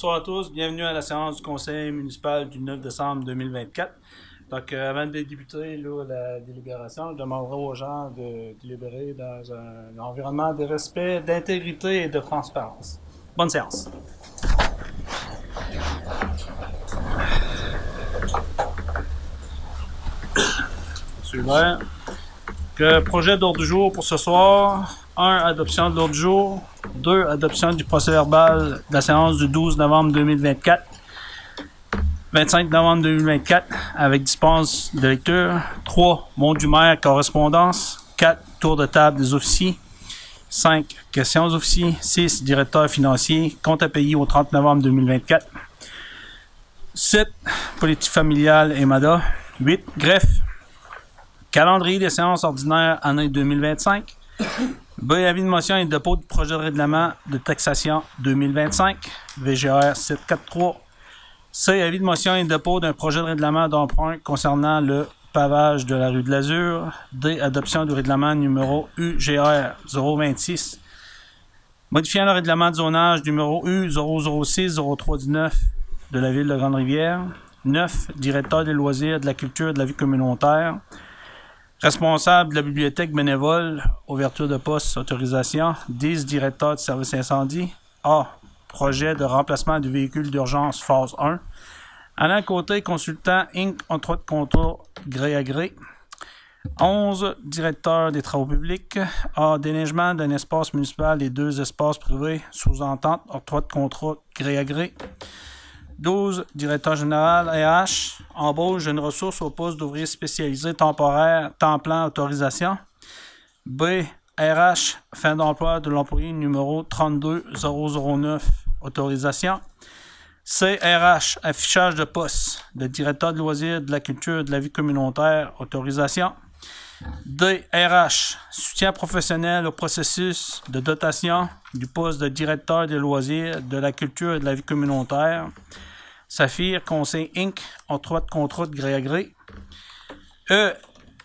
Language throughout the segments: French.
Bonsoir à tous, bienvenue à la séance du conseil municipal du 9 décembre 2024. Donc, avant de débuter là, la délibération, je demanderai aux gens de délibérer dans un environnement de respect, d'intégrité et de transparence. Bonne séance. Super. Projet d'ordre du jour pour ce soir. 1. Adoption de l'ordre du jour. 2. Adoption du procès-verbal de la séance du 12 novembre 2024. 25 novembre 2024 avec dispense de lecture. 3. Mot du maire, correspondance. 4. Tour de table des officiers. 5. Questions aux officiers. 6. Directeur financier. Compte à payer au 30 novembre 2024. 7. Politique familiale et MADA. 8. Greffe. Calendrier des séances ordinaires année 2025. B. Avis de motion et dépôt de projet de règlement de taxation 2025. VGR 743. C. Avis de motion et dépôt d'un projet de règlement d'emprunt concernant le pavage de la rue de l'Azur. D. Adoption du règlement numéro UGR 026. Modifiant le règlement de zonage numéro U006-0319 de la ville de Grande-Rivière. 9. Directeur des loisirs, de la culture et de la vie communautaire. Responsable de la bibliothèque bénévole, ouverture de poste, autorisation. 10. Directeur du service incendie. A. Projet de remplacement du véhicule d'urgence phase 1. Alain Côté, consultant Inc. en droit de contour gré à gré. 11. Directeur des travaux publics. A. Déneigement d'un espace municipal et 2 espaces privés sous entente en droit de contrat gré à gré. 12. Directeur général RH. Embauche d'une ressource au poste d'ouvrier spécialisé temporaire, temps plein, autorisation. B. RH. Fin d'emploi de l'employé numéro 32009, autorisation. C. RH. Affichage de poste de directeur de loisirs, de la culture et de la vie communautaire, autorisation. D. RH. Soutien professionnel au processus de dotation du poste de directeur des loisirs, de la culture et de la vie communautaire. Saphir Conseil Inc. en droit de contrat de gré à gré. E.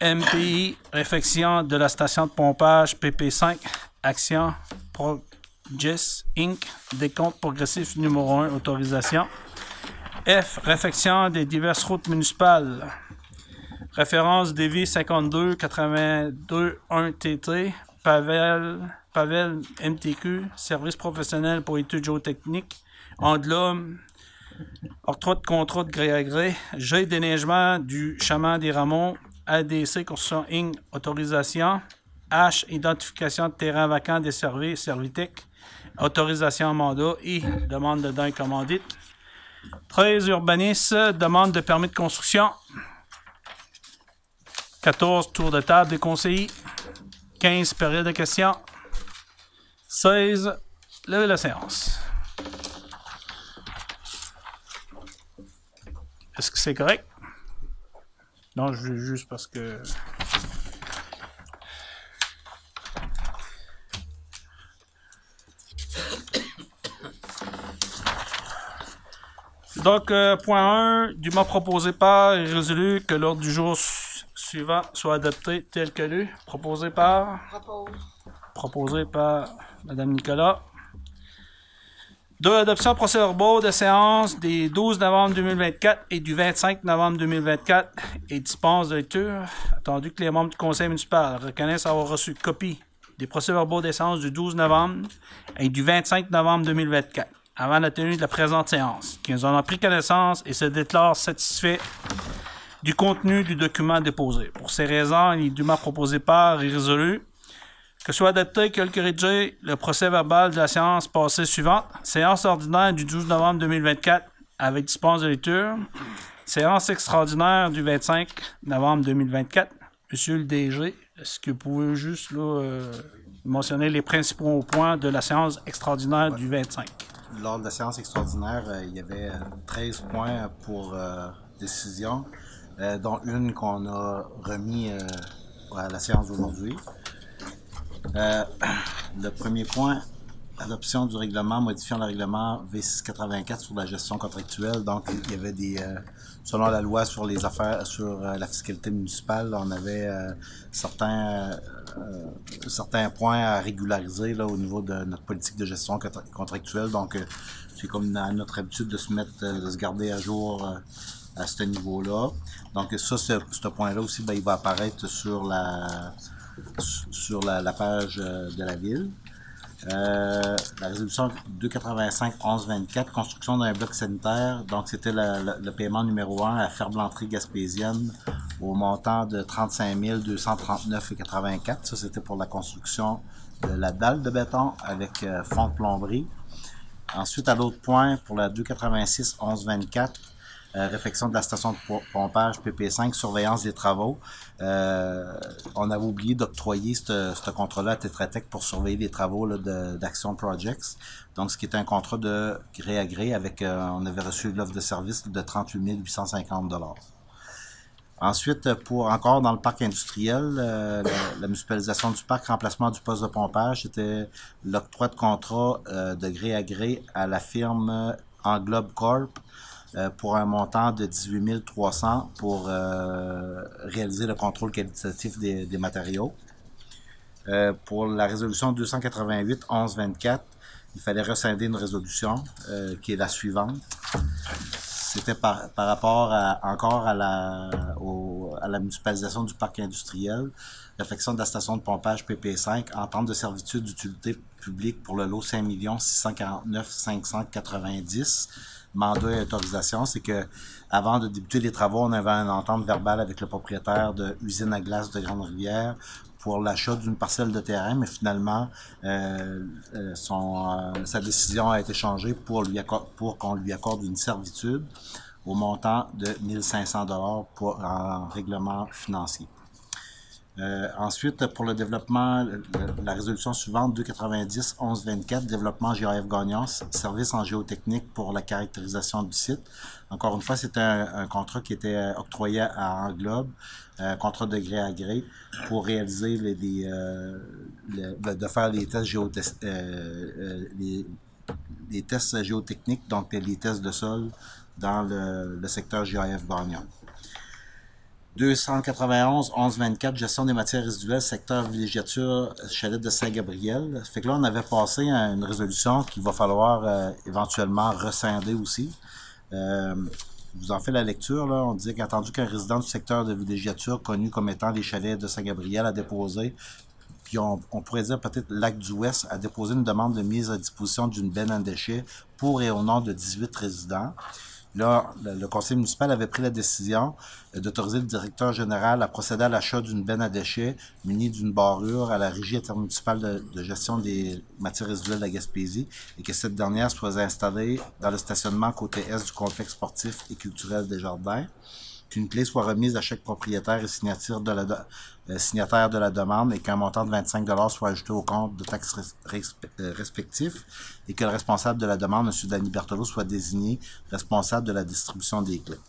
MPI Réfection de la station de pompage PP5 Action Progis Inc. Décompte progressif numéro 1 autorisation. F. Réfection des diverses routes municipales. Référence DV 52 82 1 TT Pavel MTQ Service professionnel pour études géotechniques Anglum. Octroi de contrat de gré à gré. G. Déneigement du chemin des Rameaux. ADC Construction Inc. Autorisation. H. Identification de terrain vacant desservi. Servitec. Autorisation mandat. I. Demande de dons commandite. 13. Urbanisme. Demande de permis de construction. 14. Tour de table des conseillers. 15. Période de questions. 16. Levez la séance. Est-ce que c'est correct? Non, je veux juste parce que... Donc, point 1, du mot proposé par et résolu que l'ordre du jour suivant soit adopté tel que lu. Proposé par... Proposé par Mme Nicolas. 2. Adoption procès-verbaux de séance des 12 novembre 2024 et du 25 novembre 2024 et dispense de lecture. Attendu que les membres du conseil municipal reconnaissent avoir reçu copie des procès-verbaux des séances du 12 novembre et du 25 novembre 2024 avant la tenue de la présente séance, qu'ils en ont pris connaissance et se déclarent satisfaits du contenu du document déposé. Pour ces raisons, il est dûment proposé par et résolu que soit adopté que corrigé le procès-verbal de la séance passée suivante. Séance ordinaire du 12 novembre 2024 avec dispense de lecture. Séance extraordinaire du 25 novembre 2024. Monsieur le DG, est-ce que vous pouvez juste là, mentionner les principaux points de la séance extraordinaire du 25? Lors de la séance extraordinaire, il y avait 13 points pour décision, dont une qu'on a remis à la séance d'aujourd'hui. Le premier point adoption du règlement modifiant le règlement V684 sur la gestion contractuelle. Donc, il y avait selon la loi sur les affaires, sur la fiscalité municipale, on avait certains points à régulariser là, au niveau de notre politique de gestion contractuelle. Donc, c'est comme à notre habitude de se garder à jour à ce niveau-là. Donc, ce point-là aussi, il va apparaître sur la page de la ville. La résolution 285-1124, construction d'un bloc sanitaire. Donc, c'était le paiement numéro 1 à Ferblanterie-Gaspésienne au montant de 35 239,84. Ça, c'était pour la construction de la dalle de béton avec fond de plomberie. Ensuite, à l'autre point, pour la 286-1124, réfection de la station de pompage PP5, surveillance des travaux. On avait oublié d'octroyer ce contrat-là à Tetra Tech pour surveiller les travaux d'Action Projects. Donc, ce qui était un contrat de gré à gré avec, on avait reçu l'offre de service de 38 850 $. Ensuite, encore dans le parc industriel, la municipalisation du parc, remplacement du poste de pompage, c'était l'octroi de contrat de gré à gré à la firme Englobe Corp pour un montant de 18 300 pour réaliser le contrôle qualitatif des matériaux. Pour la résolution 288-1124, il fallait rescinder une résolution qui est la suivante. C'était par rapport encore à la municipalisation du parc industriel, réfection de la station de pompage PP5, entente de servitude d'utilité publique pour le lot 5 649 590. Mandat et autorisation, c'est que avant de débuter les travaux, on avait une entente verbale avec le propriétaire de l'usine à glace de Grande-Rivière pour l'achat d'une parcelle de terrain, mais finalement, sa décision a été changée pour qu'on lui accorde une servitude au montant de 1 500 $ en règlement financier. Ensuite, pour le développement, la résolution suivante, 290-1124, développement GAF Gagnon, service en géotechnique pour la caractérisation du site. Encore une fois, c'était un contrat qui était octroyé à Englobe, un contrat de gré à gré pour réaliser de faire les tests les tests géotechniques, donc les tests de sol dans le secteur GAF Gagnon. 291-1124, gestion des matières résiduelles, secteur villégiature, chalet de Saint-Gabriel. Fait que là, on avait passé à une résolution qu'il va falloir éventuellement rescinder aussi. Vous en faites la lecture, là. On disait qu'attendu qu'un résident du secteur de villégiature, connu comme étant les chalets de Saint-Gabriel, a déposé, puis on pourrait dire peut-être Lac du Ouest, a déposé une demande de mise à disposition d'une benne à déchets pour et au nom de 18 résidents. Là, le conseil municipal avait pris la décision d'autoriser le directeur général à procéder à l'achat d'une benne à déchets munie d'une barrure à la Régie intermunicipale de gestion des matières résiduelles de la Gaspésie et que cette dernière soit installée dans le stationnement côté est du complexe sportif et culturel des Jardins. Qu'une clé soit remise à chaque propriétaire et signataire de la demande et qu'un montant de 25 $ soit ajouté au compte de taxes respectifs et que le responsable de la demande, M. Danny Berthelot, soit désigné responsable de la distribution des clés.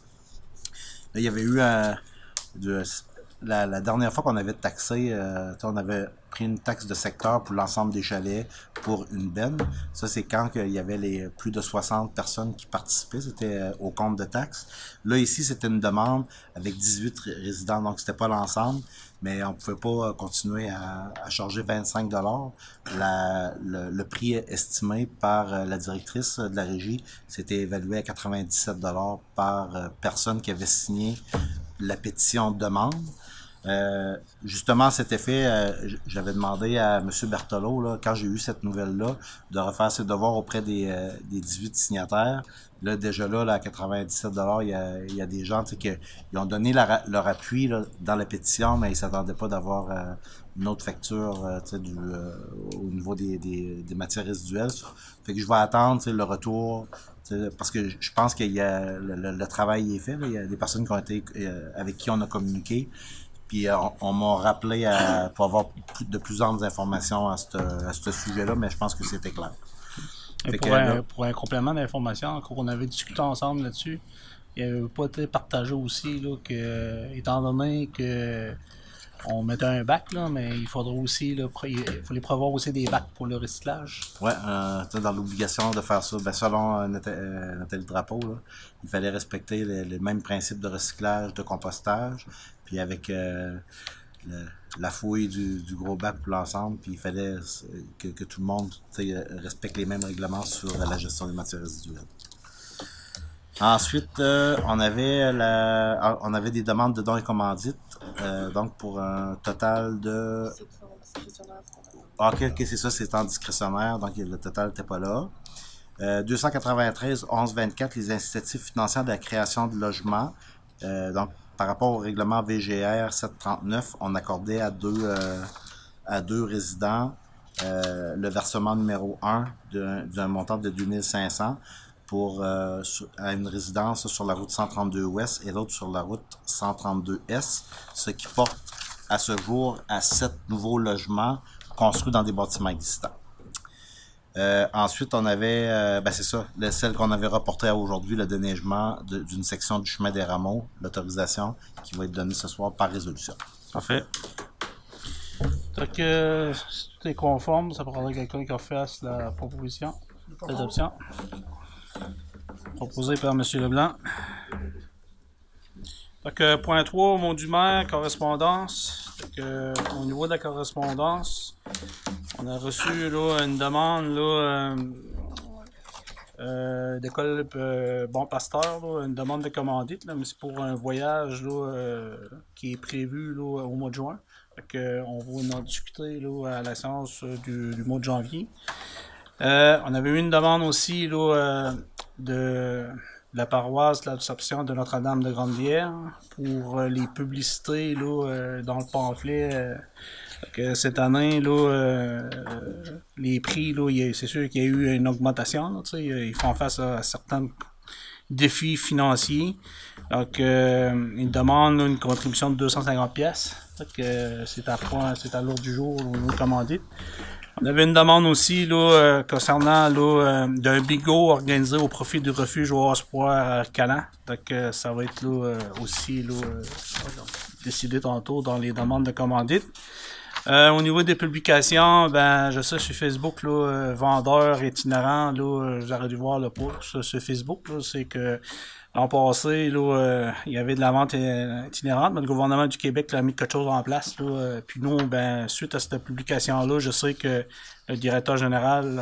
Là, il y avait eu la dernière fois qu'on avait taxé, on avait pris une taxe de secteur pour l'ensemble des chalets pour une benne. Ça, c'est quand il y avait plus de 60 personnes qui participaient, c'était au compte de taxes. Là, ici, c'était une demande avec 18 résidents, donc c'était pas l'ensemble, mais on pouvait pas continuer à charger 25 $. Le prix estimé par la directrice de la régie, c'était évalué à 97 $ par personne qui avait signé la pétition de demande. Justement, à cet effet, j'avais demandé à M. Berthelot, là, quand j'ai eu cette nouvelle-là, de refaire ses devoirs auprès des 18 signataires. Là, déjà là, à 97 $, il y a des gens qui ont donné leur appui là, dans la pétition, mais ils s'attendaient pas d'avoir une autre facture au niveau des matières résiduelles. Fait que je vais attendre le retour. Parce que je pense que le travail est fait. Là. Il y a des personnes qui ont été avec qui on a communiqué. Puis on m'a rappelé pour avoir de plus amples informations à ce sujet-là, mais je pense que c'était clair. Pour un complément d'information, on avait discuté ensemble là-dessus, il n'avait pas été partagé aussi là, que, étant donné que on mettait un bac, là, mais il faudra aussi, là, il fallait prévoir aussi des bacs pour le recyclage. Ouais, dans l'obligation de faire ça, ben, selon Nathalie Drapeau, là, il fallait respecter les mêmes principes de recyclage, de compostage, puis avec la fouille du gros bac pour l'ensemble, puis il fallait que tout le monde respecte les mêmes règlements sur la gestion des matières résiduelles. Ensuite, on avait des demandes de dons et commandites, donc pour un total de... Ok, c'est ça, c'est en discrétionnaire, donc le total n'était pas là. 293 11 24, les incitatifs financiers de la création de logements. Donc, par rapport au règlement VGR 739, on accordait à deux résidents le versement numéro 1 d'un montant de 2500 pour à une résidence sur la route 132 Ouest et l'autre sur la route 132 Est, ce qui porte à ce jour à 7 nouveaux logements construits dans des bâtiments existants. Ensuite, on avait, c'est ça, celle qu'on avait reportée à aujourd'hui, le déneigement d'une section du chemin des Rameaux, l'autorisation qui va être donnée ce soir par résolution. Parfait. Donc, si tout est conforme, ça prendrait quelqu'un qui fasse la proposition d'adoption. Proposé par M. Leblanc. Donc, point 3, au mot du maire, correspondance. Donc, au niveau de la correspondance, on a reçu là, une demande d'école Bon Pasteur, là, une demande de commandite, là, mais c'est pour un voyage là, qui est prévu là, au mois de juin. Donc, on va en discuter là, à la séance du mois de janvier. On avait eu une demande aussi là, de la paroisse de l'Absorption de Notre-Dame de Grande-Bière pour les publicités là, dans le pamphlet. Que cette année, là, les prix, là, c'est sûr qu'il y a eu une augmentation. Là, ils font face à certains défis financiers. Donc, ils demandent là, une contribution de 250 pièces. C'est à l'ordre du jour au niveau commandite. On avait une demande aussi là, concernant d'un bigot organisé au profit du refuge au Espoir à Calan. Donc ça va être là, aussi là, décidé tantôt dans les demandes de commandite. Au niveau des publications, ben je sais sur Facebook, là, vendeur itinérant, là, vous aurez dû voir le post sur Facebook, là, c'est que l'an passé, là, il y avait de la vente itinérante, mais le gouvernement du Québec là, a mis quelque chose en place. Là, puis nous, ben, suite à cette publication-là, je sais que le directeur général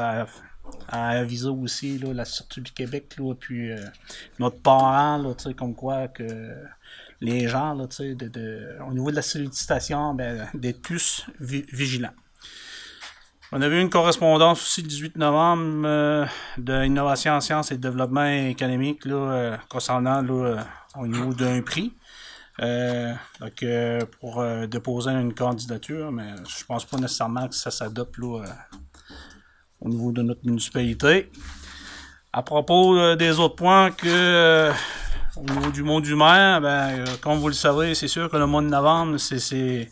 a avisé aussi là, la Sûreté du Québec, là, puis notre parent, là, comme quoi que les gens, là, au niveau de la sollicitation, ben, d'être plus vigilants. On avait eu une correspondance aussi le 18 novembre de Innovation en sciences et développement économique là, concernant là, au niveau d'un prix. Donc, pour déposer une candidature, mais je pense pas nécessairement que ça s'adopte là, au niveau de notre municipalité. À propos des autres points que au niveau du mot du maire, ben, comme vous le savez, c'est sûr que le mois de novembre, c'est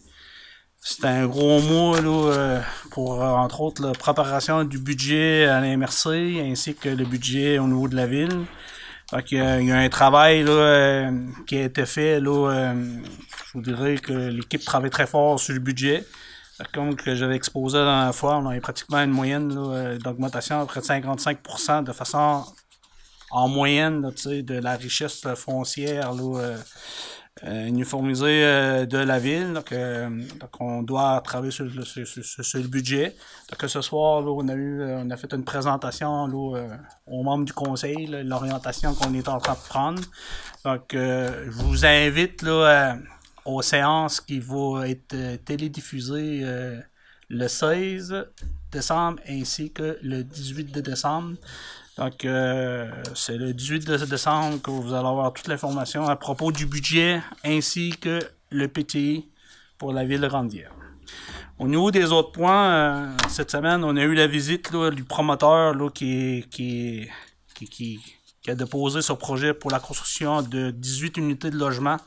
un gros mois là, pour, entre autres, la préparation du budget à l'MRC, ainsi que le budget au niveau de la ville. Donc, il y a un travail là, qui a été fait. Là, je vous dirais que l'équipe travaille très fort sur le budget. Comme que j'avais exposé dans la fois, on a pratiquement une moyenne d'augmentation à près de 55% de façon en moyenne là, de la richesse foncière là, uniformisée de la ville. Donc, on doit travailler sur le budget. Donc, ce soir, là, on a fait une présentation là, aux membres du conseil, là, l'orientation qu'on est en train de prendre. Donc, je vous invite là, aux séances qui vont être télédiffusées le 16 décembre ainsi que le 18 de décembre. Donc, c'est le 18 décembre que vous allez avoir toute l'information à propos du budget ainsi que le PTI pour la ville de Grande-Bière. Au niveau des autres points, cette semaine, on a eu la visite là, du promoteur là, qui a déposé son projet pour la construction de 18 unités de logement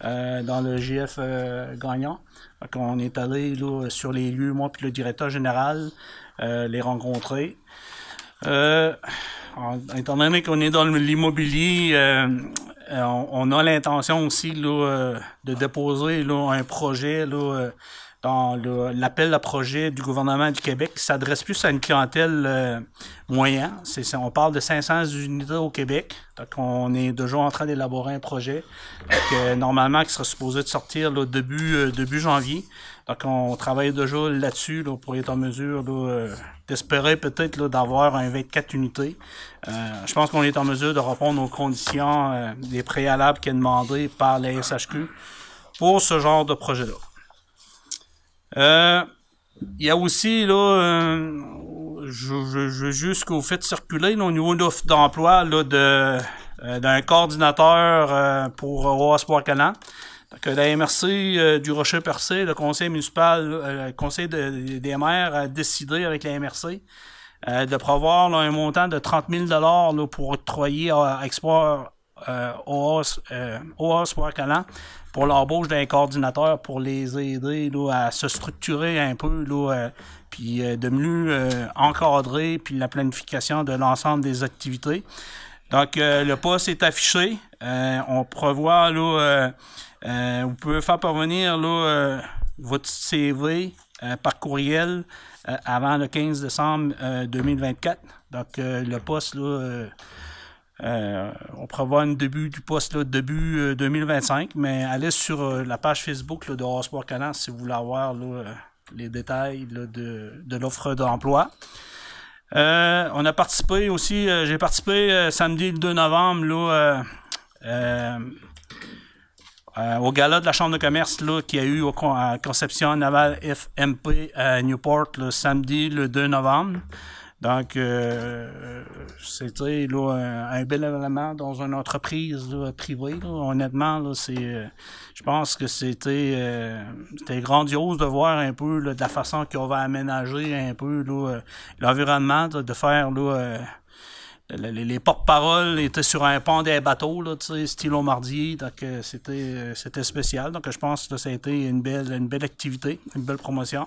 dans le GF Gagnon. Donc, on est allé là, sur les lieux, moi puis le directeur général, les rencontrer. Étant donné qu'on est dans l'immobilier, on a l'intention aussi là, de déposer là, un projet là, dans l'appel à projet du gouvernement du Québec qui s'adresse plus à une clientèle moyenne. On parle de 500 unités au Québec. Donc, on est déjà en train d'élaborer un projet. Donc, normalement, qui sera supposé de sortir là, début janvier. Donc, on travaille déjà là-dessus là, pour être en mesure d'espérer peut-être là, d'avoir un 24 unités. Je pense qu'on est en mesure de répondre aux conditions des préalables qui est demandé par la SHQ pour ce genre de projet-là. Il y a aussi, là, je juste qu'on fait circuler là, au niveau de l'offre d'emploi là, d'un coordinateur pour Roy-Sport-Calan. Donc, la MRC du Rocher-Percé, le conseil municipal, le conseil des maires a décidé avec la MRC de prévoir là, un montant de 30 000 là, pour octroyer à Export Sport-Calan pour l'embauche d'un coordinateur pour les aider là, à se structurer un peu là, puis de mieux encadrer puis la planification de l'ensemble des activités. Donc le poste est affiché. On prévoit là, vous pouvez faire parvenir là, votre CV par courriel avant le 15 décembre 2024. Donc le poste là, on prévoit un début du poste là, début 2025, mais allez sur la page Facebook là, de Roy-Sport-Calan si vous voulez avoir là, les détails là, de l'offre d'emploi. On a participé aussi, j'ai participé samedi le 2 novembre là, au gala de la Chambre de commerce là, qu'il y a eu à Conception Naval FMP à Newport le samedi le 2 novembre. Donc, c'était là, un bel événement dans une entreprise là, privée. Là. Honnêtement, là, je pense que c'était grandiose de voir un peu là, de la façon qu'on va aménager un peu l'environnement, de faire là, les porte-paroles étaient sur un pont des bateaux, là, stylo mardi, donc c'était spécial. Donc, je pense que ça a été une belle activité, une belle promotion.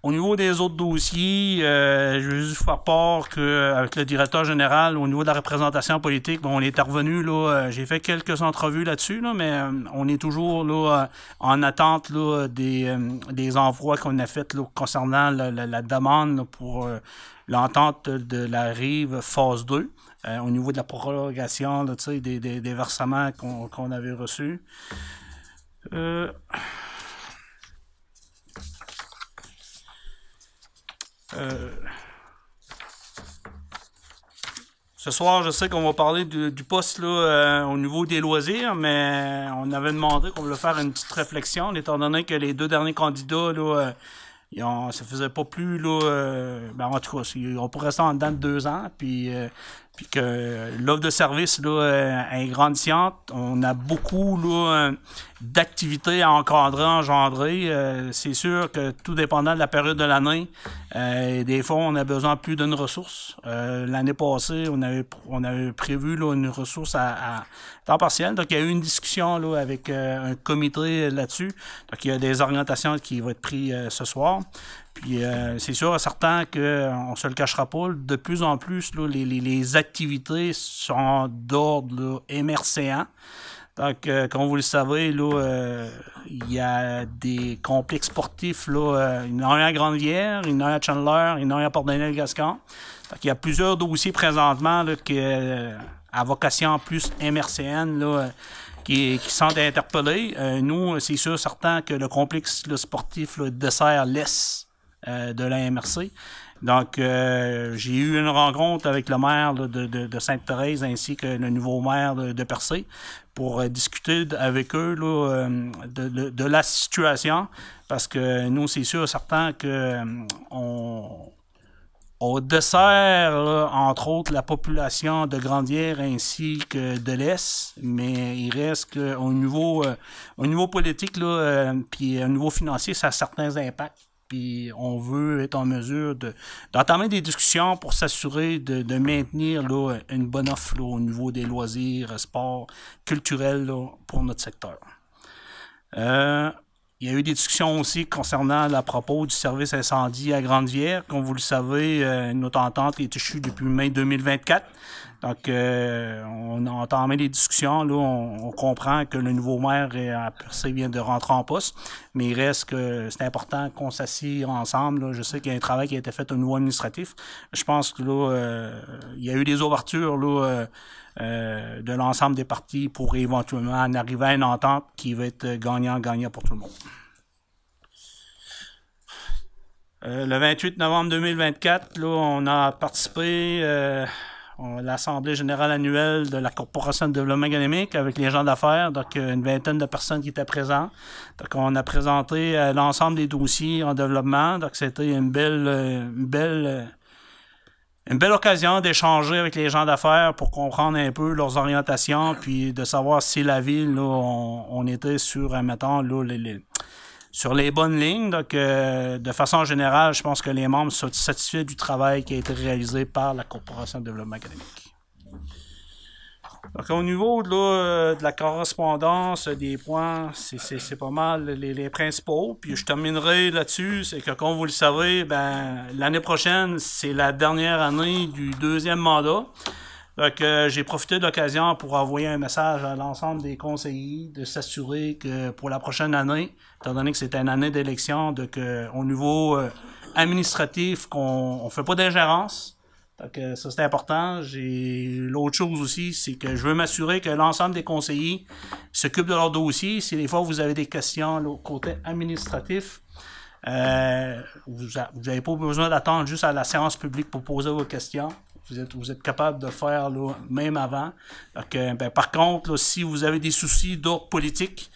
Au niveau des autres dossiers, je veux juste faire part qu'avec le directeur général, au niveau de la représentation politique, bon, on est revenu, là, j'ai fait quelques entrevues là-dessus, là, mais on est toujours là, en attente là, des envois qu'on a fait là, concernant la demande là, pour l'entente de la rive phase 2. Au niveau de la prorogation là, des versements qu'on avait reçus. Ce soir, je sais qu'on va parler du poste là, au niveau des loisirs, mais on avait demandé qu'on voulait faire une petite réflexion, étant donné que les deux derniers candidats, là, ça faisait pas plus, là, ben en tout cas, on pourrait rester en dedans de 2 ans, puis que l'offre de service là, est grandissante. On a beaucoup là, d'activités à encadrer, engendrer. C'est sûr que tout dépendant de la période de l'année, des fois, on a besoin de plus d'une ressource. L'année passée, on avait prévu là, une ressource à temps partiel. Donc, il y a eu une discussion là, avec un comité là-dessus. Donc, il y a des orientations qui vont être prises ce soir. Puis c'est sûr et certain qu'on ne se le cachera pas, de plus en plus, là, les activités sont d'ordre émerséant. Donc, comme vous le savez, là, il y a des complexes sportifs, là, il y en a un à Grande-Rivière, il y en a un à Chandler, il y en a un à Port-Daniel-Gascon. Donc, il y a plusieurs dossiers présentement là, à vocation plus émerséenne, là, qui sont interpellés. Nous, c'est sûr certain que le complexe là, sportif là, dessert l'Est de la MRC. Donc, j'ai eu une rencontre avec le maire là, de Sainte-Thérèse ainsi que le nouveau maire de Percé pour discuter avec eux là, de la situation parce que nous, c'est sûr certain que on dessert, là, entre autres, la population de Grande-Rivière ainsi que de l'Est, mais il reste qu'au niveau politique, là, puis au niveau financier, ça a certains impacts. Puis on veut être en mesure d'entamer des discussions pour s'assurer de maintenir là, une bonne offre là, au niveau des loisirs, sports, culturels là, pour notre secteur. Il y a eu des discussions aussi concernant la propos du service incendie à Grande-Rivière. Comme vous le savez, notre entente est échue depuis mai 2024. Donc, on a entamé des discussions. Là, on comprend que le nouveau maire à Percé vient de rentrer en poste, mais il reste que c'est important qu'on s'assied ensemble. Là. Je sais qu'il y a un travail qui a été fait au niveau administratif. Je pense que là, il y a eu des ouvertures là, de l'ensemble des partis pour éventuellement en arriver à une entente qui va être gagnant-gagnant pour tout le monde. Le 28 novembre 2024, là, on a participé à l'Assemblée générale annuelle de la Corporation de développement économique avec les gens d'affaires, donc une vingtaine de personnes qui étaient présentes. Donc, on a présenté l'ensemble des dossiers en développement. Donc, c'était une belle occasion d'échanger avec les gens d'affaires pour comprendre un peu leurs orientations, puis de savoir si la ville, là, on était sur, admettons, là, sur les bonnes lignes. Donc, de façon générale, je pense que les membres sont satisfaits du travail qui a été réalisé par la Corporation de développement économique. Donc, au niveau de la correspondance, des points, c'est pas mal les principaux. Puis, je terminerai là-dessus, c'est que, comme vous le savez, ben, l'année prochaine, c'est la dernière année du deuxième mandat. Donc, j'ai profité de l'occasion pour envoyer un message à l'ensemble des conseillers de s'assurer que pour la prochaine année, étant donné que c'est une année d'élection, donc au niveau administratif, qu'on fait pas d'ingérence. Donc, ça, c'est important. L'autre chose aussi, c'est que je veux m'assurer que l'ensemble des conseillers s'occupent de leur dossier. Si des fois vous avez des questions là, au côté administratif, vous n'avez pas besoin d'attendre juste à la séance publique pour poser vos questions. Vous êtes capable de le faire là, même avant. Donc, ben, par contre, là, si vous avez des soucis d'ordre politique,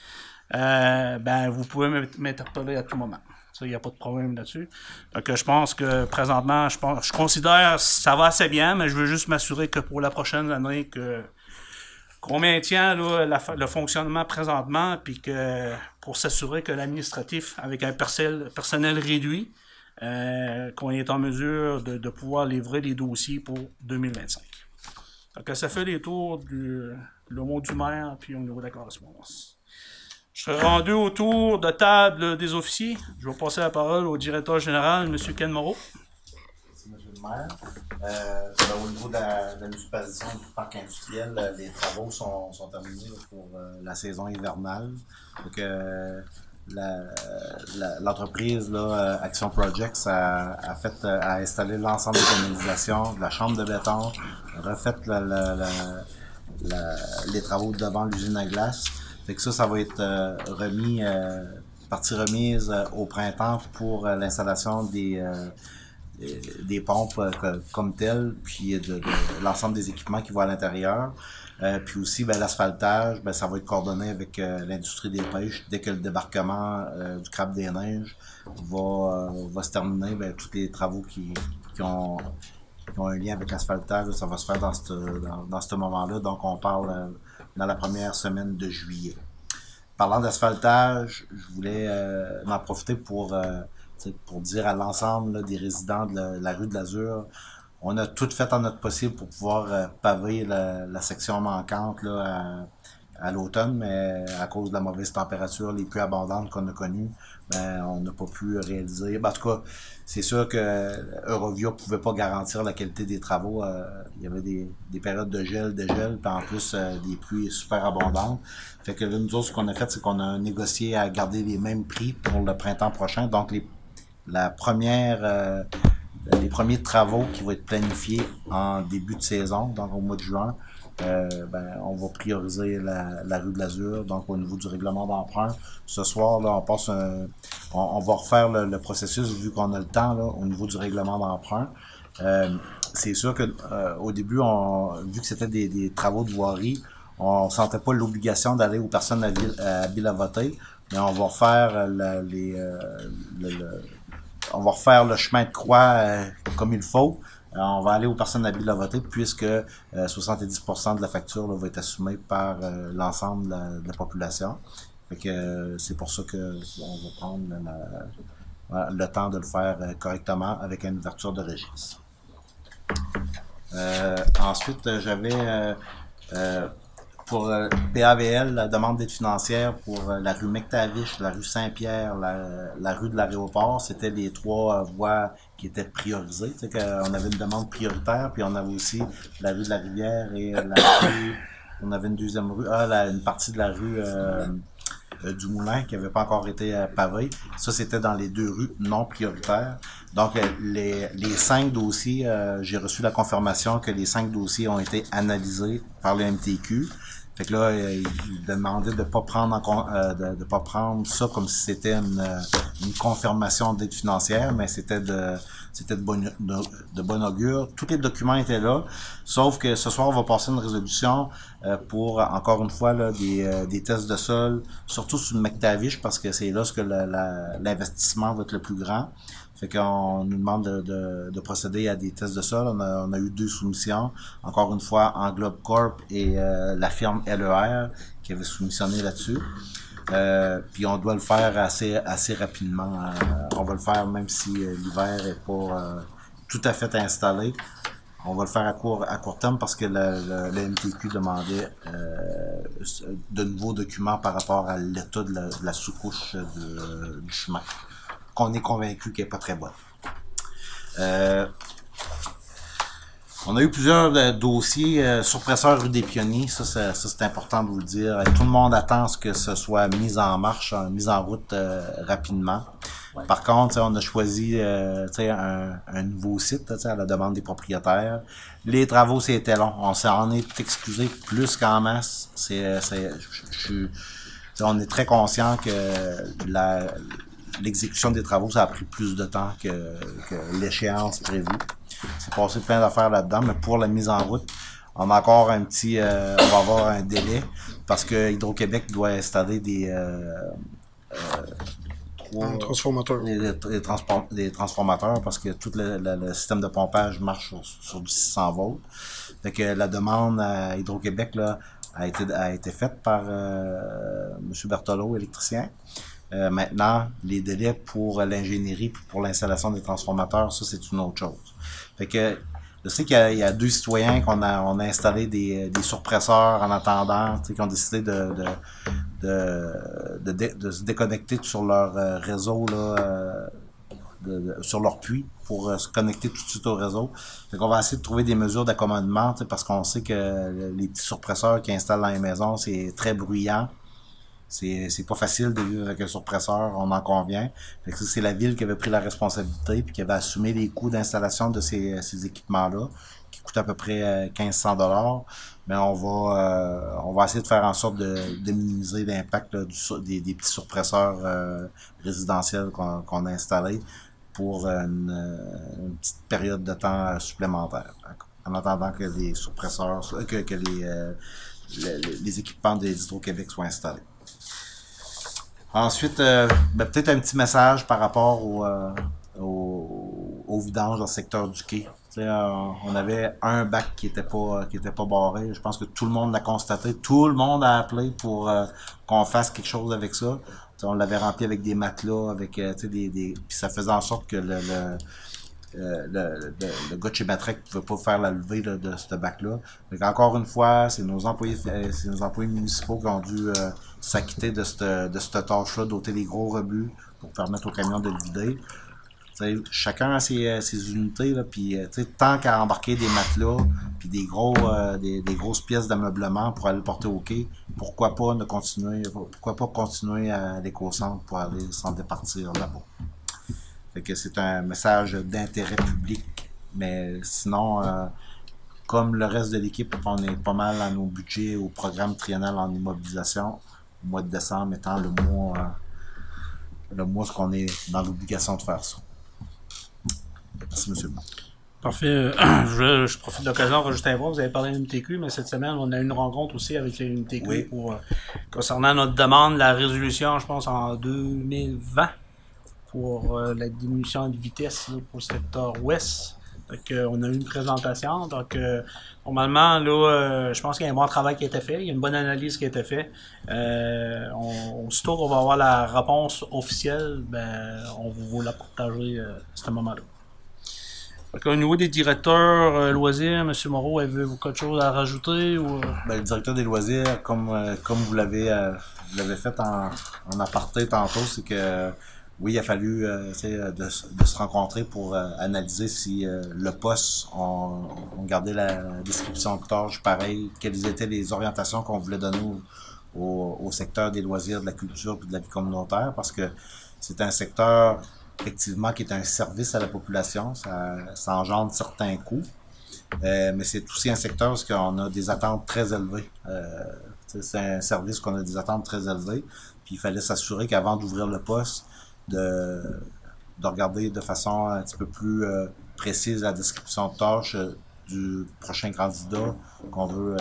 ben, vous pouvez m'interpeller à tout moment. Ça, il n'y a pas de problème là-dessus. Donc, je pense que présentement, je considère que ça va assez bien, mais je veux juste m'assurer que pour la prochaine année, qu'on maintient là, le fonctionnement présentement, puis que pour s'assurer que l'administratif, avec un personnel réduit, qu'on est en mesure de pouvoir livrer les dossiers pour 2025. Donc, ça fait les tours le mot du maire puis au niveau de la correspondance. Je serai rendu au tour de table des officiers. Je vais passer la parole au directeur général, M. Ken Moreau. Merci, M. le maire. Au niveau de la municipalisation du parc industriel, les travaux sont terminés pour la saison hivernale. Donc, l'entreprise Action Projects a installé l'ensemble des canalisations, de la chambre de béton, refait les travaux devant l'usine à glace. Fait que ça va être remis, partie remise au printemps pour l'installation des pompes comme telles, puis de l'ensemble des équipements qui vont à l'intérieur. Puis aussi, ben, l'asphaltage, ben, ça va être coordonné avec l'industrie des pêches. Dès que le débarquement du crabe des neiges va se terminer, ben, tous les travaux qui ont un lien avec l'asphaltage, ça va se faire dans ce moment-là. Donc, on parle dans la première semaine de juillet. Parlant d'asphaltage, je voulais en profiter pour dire à l'ensemble des résidents de la rue de l'Azur, on a tout fait en notre possible pour pouvoir paver la section manquante là, à l'automne, mais à cause de la mauvaise température, les pluies abondantes qu'on a connues, ben, on n'a pas pu réaliser. Ben, en tout cas, c'est sûr que Eurovia pouvait pas garantir la qualité des travaux. Il y avait des périodes de gel, puis en plus des pluies super abondantes. Fait que là, nous autres, ce qu'on a fait, c'est qu'on a négocié à garder les mêmes prix pour le printemps prochain. Donc, les premiers travaux qui vont être planifiés en début de saison, donc au mois de juin, ben, on va prioriser la rue de l'Azur, donc au niveau du règlement d'emprunt. Ce soir, là, on va refaire le processus vu qu'on a le temps là, au niveau du règlement d'emprunt. C'est sûr que au début, vu que c'était des travaux de voirie, on sentait pas l'obligation d'aller aux personnes à ville à voter, mais on va refaire on va refaire le chemin de croix comme il faut. On va aller aux personnes habiles à voter puisque 70% de la facture là, va être assumée par l'ensemble de la population. Fait que c'est pour ça que on va prendre le temps de le faire correctement avec une ouverture de registre. Ensuite, j'avais pour PAVL, la demande d'aide financière pour la rue McTavish, la rue Saint-Pierre, la rue de l'aéroport, c'était les 3 voies qui étaient priorisées. Tu sais qu'on avait une demande prioritaire, puis on avait aussi la rue de la Rivière et la rue, on avait une deuxième rue, une partie de la rue du Moulin qui n'avait pas encore été pavée. Ça, c'était dans les 2 rues non prioritaires. Donc, les 5 dossiers, j'ai reçu la confirmation que les 5 dossiers ont été analysés par le MTQ. Fait que là, il demandait de pas prendre de pas prendre ça comme si c'était une confirmation d'aide financière, mais c'était de bon augure. Tous les documents étaient là, sauf que ce soir, on va passer une résolution pour, encore une fois, là, des tests de sol, surtout sur le McTavish, parce que c'est là que l'investissement va être le plus grand. Fait qu'on nous demande de procéder à des tests de sol. On a eu 2 soumissions. Encore une fois, Englobe Corp et la firme LER qui avait soumissionné là-dessus. Puis on doit le faire assez rapidement. On va le faire même si l'hiver est pas tout à fait installé. On va le faire à court terme parce que le MTQ demandait de nouveaux documents par rapport à l'état de la sous-couche du chemin, qu'on est convaincu qu'elle n'est pas très bonne. On a eu plusieurs dossiers. Surpresseur rue des Pionniers, ça c'est important de vous le dire. Tout le monde attend que ce soit mis en marche, mis en route rapidement. Ouais. Par contre, on a choisi un nouveau site à la demande des propriétaires. Les travaux, c'était long. On s'en est excusé plus qu'en masse. On est très conscient que l'exécution des travaux, ça a pris plus de temps que l'échéance prévue. C'est passé plein d'affaires là-dedans, mais pour la mise en route, on a encore on va avoir un délai parce que Hydro-Québec doit installer des transformateurs. Des transformateurs parce que tout le système de pompage marche sur du 600 volts. Fait que la demande à Hydro-Québec là a été faite par M. Berthelot, électricien. Maintenant, les délais pour l'ingénierie et pour l'installation des transformateurs, ça c'est une autre chose. Fait que je sais qu'il y a 2 citoyens on a installé des surpresseurs en attendant, qui ont décidé de se déconnecter sur leur réseau là, sur leur puits pour se connecter tout de suite au réseau. Fait qu'on va essayer de trouver des mesures d'accommodement parce qu'on sait que les petits surpresseurs qui installent dans les maisons, c'est très bruyant. C'est pas facile de vivre avec un surpresseur, on en convient. Fait que c'est la ville qui avait pris la responsabilité puis qui avait assumé les coûts d'installation de ces équipements-là, qui coûtent à peu près 1500 $. Mais on va essayer de faire en sorte de minimiser l'impact des petits surpresseurs résidentiels qu'on a installés pour une petite période de temps supplémentaire. En attendant que les surpresseurs, que les équipements des Hydro-Québec soient installés. Ensuite, peut-être un petit message par rapport au vidange dans le secteur du quai. On avait un bac qui était pas barré. Je pense que tout le monde l'a constaté. Tout le monde a appelé pour qu'on fasse quelque chose avec ça. On l'avait rempli avec des matelas, avec puis ça faisait en sorte que le gars de chez Matrec ne pouvait pas faire la levée là, de ce bac-là. Donc encore une fois, c'est nos employés municipaux qui ont dû s'acquitter de cette tâche-là, d'ôter les gros rebuts pour permettre au camion de le vider. T'sais, chacun a ses unités, là, puis tant qu'à embarquer des matelas puis des grosses pièces d'ameublement pour aller le porter au quai, pourquoi pas continuer à l'éco-centre pour aller s'en départir là-bas. Fait que c'est un message d'intérêt public, mais sinon, comme le reste de l'équipe, on est pas mal à nos budgets au programme triennal en immobilisation, au mois de décembre étant le mois qu'on est dans l'obligation de faire ça. Merci, monsieur le maire. Parfait. Je profite de l'occasion de rajouter un point. Vous avez parlé de l'MTQ, mais cette semaine, on a eu une rencontre aussi avec l'MTQ oui. Concernant notre demande, la résolution, je pense, en 2020 pour la diminution de vitesse là, pour le secteur ouest. Donc, on a eu une présentation. Donc, normalement, là, je pense qu'il y a un bon travail qui a été fait. Il y a une bonne analyse qui a été faite. Aussitôt qu'on va avoir la réponse officielle, on va vous la partager à ce moment-là. Donc, au niveau des directeurs loisirs, M. Moreau, avez-vous quelque chose à rajouter? Ben, le directeur des loisirs, comme vous l'avez fait en aparté tantôt, c'est que oui, il a fallu de se rencontrer pour analyser si le poste, on gardait la description de tâches pareil, quelles étaient les orientations qu'on voulait donner au secteur des loisirs, de la culture et de la vie communautaire, parce que c'est un secteur effectivement qui est un service à la population, ça engendre certains coûts, mais c'est aussi un secteur où on a des attentes très élevées. C'est un service qu'on a des attentes très élevées, puis il fallait s'assurer qu'avant d'ouvrir le poste, de regarder de façon un petit peu plus précise la description de tâches du prochain candidat qu'on veut,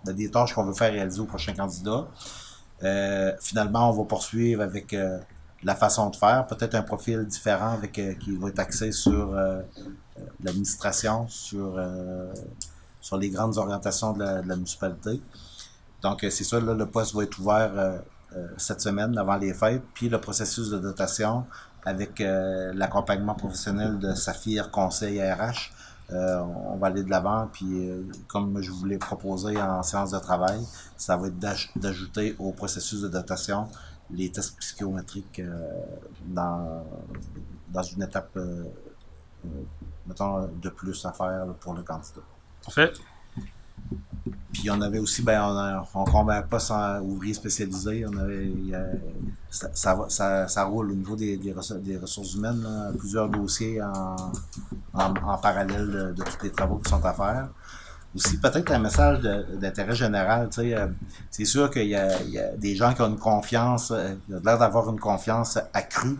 des tâches qu'on veut faire réaliser au prochain candidat. Finalement, on va poursuivre avec la façon de faire, peut-être un profil différent avec qui va être axé sur l'administration, sur les grandes orientations de la municipalité. Donc, c'est ça, là, le poste va être ouvert cette semaine avant les fêtes, puis le processus de dotation avec l'accompagnement professionnel de Saphir Conseil RH. On va aller de l'avant, puis comme je vous l'ai proposé en séance de travail, ça va être d'ajouter au processus de dotation les tests psychométriques dans une étape mettons de plus à faire là, pour le candidat. Parfait. Puis on avait aussi, on combat pas sans ouvrier spécialisé. On avait, ça roule au niveau des ressources humaines, là, plusieurs dossiers en parallèle de tous les travaux qui sont à faire. Aussi, peut-être un message d'intérêt général. C'est sûr qu'il y a des gens qui ont une confiance, il y a l'air d'avoir une confiance accrue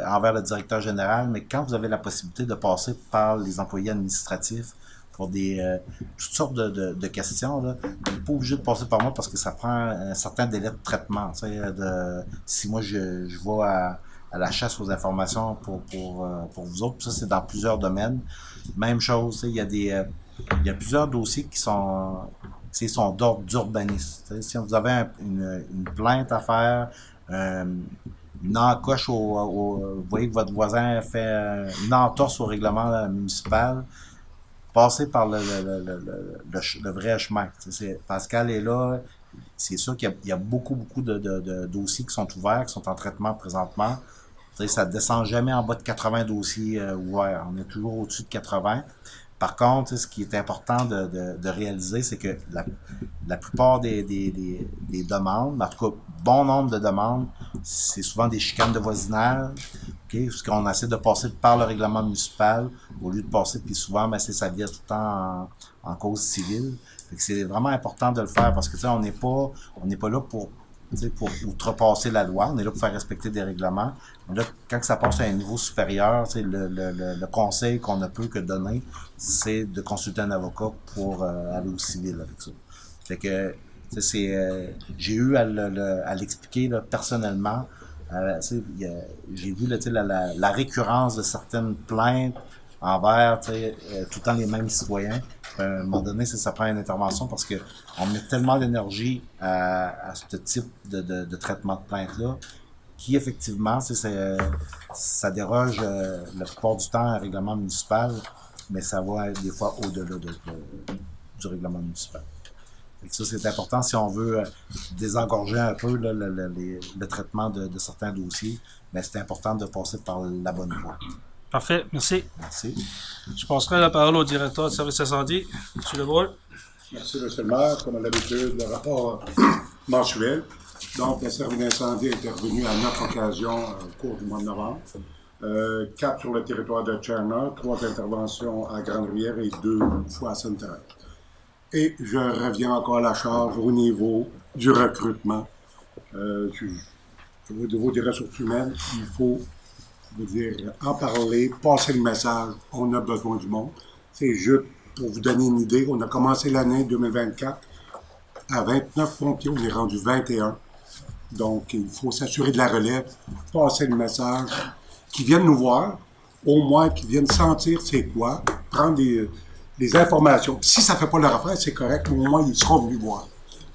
envers le directeur général, mais quand vous avez la possibilité de passer par les employés administratifs pour toutes sortes de questions, là, vous n'êtes pas obligé de passer par moi parce que ça prend un certain délai de traitement. Si moi je vais à la chasse aux informations pour vous autres, ça c'est dans plusieurs domaines. Même chose, il y a plusieurs dossiers qui sont d'ordre d'urbanisme. Si vous avez une plainte à faire, une encoche vous voyez que votre voisin fait une entorse au règlement municipal, passez par le vrai chemin. Pascal est là. C'est sûr qu'il y a beaucoup de dossiers qui sont ouverts, qui sont en traitement présentement. Ça ne descend jamais en bas de 80 dossiers ouverts. On est toujours au-dessus de 80. Par contre, ce qui est important de réaliser, c'est que la plupart des demandes, en tout cas, bon nombre de demandes, c'est souvent des chicanes de voisinage, parce qu'on essaie de passer par le règlement municipal au lieu de passer, puis souvent, ça vient tout le temps en cause civile. Fait que c'est vraiment important de le faire parce que on n'est pas là pour outrepasser la loi, on est là pour faire respecter des règlements. Mais là, quand ça passe à un niveau supérieur, le conseil qu'on ne peut que donner, c'est de consulter un avocat pour aller au civil avec ça. Fait que j'ai eu à l'expliquer là, personnellement. J'ai vu la récurrence de certaines plaintes envers tout le temps les mêmes citoyens. À un moment donné, ça prend une intervention parce que on met tellement d'énergie à ce type de traitement de plainte-là qui, effectivement, ça déroge la plupart du temps à un règlement municipal, mais ça va des fois au-delà du règlement municipal. Fait que ça, c'est important si on veut désengorger un peu là, le traitement de certains dossiers, mais c'est important de passer par la bonne voie. Parfait, merci. Merci. Je passerai la parole au directeur du service incendie, M. Lebrun. Merci, M. le maire. Comme à l'habitude, le rapport mensuel. Donc, le service d'incendie est intervenu à 9 occasions au cours du mois de novembre. 4 sur le territoire de Tcherna, 3 interventions à Grande-Rivière et 2 fois à Sainte-Thérèse. Et je reviens encore à la charge au niveau du recrutement. Au niveau des ressources humaines, il faut en parler, passer le message, on a besoin du monde. C'est juste pour vous donner une idée, on a commencé l'année 2024 à 29 pompiers, on est rendu 21. Donc, il faut s'assurer de la relève, passer le message, qu'ils viennent nous voir, au moins qu'ils viennent sentir c'est quoi, prendre des informations. Si ça ne fait pas leur affaire, c'est correct, mais au moins ils seront venus voir.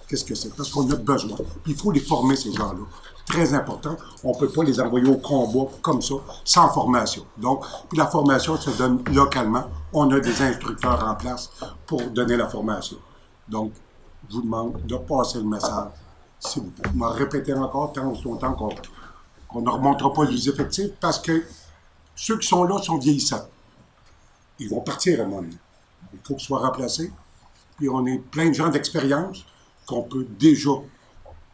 qu'est-ce que c'est, parce qu'on a besoin. Puis il faut les former, ces gens-là. Très important. On ne peut pas les envoyer au combat comme ça, sans formation. Donc, puis la formation se donne localement. On a des instructeurs en place pour donner la formation. Donc, je vous demande de passer le message. Si vous me répétez encore tant longtemps qu'on ne remontera pas les effectifs, parce que ceux qui sont là sont vieillissants. Ils vont partir à un moment donné. Il faut qu'ils soient remplacés. Puis on est plein de gens d'expérience qu'on peut déjà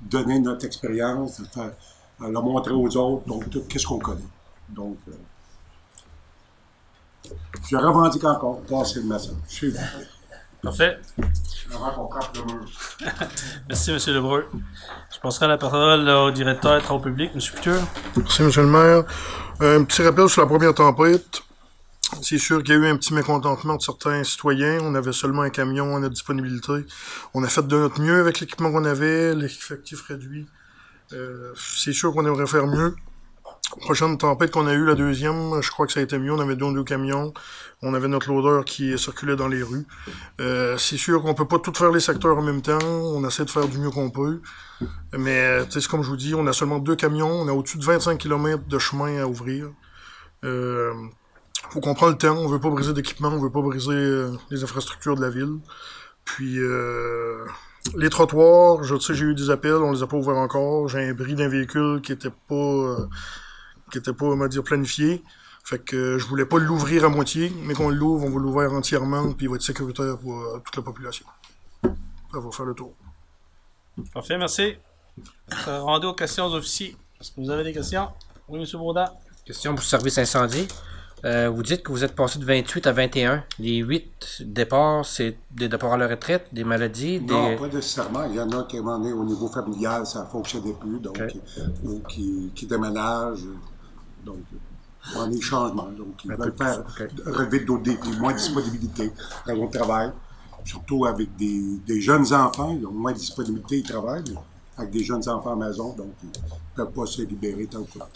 donner notre expérience, la montrer aux autres, donc qu'est-ce qu'on connaît. Donc, je revendique encore, passer le message. Je suis Parfait. avant qu'on frappe le mur. Merci, M. Lebreu. Je passerai la parole au directeur des travaux publics, M. Couture. Merci, M. le maire. Un petit rappel sur la première tempête. C'est sûr qu'il y a eu un petit mécontentement de certains citoyens. On avait seulement un camion à notre disponibilité. On a fait de notre mieux avec l'équipement qu'on avait, l'effectif réduit. C'est sûr qu'on aimerait faire mieux. Prochaine tempête qu'on a eue, la deuxième, je crois que ça a été mieux. On avait deux camions. On avait notre loader qui circulait dans les rues. C'est sûr qu'on peut pas tout faire les secteurs en même temps. On essaie de faire du mieux qu'on peut. Mais, c'est comme je vous dis, on a seulement 2 camions. On a au-dessus de 25 km de chemin à ouvrir. Faut qu'on prenne le temps. On veut pas briser d'équipement. On veut pas briser les infrastructures de la ville. Puis, les trottoirs, j'ai eu des appels. On les a pas ouverts encore. J'ai un bris d'un véhicule qui était pas, on va dire, planifié. Fait que je voulais pas l'ouvrir à moitié, mais qu'on l'ouvre, on va l'ouvrir entièrement, puis il va être sécuritaire pour toute la population. Ça va faire le tour. Parfait, merci. Rendez aux questions aux officiers. Est-ce que vous avez des questions? Oui, M. Baudin. Question pour le service incendie. Vous dites que vous êtes passé de 28 à 21. Les 8 départs, c'est des départs à la retraite, des maladies, Non, pas nécessairement. Il y en a qui, au niveau familial, ça ne fonctionnait plus, donc, Okay. ou qui déménagent. Donc, on a des changements. Donc, ils veulent faire relever d'autres défis, moins de disponibilité dans le travail. Surtout avec des jeunes enfants, ils ont moins de disponibilité, ils travaillent, mais avec des jeunes enfants à la maison, donc ils ne peuvent pas se libérer tant que ça.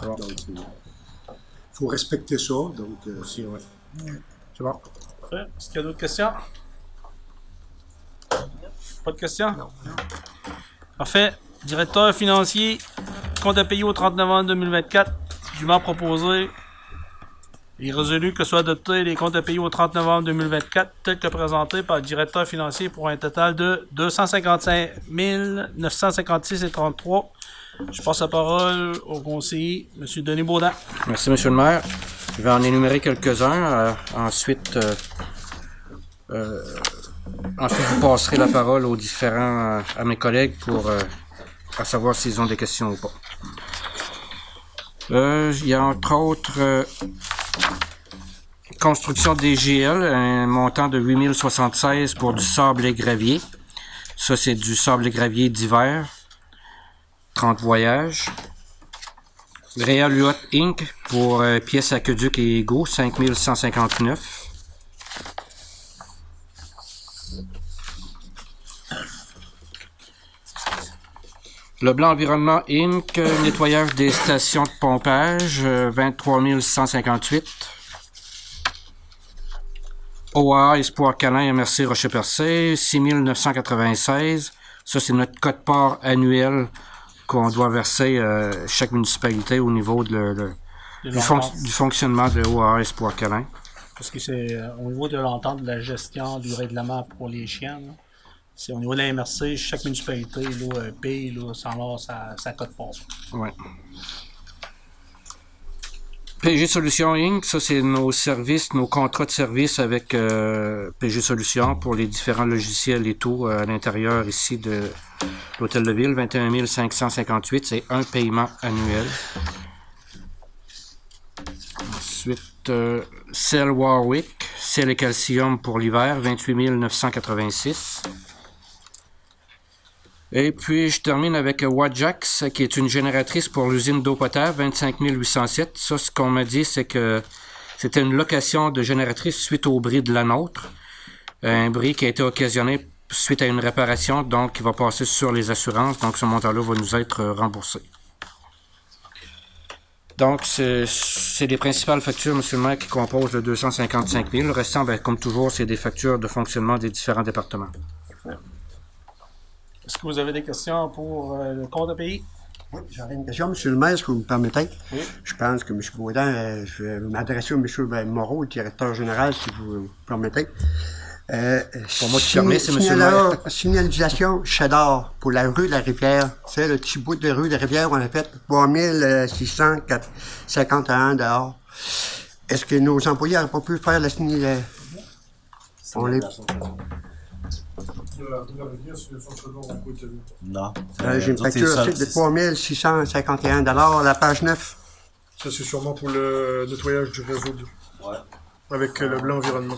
Donc, il faut respecter ça. Donc, aussi, ouais. C'est bon. Parfait. Est-ce qu'il y a d'autres questions? Pas de questions? Non. Parfait. Directeur financier, compte à payer au 30 novembre 2024, dûment proposé. Il est résolu que soient adoptés les comptes à payer au 30 novembre 2024, tels que présentés par le directeur financier pour un total de 255 956,33. Je passe la parole au conseiller, M. Denis Baudin. Merci, M. le maire. Je vais en énumérer quelques-uns. Ensuite, vous passerez la parole aux différents, à mes collègues pour à savoir s'ils ont des questions ou pas. Il y a entre autres construction DGL, un montant de 8076 pour du sable et gravier. Ça, c'est du sable et gravier d'hiver. 30 voyages. Réal Yacht Inc. pour pièces aqueduc et égaux, 5159. Le Blanc Environnement Inc. Nettoyage des stations de pompage, 23 158. OAA Espoir Câlin MRC Rocher-Percé, 6 996. Ça, c'est notre quote-part annuel qu'on doit verser chaque municipalité au niveau du fonctionnement de OAA Espoir Câlin. Parce que c'est au niveau de l'entente de la gestion du règlement pour les chiens. Là. C'est au niveau de la MRC, chaque municipalité là, paye là, sans avoir sa cote-part. Ouais. PG Solutions Inc., ça c'est nos services, nos contrats de service avec PG Solutions pour les différents logiciels et tout à l'intérieur ici de l'Hôtel de Ville, 21 558, c'est un paiement annuel. Ensuite, Cell Warwick, Cell et Calcium pour l'hiver, 28 986. Et puis, je termine avec Wajax, qui est une génératrice pour l'usine d'eau potable, 25 807. Ça, ce qu'on m'a dit, c'est que c'était une location de génératrice suite au bris de la nôtre. Un bris qui a été occasionné suite à une réparation, donc qui va passer sur les assurances. Donc, ce montant-là va nous être remboursé. Donc, c'est les principales factures, M. le maire, qui composent le 255 000. Le restant, ben, comme toujours, c'est des factures de fonctionnement des différents départements. Est-ce que vous avez des questions pour le compte à payer? Oui, j'aurais une question, M. le maire, si vous me permettez. Oui. Je pense que M. Baudin, je vais m'adresser au M. Moreau, le directeur général, si vous me permettez. Pour moi qui permets, c'est M. le maire. Signalisation Cheddar pour la rue de la Rivière. C'est le petit bout de rue de la Rivière, on a fait 3651 dehors. Est-ce que nos employés n'auraient pas pu faire la signalisation? Non. J'ai une facture aussi de 3651 $ à la page 9. Ça, c'est sûrement pour le nettoyage du réseau. Avec le blanc environnement.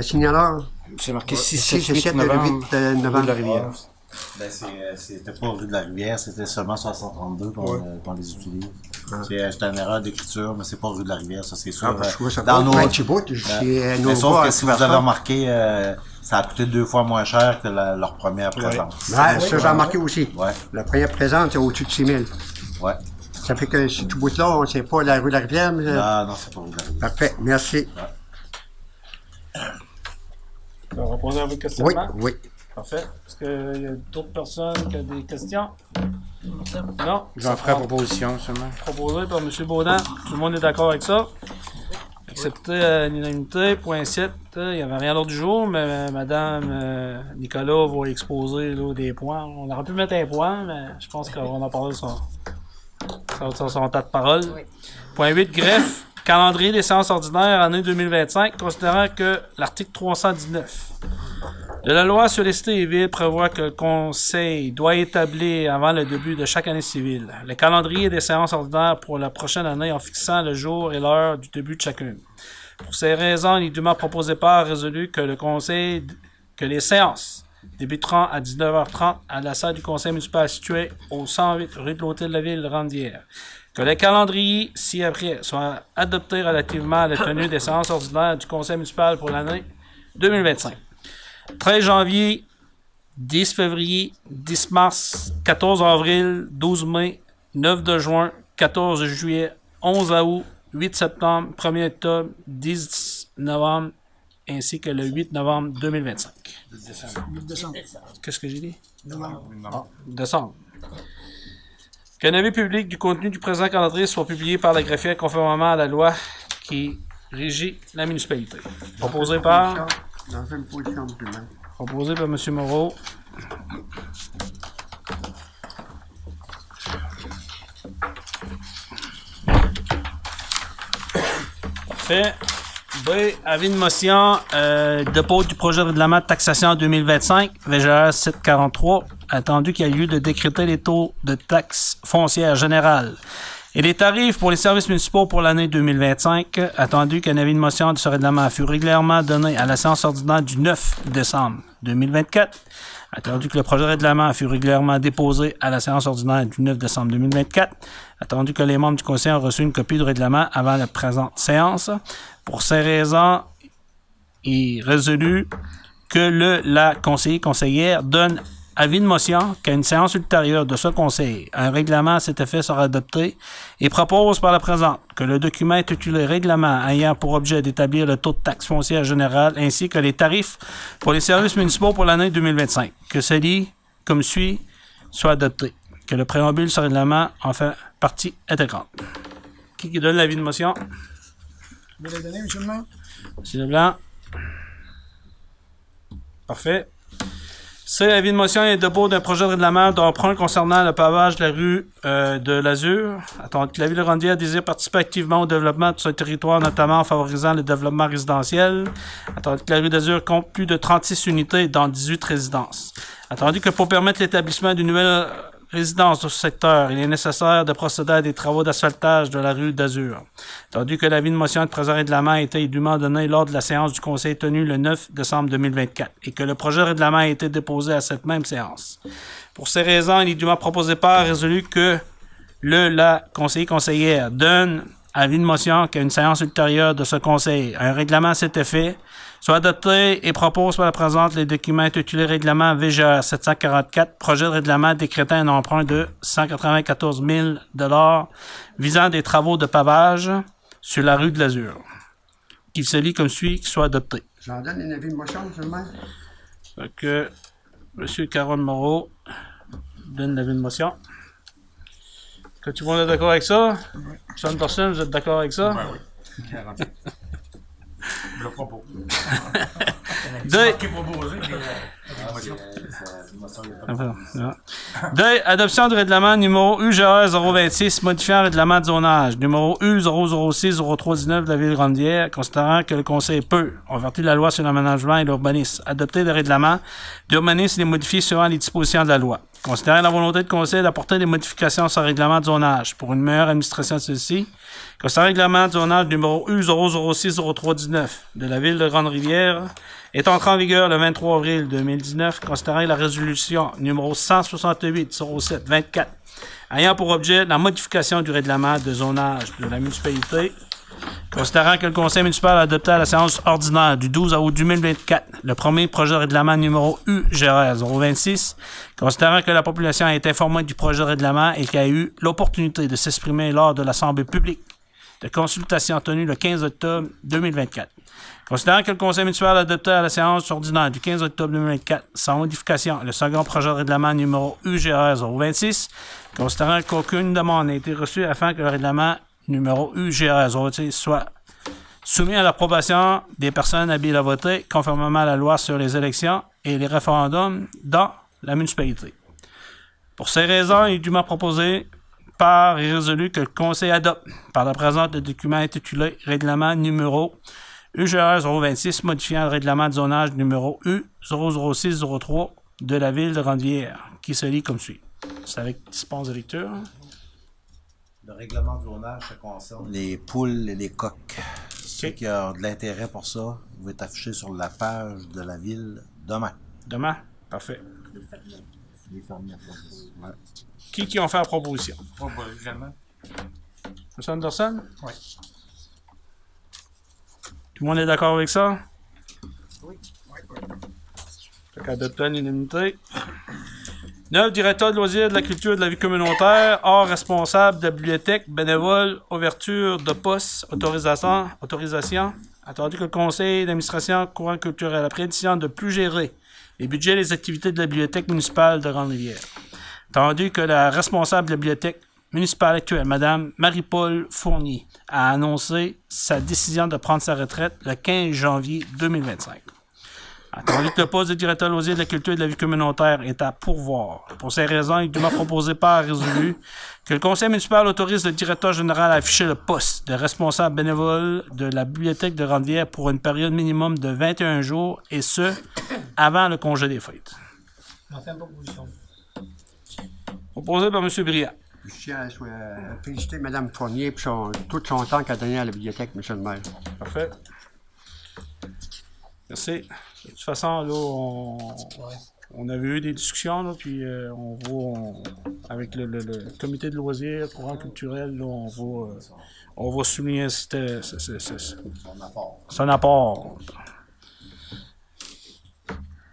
Signaleur. C'est marqué 6, 7, 7, 8 8 novembre, novembre. de la rivière. Ben, c'était pas rue de la Rivière, c'était seulement 632 qu'on les utilise. C'est une erreur d'écriture, mais c'est pas rue de la Rivière, ça c'est sûr. Je vois ça dans nos... petit bout, mais sauf que si vous avez remarqué, ça a coûté 2 fois moins cher que leur première présence. Ouais, ça j'ai remarqué aussi. Ouais. La première présence, c'est au-dessus de 6 000. Ouais. Ça fait que ce tout bout-là, on sait pas la rue de la Rivière. Mais... Non, c'est pas rue de la Rivière. Parfait, merci. On va poser un peu de questionnement. Oui. Parfait. Est-ce qu'il y a d'autres personnes qui ont des questions? Non? J'en ferai proposition seulement. Proposé par M. Baudin. Tout le monde est d'accord avec ça? Accepté à l'unanimité. Point 7. Il n'y avait rien d'autre du jour, mais Mme Nicolas va exposer là, des points. On aurait pu mettre un point, mais je pense qu'on va en parler sur son tas de parole. Oui. Point 8. Greffe. Calendrier des séances ordinaires année 2025, considérant que l'article 319 de la loi sur les cités et villes prévoit que le Conseil doit établir avant le début de chaque année civile le calendrier des séances ordinaires pour la prochaine année en fixant le jour et l'heure du début de chacune. Pour ces raisons, il est dûment proposé par résolu que les séances débuteront à 19h30 à la salle du Conseil municipal située au 108 rue de l'Hôtel de la Ville de Randière. Que le calendrier ci-après soit adopté relativement à la tenue des séances ordinaires du Conseil municipal pour l'année 2025. 13 janvier, 10 février, 10 mars, 14 avril, 12 mai, 9 de juin, 14 juillet, 11 août, 8 septembre, 1er octobre, 10 novembre, ainsi que le 8 novembre 2025. 8 décembre. Qu'est-ce que j'ai dit? Novembre. Décembre. Qu'un avis public du contenu du présent calendrier soit publié par la greffière conformément à la loi qui régit la municipalité. Proposé par... Dans une position de plus. Proposé par M. Moreau. Parfait. B. Avis de motion. Dépôt du projet de règlement de taxation en 2025. VGR 743. Attendu qu'il y a lieu de décréter les taux de taxes foncières générales et les tarifs pour les services municipaux pour l'année 2025. Attendu qu'un avis de motion de ce règlement fut régulièrement donné à la séance ordinaire du 9 décembre 2024. Attendu que le projet de règlement fut régulièrement déposé à la séance ordinaire du 9 décembre 2024. Attendu que les membres du conseil ont reçu une copie du règlement avant la présente séance. Pour ces raisons, il est résolu que la conseillère donne avis de motion qu'à une séance ultérieure de ce conseil, un règlement à cet effet sera adopté et propose par la présente que le document intitulé Règlement ayant pour objet d'établir le taux de taxe foncière générale ainsi que les tarifs pour les services municipaux pour l'année 2025, que celui, comme suit, soit adopté. Que le préambule de ce règlement en fait partie intégrante. Qui donne l'avis de motion? Vous voulez donner, M. le maire? M. Leblanc. Parfait. C'est l'avis de motion et dépôt d'un projet de règlement d'emprunt concernant le pavage de la rue de l'Azur. Attendu que la ville de Randière désire participer activement au développement de ce territoire, notamment en favorisant le développement résidentiel. Attendu que la rue d'Azur compte plus de 36 unités dans 18 résidences. Attendu que pour permettre l'établissement d'une nouvelle résidence dans ce secteur, il est nécessaire de procéder à des travaux d'asphaltage de la rue d'Azur. Attendu que l'avis de motion de présent règlement a été dûment donné lors de la séance du Conseil tenue le 9 décembre 2024 et que le projet de règlement a été déposé à cette même séance. Pour ces raisons, il est dûment proposé par résolu que la conseillère donne avis de motion qu'à une séance ultérieure de ce Conseil, un règlement à cet effet soit adopté et propose par la présente les documents intitulés Règlement VGR 744, projet de règlement décrétant un emprunt de 194 000 $ visant des travaux de pavage sur la rue de l'Azur. Qu'il se lit comme suit, qu'il soit adopté. J'en donne un avis de motion, M. le maire. Fait que Monsieur Carole Moreau donne l'avis de motion. Que tout le monde est d'accord avec ça? Sean Anderson, vous êtes d'accord avec ça? Oui. Je le propos. Deuil. Deuil, adoption du règlement numéro UGR 026 modifiant le règlement de zonage numéro U006-0319 de la ville de Grande-Rivière, considérant que le Conseil peut, en vertu de la loi sur l'aménagement et l'urbanisme, adopter des règlements d'urbanisme et les modifier selon les dispositions de la loi. Considérant la volonté du Conseil d'apporter des modifications sur le règlement de zonage pour une meilleure administration de celle-ci, considérant le règlement de zonage numéro U006-0319 de la ville de Grande-Rivière est entré en vigueur le 23 avril 2019, considérant la résolution numéro 168-07-24 ayant pour objet la modification du règlement de zonage de la municipalité, considérant que le Conseil municipal a adopté à la séance ordinaire du 12 août 2024 le premier projet de règlement numéro UGR 026, considérant que la population a été informée du projet de règlement et qu'elle a eu l'opportunité de s'exprimer lors de l'Assemblée publique de consultation tenue le 15 octobre 2024. Considérant que le Conseil municipal a adopté à la séance ordinaire du 15 octobre 2024 sans modification le second projet de règlement numéro UGR 026, considérant qu'aucune demande n'a été reçue afin que le règlement numéro UGR 026 soit soumis à l'approbation des personnes habiles à voter conformément à la loi sur les élections et les référendums dans la municipalité. Pour ces raisons, il est dûment proposé par et résolu que le Conseil adopte par la présente le document intitulé Règlement numéro UGR 026 modifiant le règlement de zonage numéro U00603 de la ville de Grande-Rivière, qui se lit comme suit. C'est avec dispense de lecture. Le règlement de zonage, ça concerne les poules et les coqs. Ceux qui ont de l'intérêt pour ça, vous êtes affiché sur la page de la ville demain. Demain? Parfait. Les fermiers. Ouais. Qui ont fait la proposition? Également. M. Anderson? Oui. Tout le monde est d'accord avec ça? Oui. Fait qu'adopter l'unanimité. 9. Directeur de loisirs, de la culture et de la vie communautaire, hors responsable de la bibliothèque, bénévole, ouverture de poste, autorisation. Attendu que le conseil d'administration courant culturel, après décision de plus gérer les budgets et les activités de la bibliothèque municipale de Grande-Rivière. Attendu que la responsable de la bibliothèque municipale actuelle, Mme Marie-Paul Fournier, a annoncé sa décision de prendre sa retraite le 15 janvier 2025. Attendu que le poste de directeur loisier de la culture et de la vie communautaire est à pourvoir. Pour ces raisons, il est dûment proposé par résolu que le conseil municipal autorise le directeur général à afficher le poste de responsable bénévole de la bibliothèque de Grande-Rivière pour une période minimum de 21 jours, et ce, avant le congé des fêtes. Enfin, proposition. Proposé par M. Briand. Je tiens à féliciter Mme Fournier pour tout son temps qu'elle a donné à la bibliothèque, M. le maire. Parfait. Merci. De toute façon, là, on avait eu des discussions, là, puis avec le comité de loisirs, courant culturel, là, on va souligner son apport.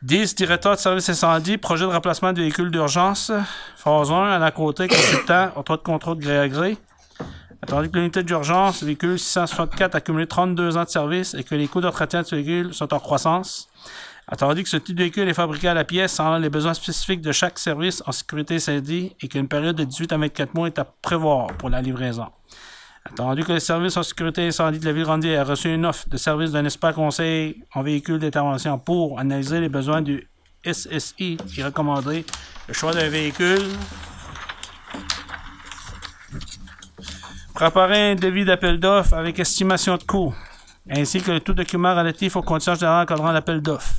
10. Directeur de service incendie, projet de remplacement de véhicules d'urgence, phase 1, à la côté, consultant, autour de contrôle de gré à gré. Attendu que l'unité d'urgence, véhicule 664, a accumulé 32 ans de service et que les coûts d'entretien de ce véhicule sont en croissance. Attendu que ce type de véhicule est fabriqué à la pièce selon les besoins spécifiques de chaque service en sécurité incendie et qu'une période de 18 à 24 mois est à prévoir pour la livraison. Attendu que le service en sécurité incendie de la ville de Grande-Rivière a reçu une offre de service d'un expert conseil en véhicule d'intervention pour analyser les besoins du SSI et recommander le choix d'un véhicule. Préparer un devis d'appel d'offres avec estimation de coût, ainsi que tout document relatif aux conditions générales encadrant l'appel d'offres.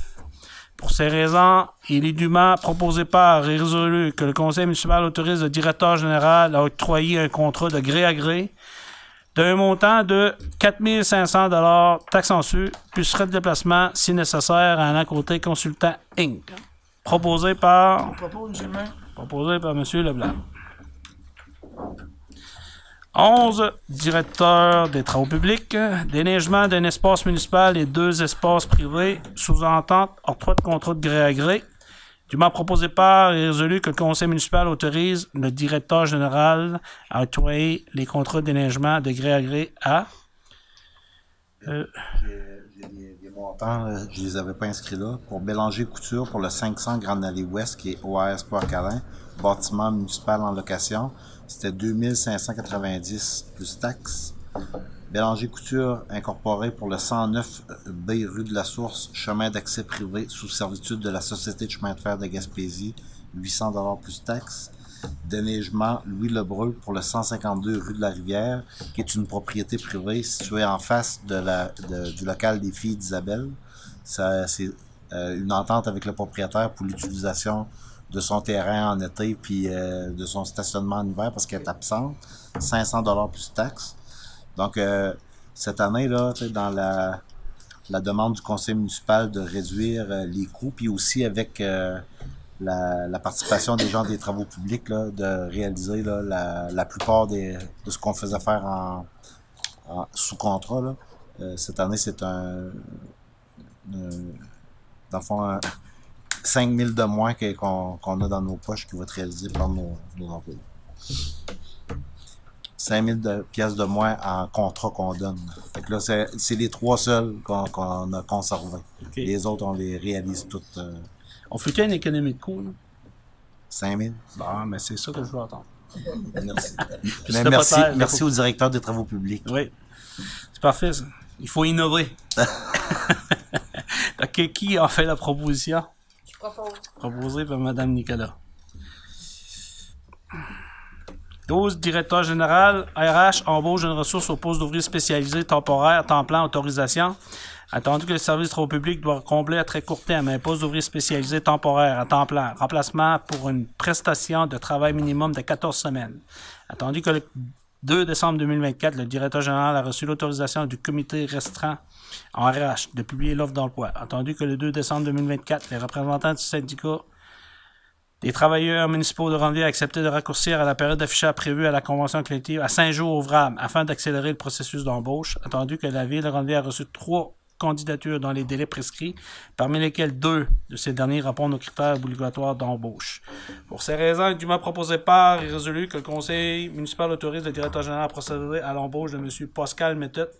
Pour ces raisons, il est dûment proposé par et résolu que le conseil municipal autorise le directeur général à octroyer un contrat de gré à gré d'un montant de 4 500 $ taxes en su, plus frais de déplacement si nécessaire à un côté consultant Inc. Proposé par M. Leblanc. 11. Directeur des travaux publics, déneigement d'un espace municipal et 2 espaces privés, sous-entente, octroi de contrat de gré à gré. Dûment proposé par et résolu que le conseil municipal autorise le directeur général à octroyer les contrats de déneigement de gré à gré à... J'ai des montant, je les avais pas inscrits là. Pour Bélanger Couture, pour le 500 Grande Allée Ouest, qui est OAS Pointe-Calin, bâtiment municipal en location, c'était 2590 plus taxes. Bélanger Couture incorporé pour le 109 B rue de la Source, chemin d'accès privé sous servitude de la Société de chemin de fer de Gaspésie, 800 $ plus taxes. Déneigement Louis Lebreu pour le 152 rue de la Rivière, qui est une propriété privée située en face du local des filles d'Isabelle. C'est une entente avec le propriétaire pour l'utilisation de son terrain en été puis de son stationnement en hiver parce qu'elle est absente. 500 $ plus taxes. Donc, cette année, là, dans la demande du conseil municipal de réduire les coûts, puis aussi avec la participation des gens des travaux publics, là, de réaliser là, la plupart de ce qu'on faisait faire sous contrat. Là. Cette année, c'est dans le fond, 5 000 de moins qu'on a dans nos poches qui va être réalisé par nos employés. 5 000 pièces de moins en contrat qu'on donne. Fait que là, c'est les 3 seuls qu'on a conservés. Okay. Les autres, on les réalise toutes. On fait une économie de coût, là? 5 000. Bon, mais c'est ça que je veux entendre. Merci. Merci au directeur des travaux publics. Oui. C'est parfait, ça. Il faut innover. Donc, qui a fait la proposition? Je propose. Proposée par Mme Nicolas. 12. Directeur général, RH, embauche d'une ressource au poste d'ouvrier spécialisé temporaire, temps plein, autorisation. Attendu que le service travaux publics doit combler à très court terme un poste d'ouvrier spécialisé temporaire à temps plein, remplacement pour une prestation de travail minimum de 14 semaines. Attendu que le 2 décembre 2024, le directeur général a reçu l'autorisation du comité restreint en RH de publier l'offre d'emploi. Attendu que le 2 décembre 2024, les représentants du syndicat des travailleurs municipaux de Ranvier a accepté de raccourcir à la période d'affichage prévue à la convention collective à 5 jours ouvrables afin d'accélérer le processus d'embauche. Attendu que la ville de Ranvier a reçu 3 candidatures dans les délais prescrits, parmi lesquels 2 de ces derniers répondent aux critères obligatoires d'embauche. Pour ces raisons, dûment proposé par et résolu que le conseil municipal autorise le directeur général à procéder à l'embauche de M. Pascal Méthode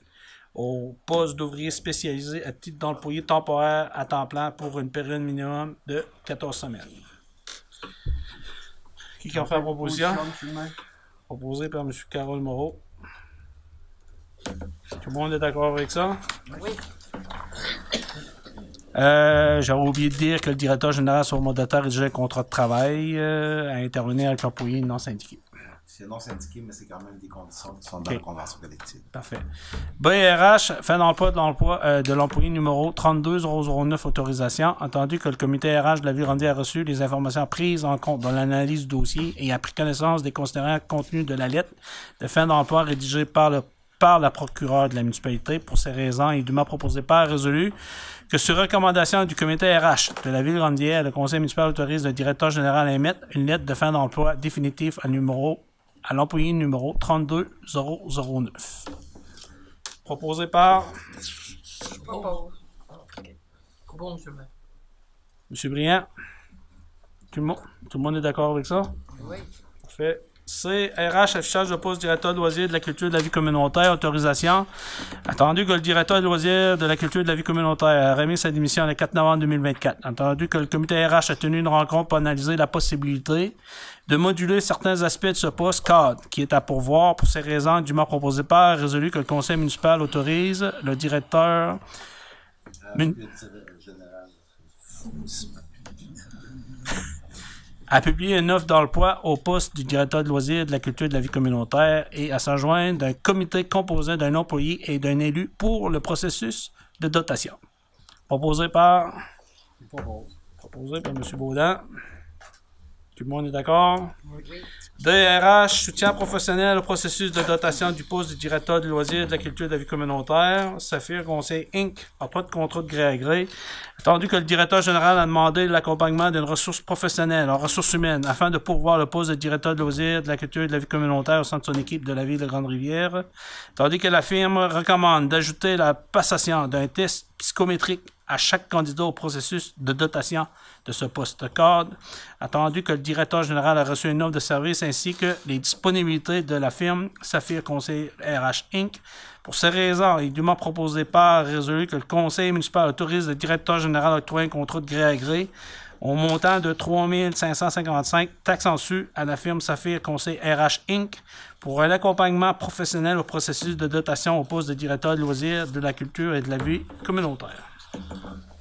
au poste d'ouvrier spécialisé à titre d'employé temporaire à temps plein pour une période minimum de 14 semaines. Qui en fait la proposition? Proposé par M. Carole Moreau. Tout le monde est d'accord avec ça? Oui. J'avais oublié de dire que le directeur général sur mandataire rédigeait un contrat de travail à intervenir avec l'employé non syndiqué. C'est non syndiqué, mais c'est quand même des conditions qui sont dans la convention collective. Parfait. BRH, fin d'emploi de l'employé numéro 32009, autorisation. Entendu que le comité RH de la ville Ranvier a reçu les informations prises en compte dans l'analyse du dossier et a pris connaissance des considérants contenus de la lettre de fin d'emploi rédigée par la procureure de la municipalité. Pour ces raisons, il est dûment proposé par résolu que sur recommandation du comité RH de la ville de Ranvier, le conseil municipal autorise le directeur général à émettre une lettre de fin d'emploi définitive à l'employé numéro 32009. Proposé par Je propose. Bon, monsieur le maire. M. Briand. Tout le monde est d'accord avec ça? Oui. Parfait. C. RH, affichage de poste directeur de loisirs de la culture de la vie communautaire, autorisation. Attendu que le directeur de loisirs de la culture de la vie communautaire a remis sa démission le 4 novembre 2024. Attendu que le comité RH a tenu une rencontre pour analyser la possibilité de moduler certains aspects de ce poste cadre, qui est à pourvoir. Pour ces raisons, dûment proposé par, résolu que le conseil municipal autorise le directeur à publier une offre d'emploi au poste du directeur de loisirs de la culture de la vie communautaire et à s'enjoindre d'un comité composé d'un employé et d'un élu pour le processus de dotation. Proposé par M. Baudin. Tout le monde est d'accord? Oui. DRH, soutien professionnel au processus de dotation du poste du directeur de loisirs de la culture de la vie communautaire. Saphir Conseil Inc. n'a pas de contrat de gré à gré. Attendu que le directeur général a demandé l'accompagnement d'une ressource professionnelle en ressources humaines afin de pourvoir le poste de directeur de loisirs de la culture de la vie communautaire au sein de son équipe de la ville de Grande-Rivière. Tandis que la firme recommande d'ajouter la passation d'un test psychométrique à chaque candidat au processus de dotation de ce poste cadre, attendu que le directeur général a reçu une offre de service ainsi que les disponibilités de la firme Saphir Conseil RH Inc. Pour ces raisons, il est dûment proposé par résolu que le conseil municipal autorise le directeur général à octroyer un contrat de gré à gré au montant de 3 555 taxes en su à la firme Saphir Conseil RH Inc. pour un accompagnement professionnel au processus de dotation au poste de directeur de loisirs, de la culture et de la vie communautaire.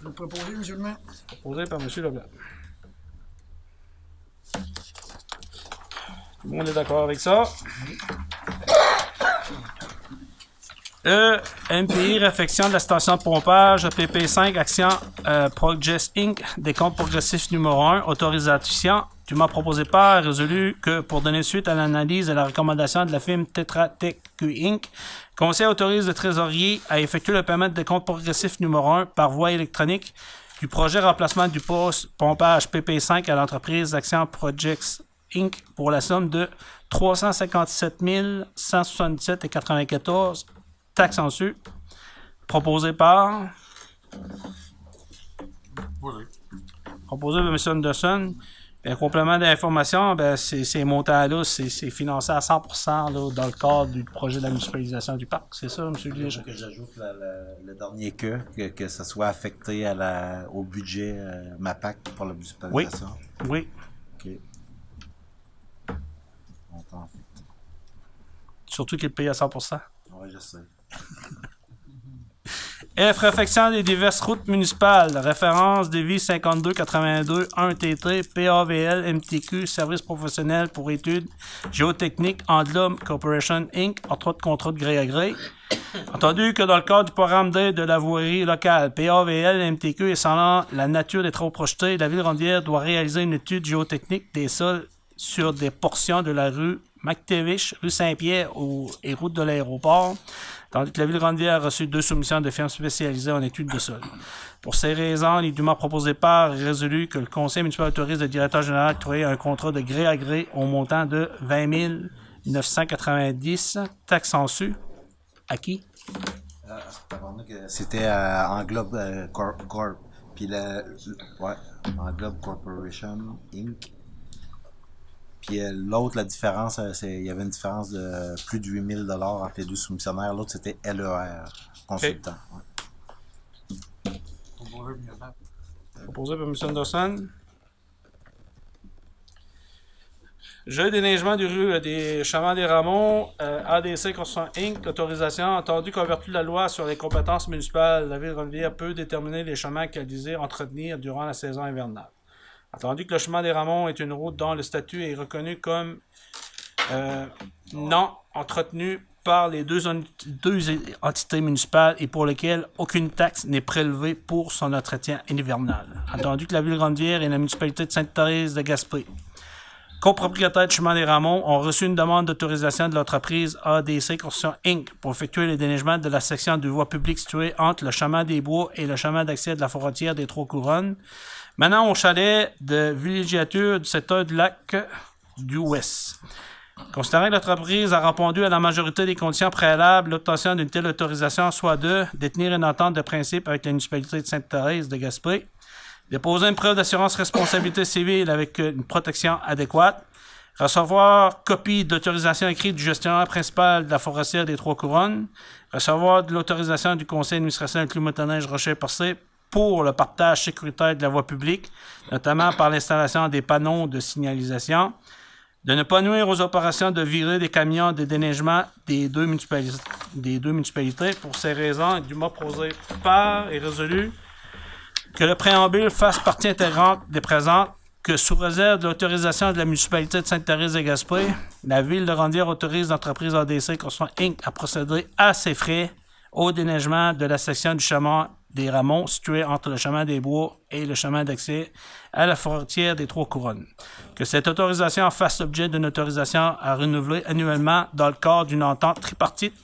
Je vous proposer, M. le maire. Proposé par M. Leblanc. Tout le monde est d'accord avec ça? MPI, réfection de la station de pompage, PP5, action Progress Inc., décompte progressif numéro 1, autorisation, dûment proposé par, résolu que pour donner suite à l'analyse et la recommandation de la firme Tetra Tech Q Inc., le conseil autorise le trésorier à effectuer le paiement de décompte progressif numéro 1 par voie électronique du projet remplacement du poste pompage PP5 à l'entreprise Action Projects Inc. pour la somme de 357 177,94 taxes en su, proposé par... Proposé par M. Anderson. Un complément d'information, ben, ces montants-là, c'est financé à 100% là, dans le cadre du projet de la municipalisation du parc. C'est ça, M. Liège? Que j'ajoute le dernier que ça soit affecté au budget MAPAC pour la municipalisation. Oui. OK. Montant affecté. Surtout qu'il est payé à 100%. Oui, je sais. F. Réfection des diverses routes municipales. Référence Devis 5282 1TT PAVL MTQ Service professionnel pour études géotechniques Andlum Corporation Inc. Octroi de contrat de gré à gré. Entendu que dans le cadre du programme d'aide de la voirie locale PAVL MTQ et selon la nature des travaux projetés, la Ville-Rondière doit réaliser une étude géotechnique des sols sur des portions de la rue McTavish, rue Saint-Pierre et route de l'aéroport, tandis que la Ville-Rondière a reçu 2 soumissions de firmes spécialisées en études de sol. Pour ces raisons, il est dûment proposé par résolu que le conseil municipal autorise le directeur général à créer un contrat de gré à gré au montant de 20 990 taxes en su. À qui? C'était Englobe Corp. Puis Englobe Corporation Inc. Puis l'autre, la différence, il y avait une différence de plus de 8 000 $ entre les deux soumissionnaires. L'autre, c'était LER, consultant. Okay. Proposé par M. Anderson. Jeu de déneigement du rue des Champs des Rameaux, ADC Construction Inc., autorisation, entendu qu'en vertu de la loi sur les compétences municipales, la Ville-Rondière peut déterminer les chemins qu'elle désire entretenir durant la saison hivernale. Attendu que le chemin des Rameaux est une route dont le statut est reconnu comme non entretenu par les deux entités municipales et pour lesquelles aucune taxe n'est prélevée pour son entretien hivernal. Attendu que la Ville-Rondière et la municipalité de Sainte-Thérèse de Gaspé, copropriétaires du chemin des Rameaux, ont reçu une demande d'autorisation de l'entreprise ADC Construction Inc. pour effectuer le déneigement de la section de voie publique située entre le chemin des Bois et le chemin d'accès de la frontière des Trois-Couronnes, maintenant au chalet de villégiature du secteur du lac du Ouest. Considérant que l'entreprise a répondu à la majorité des conditions préalables, l'obtention d'une telle autorisation soit de détenir une entente de principe avec la municipalité de Sainte-Thérèse de Gaspé, déposer une preuve d'assurance responsabilité civile avec une protection adéquate, recevoir copie d'autorisation écrite du gestionnaire principal de la forestière des Trois-Couronnes, recevoir de l'autorisation du conseil d'administration de Clos-Motoneige Rocher-Percé pour le partage sécuritaire de la voie publique, notamment par l'installation des panneaux de signalisation, de ne pas nuire aux opérations de virer des camions de déneigement des deux municipalités. Pour ces raisons, du mot proposé par et résolu que le préambule fasse partie intégrante des présentes, que sous réserve de l'autorisation de la municipalité de Sainte-Thérèse de Gaspé, la ville de Rondière autorise l'entreprise ADC Construction Inc. à procéder à ses frais au déneigement de la section du chemin des Rameaux située entre le chemin des Bois et le chemin d'accès à la frontière des Trois-Couronnes. Que cette autorisation fasse l'objet d'une autorisation à renouveler annuellement dans le cadre d'une entente tripartite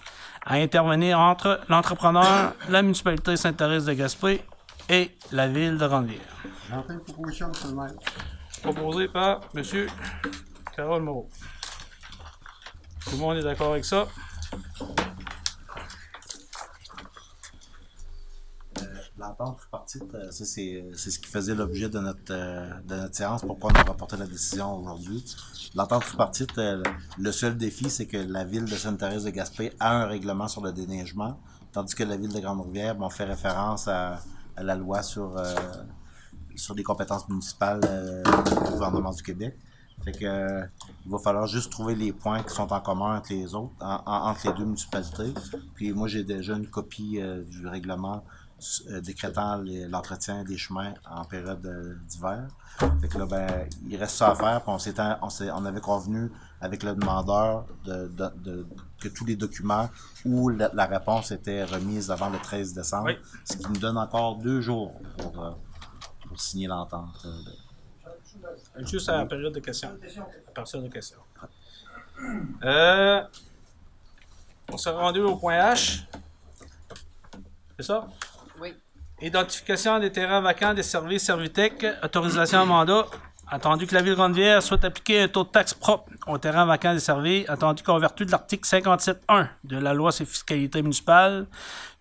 à intervenir entre l'entrepreneur, la municipalité de Sainte-Thérèse de Gaspé et la ville de Rondière. J'entends une proposition, M. le maire. Proposé par M. Carole Moreau. Tout le monde est d'accord avec ça? L'entente tripartite, ça, c'est ce qui faisait l'objet de notre séance, pourquoi on a rapporté la décision aujourd'hui. L'entente tripartite, le seul défi, c'est que la ville de Sainte-Thérèse-de-Gaspé a un règlement sur le déneigement, tandis que la ville de Grande-Rivière, on fait référence à la loi sur les compétences municipales du gouvernement du Québec. Fait que il va falloir juste trouver les points qui sont en commun entre les autres, entre les deux municipalités. Puis moi, j'ai déjà une copie du règlement décrétant l'entretien des chemins en période d'hiver. Fait que là, ben, il reste ça à faire. Puis on avait convenu avec le demandeur que tous les documents où la réponse était remise avant le 13 décembre, oui. Ce qui nous donne encore 2 jours pour signer l'entente. Juste à la période de questions. À partir de questions. On s'est rendu au point H. C'est ça? Oui. Identification des terrains vacants des services Servitec. Autorisation à mandat. Attendu que la Ville de Grande-Rivière souhaite appliquer un taux de taxe propre aux terrains vacants desservis. Attendu qu'en vertu de l'article 57.1 de la loi sur fiscalité municipale,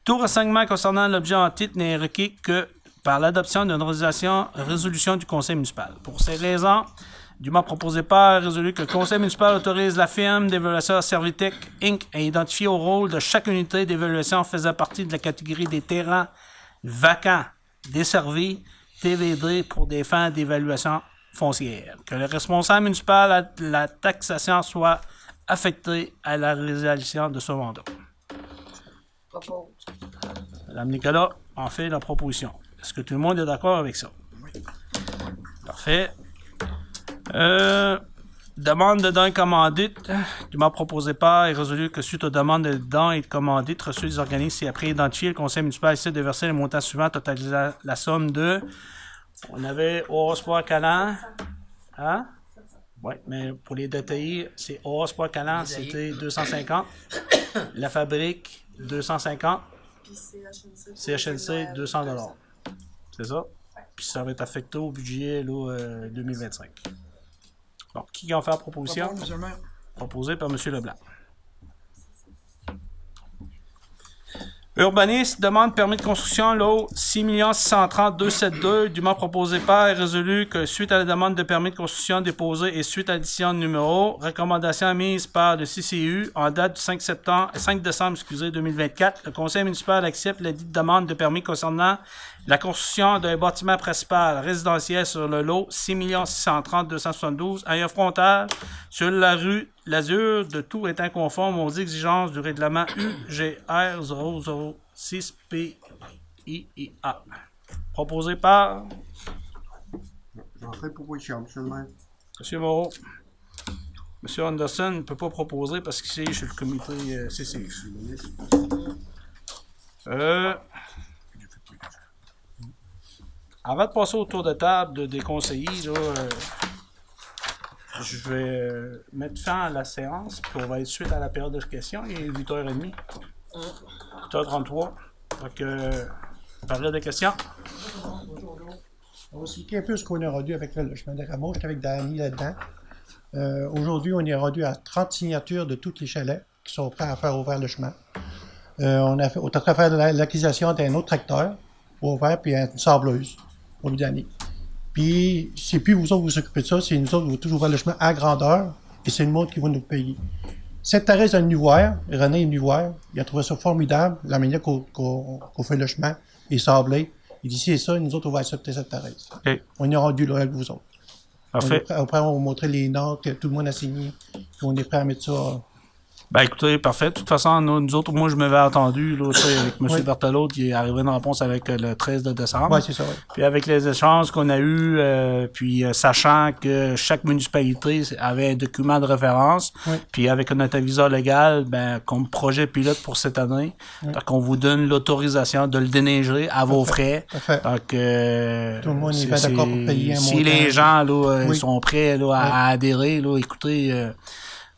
tout renseignement concernant l'objet en titre n'est requis que par l'adoption d'une résolution du conseil municipal. Pour ces raisons, dûment proposé par résolu que le conseil municipal autorise la firme d'évaluation Servitec Inc. à identifier au rôle de chaque unité d'évaluation faisant partie de la catégorie des terrains vacants desservis TVD pour des fins d'évaluation foncière. Que le responsable municipal de la taxation soit affecté à la résolution de ce mandat. Propose. Madame Nicolas en fait la proposition. Est-ce que tout le monde est d'accord avec ça? Oui. Parfait. Demande de dons et commandites. Dûment proposé par et résolu que suite aux demandes de dons et de commandites reçues des organismes et après identifié, le conseil municipal essaie de verser le montant suivant, totalisant la somme de... On avait Sport Calan. Hein? Oui, mais pour les détaillés, c'est Sport Calan, c'était 250. La fabrique, 250. Puis CHNC, 200 $. C'est ça? Puis ça va être affecté au budget là, 2025. Bon, qui va faire la proposition? Proposé par M. Leblanc. Urbaniste demande permis de construction, lot 6 630 272, dûment proposé par et résolu que suite à la demande de permis de construction déposée et suite à l'addition de numéro, recommandation émise par le CCU en date du 5 décembre 2024, le conseil municipal accepte la dite demande de permis concernant la construction d'un bâtiment principal résidentiel sur le lot 6 630 272 ayant frontal sur la rue L'Azur, de tout étant conforme aux exigences du règlement UGR 006-PIIA. Proposé par... J'en fais proposition, monsieur le maire. M. Moreau. M. Anderson ne peut pas proposer parce qu'il siège sur le comité CCU. Avant de passer au tour de table des conseillers, là, je vais mettre fin à la séance, puis on va être suite à la période de questions. Il est 8h30. 8h33. Donc, période de questions. On va expliquer un peu ce qu'on est rendu avec le chemin de Rameau. J'étais avec Dani là-dedans. Aujourd'hui, on est rendu à 30 signatures de tous les chalets qui sont prêts à faire ouvrir le chemin. On a fait l'acquisition d'un autre tracteur pour ouvrir, puis une sableuse pour lui donner. Puis, c'est plus vous autres qui vous occupez de ça, c'est nous autres qui vous toujours ouvrir le chemin à grandeur, et c'est nous autres qui va nous payer. Sainte-Thérèse est venu voir, René est venu voir, il a trouvé ça formidable, la manière qu'on fait le chemin, et sablé. Il dit, c'est ça, nous autres, on va accepter Sainte-Thérèse. Okay. On est rendu là avec vous autres. Parfait. Après, on va montrer les notes que tout le monde a signé, puis on est prêt à mettre ça. Ben écoutez, parfait. De toute façon, nous autres, moi je m'avais attendu là, avec M. Berthelot qui est arrivé une réponse avec le 13 de décembre. Oui, c'est ça. Ouais. Puis avec les échanges qu'on a eus, puis sachant que chaque municipalité avait un document de référence, puis avec notre aviseur légal, ben comme projet pilote pour cette année, donc on vous donne l'autorisation de le déneiger à vos frais. Parfait. Donc tout le monde est bien d'accord pour payer un montant. Si les gens là, sont prêts là, à adhérer, là, écoutez...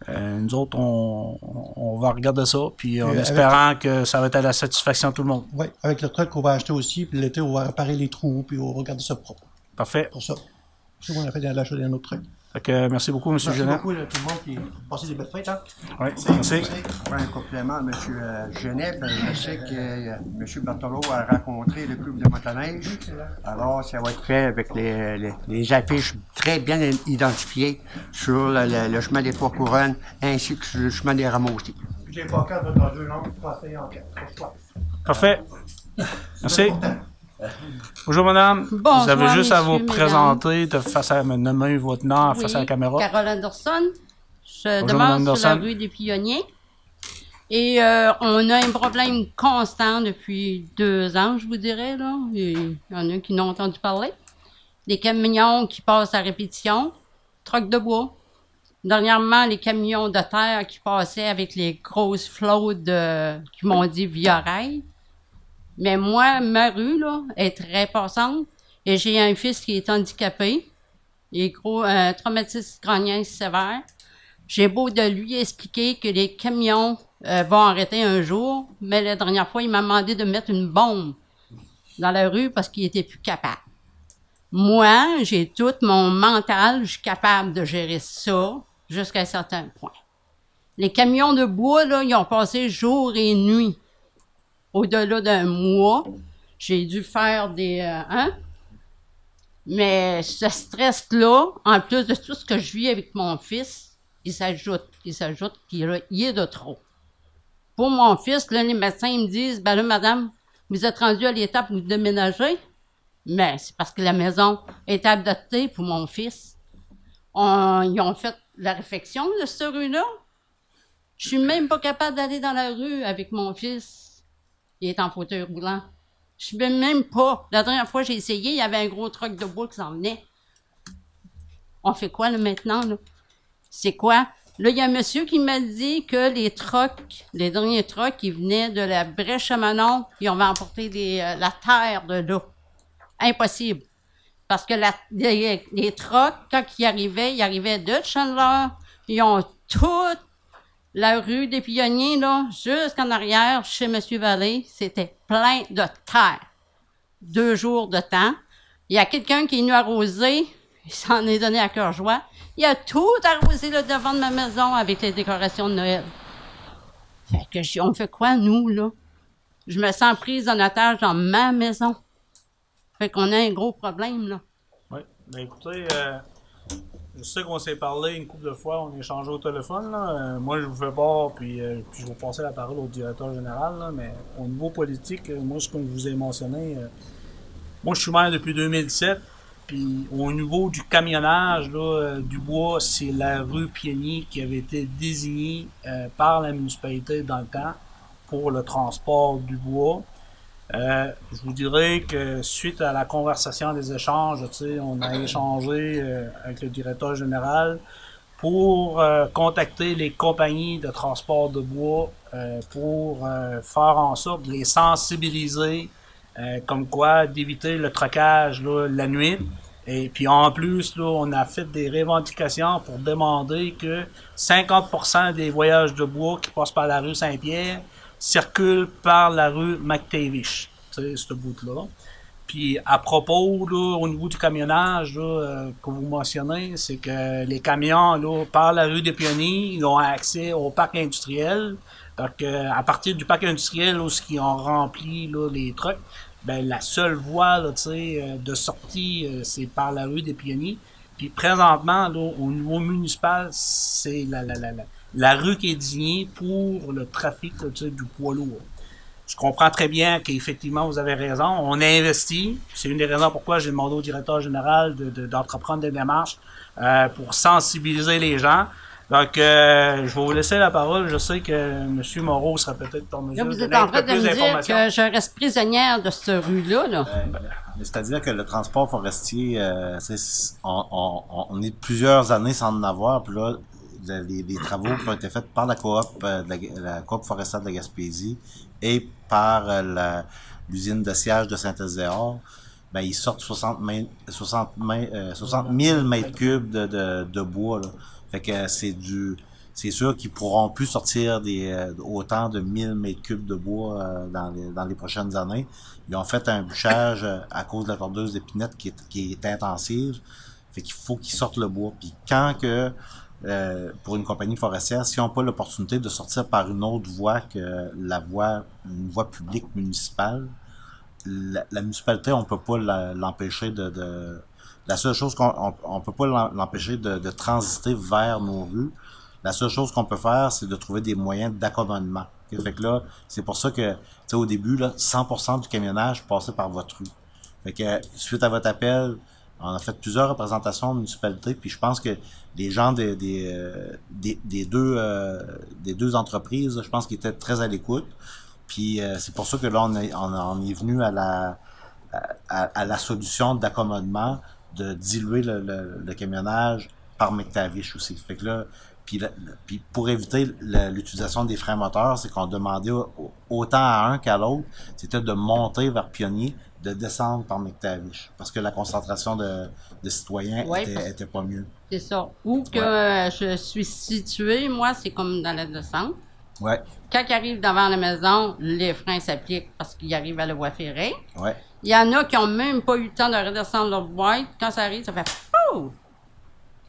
nous autres, on va regarder ça, puis en espérant que ça va être à la satisfaction de tout le monde. Oui, avec le truc qu'on va acheter aussi, puis l'été, on va réparer les trous, puis on va regarder ça propre. Parfait. Pour ça. C'est ce qu'on a fait dans l'achat d'un autre truc. Fait que, merci beaucoup, M. Merci Genet. beaucoup à tout le monde qui a passé des belles fêtes. Hein? Oui, merci. Pour un complément à M. Genet, je sais que M. Berthelot a rencontré le club de motoneige. Alors, ça va être fait avec les affiches très bien identifiées sur le chemin des Trois Couronnes ainsi que sur le chemin des Rameaux aussi. J'ai pas quatre dans 2 langues, français et anglais. Parfait. Merci. Bonjour, madame. Bonsoir, vous avez juste à vous messieurs, présenter, de face à me nommer votre nom face à la caméra. Carole Anderson. Je Bonjour, demeure Madame sur Anderson. la rue des Pionniers. Et on a un problème constant depuis 2 ans, je vous dirais. Là. Il y en a qui n'ont entendu parler. Des camions qui passent à répétition. Trocs de bois. Dernièrement, les camions de terre qui passaient avec les grosses flottes qui m'ont dit via rail. Mais moi, ma rue, là, est très passante. Et j'ai un fils qui est handicapé. Il est traumatisme crânien sévère. J'ai beau de lui expliquer que les camions vont arrêter un jour, mais la dernière fois, il m'a demandé de mettre une bombe dans la rue parce qu'il était plus capable. Moi, j'ai tout mon mental, je suis capable de gérer ça jusqu'à un certain point. Les camions de bois, là, ils ont passé jour et nuit. Au-delà d'un mois, j'ai dû faire mais ce stress-là, en plus de tout ce que je vis avec mon fils, il s'ajoute qu'il est de trop. Pour mon fils, là, les médecins ils me disent, ben là, madame, vous êtes rendue à l'étape où vous déménagez. Mais c'est parce que la maison est adaptée pour mon fils. Ils ont fait la réfection de cette rue-là. Je suis même pas capable d'aller dans la rue avec mon fils. Il est en fauteuil roulant. Je ne sais même pas. La dernière fois que j'ai essayé, il y avait un gros truck de bois qui s'en venait. On fait quoi là maintenant? Là? C'est quoi? Là, il y a un monsieur qui m'a dit que les derniers trucks qui venaient de la Brèche à Manon, ils ont emporté la terre de là. Impossible. Parce que les trucks, quand ils arrivaient de Chandler, ils ont toute la rue des Pionniers, là, jusqu'en arrière, chez M. Vallée, c'était plein de terre. 2 jours de temps. Il y a quelqu'un qui est venu arroser, il s'en est donné à cœur joie. Il a tout arrosé là devant de ma maison avec les décorations de Noël. Fait que on fait quoi, nous, là? Je me sens prise en otage dans ma maison. Fait qu'on a un gros problème, là. Oui. Ben écoutez, je sais qu'on s'est parlé une couple de fois, on a échangé au téléphone. Là. Moi, je vous fais part, puis je vais passer la parole au directeur général. Là, mais au niveau politique, moi, comme je vous ai mentionné, moi, je suis maire depuis 2017. Puis au niveau du camionnage là, du bois, c'est la rue Pionnier qui avait été désignée par la municipalité dans le temps pour le transport du bois. Je vous dirais que suite à la conversation des échanges, on a échangé avec le directeur général pour contacter les compagnies de transport de bois pour faire en sorte de les sensibiliser comme quoi d'éviter le trocage là, la nuit. Et puis en plus, là, on a fait des revendications pour demander que 50% des voyages de bois qui passent par la rue Saint-Pierre circulent par la rue McTavish, tu sais, ce bout-là. Puis à propos, là, au niveau du camionnage là, que vous mentionnez, c'est que les camions là, par la rue des Pionniers, ils ont accès au parc industriel. Donc à partir du parc industriel où ils ont rempli là, les trucks, ben la seule voie là, de sortie, c'est par la rue des Pionniers. Puis présentement, là, au niveau municipal, c'est la rue qui est désignée pour le trafic là, du poids lourd. Je comprends très bien qu'effectivement, vous avez raison. On a investi. C'est une des raisons pourquoi j'ai demandé au directeur général d'entreprendre des démarches pour sensibiliser les gens. Donc, je vais vous laisser la parole. Je sais que M. Moreau sera peut-être en mesure Là, de vous êtes donner un en train peu de plus me dire d'informations. que je reste prisonnière de cette rue-là. Là. C'est-à-dire que le transport forestier, on est plusieurs années sans en avoir, puis là, les travaux qui ont été faits par la coop, la coop forestière de la Gaspésie et par l'usine de siège de Saint-Ézéard, ben, ils sortent 60 000 mètres cubes de bois, là. Fait que c'est sûr qu'ils pourront plus sortir autant de 1000 mètres cubes de bois dans les prochaines années. Ils ont fait un bûchage à cause de la tordeuse d'épinette qui est intensive. Fait qu'il faut qu'ils sortent le bois. Puis quand que, pour une compagnie forestière, s'ils n'ont pas l'opportunité de sortir par une autre voie que une voie publique municipale, la municipalité, on peut pas l'empêcher la seule chose on peut pas l'empêcher de transiter vers nos rues. La seule chose qu'on peut faire, c'est de trouver des moyens d'accommodement. Okay? Fait que là, c'est pour ça que, tu sais, au début, là, 100% du camionnage passait par votre rue. Fait que, suite à votre appel, on a fait plusieurs représentations de municipalités, puis je pense que les gens des deux entreprises, je pense qu'ils étaient très à l'écoute. Puis c'est pour ça que là, on est venu à la solution d'accommodement de diluer le camionnage par McTavish aussi. Fait que là, puis pour éviter l'utilisation des freins moteurs, c'est qu'on demandait autant à un qu'à l'autre, c'était de monter vers Pionnier, de descendre par McTavish, parce que la concentration de citoyens était pas mieux. C'est ça. Où que je suis situé, moi, c'est comme dans la descente. Ouais. Quand ils arrivent devant la maison, les freins s'appliquent parce qu'ils arrivent à la voie ferrée. Ouais. Il y en a qui n'ont même pas eu le temps de redescendre leur boîte. Quand ça arrive, ça fait POU!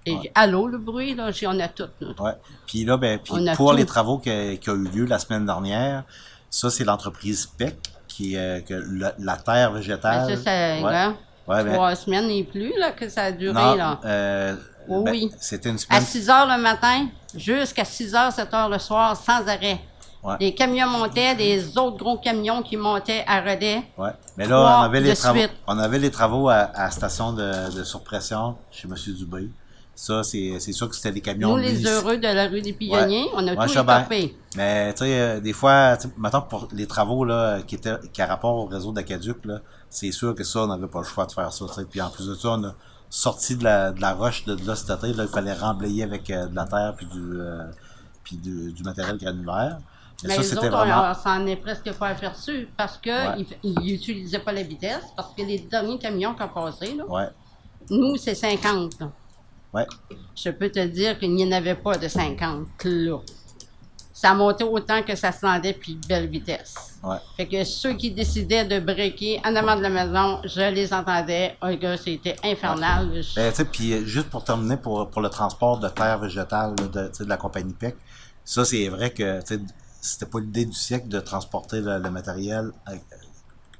Et allô, le bruit, là, on a tout. Là. Ouais. Puis là, pour les travaux qui ont eu lieu la semaine dernière, ça, c'est l'entreprise PEC, la terre végétale. Ben, ça, 3 semaines et plus, là, que ça a duré, là. Oui. C'était une semaine. À 6 heures le matin, jusqu'à 6 heures, 7 heures le soir, sans arrêt. Ouais. Les camions montaient, des autres gros camions qui montaient à relais. Ouais. Mais là, on avait les travaux à la station de surpression chez M. Dubé. Ça, c'est sûr que c'était des camions. Nous, les heureux de la rue des Pionniers, on a tout étapé. Mais, tu sais, des fois, maintenant, pour les travaux, là, qui a rapport au réseau d'Aqueduc, là, c'est sûr que ça, on n'avait pas le choix de faire ça, tu sais. Puis en plus de ça, on a sorti de la roche de là cet été, là, il fallait remblayer avec de la terre puis du matériel granulaire. Mais ça, c'était vraiment... on s'en est presque pas aperçu parce que ils n'utilisaient pas la vitesse, parce que les derniers camions qui ont passé, là, nous, c'est 50, là. Ouais. Je peux te dire qu'il n'y en avait pas de 50, là. Ça montait autant que ça se rendait, puis belle vitesse. Ouais. Fait que ceux qui décidaient de breaker en avant de la maison, je les entendais. Oh, gars, c'était infernal. Ouais. Ben, tu sais, puis juste pour terminer, pour le transport de terre végétale là, de la compagnie PEC, ça, c'est vrai que, tu sais, c'était pas l'idée du siècle de transporter le matériel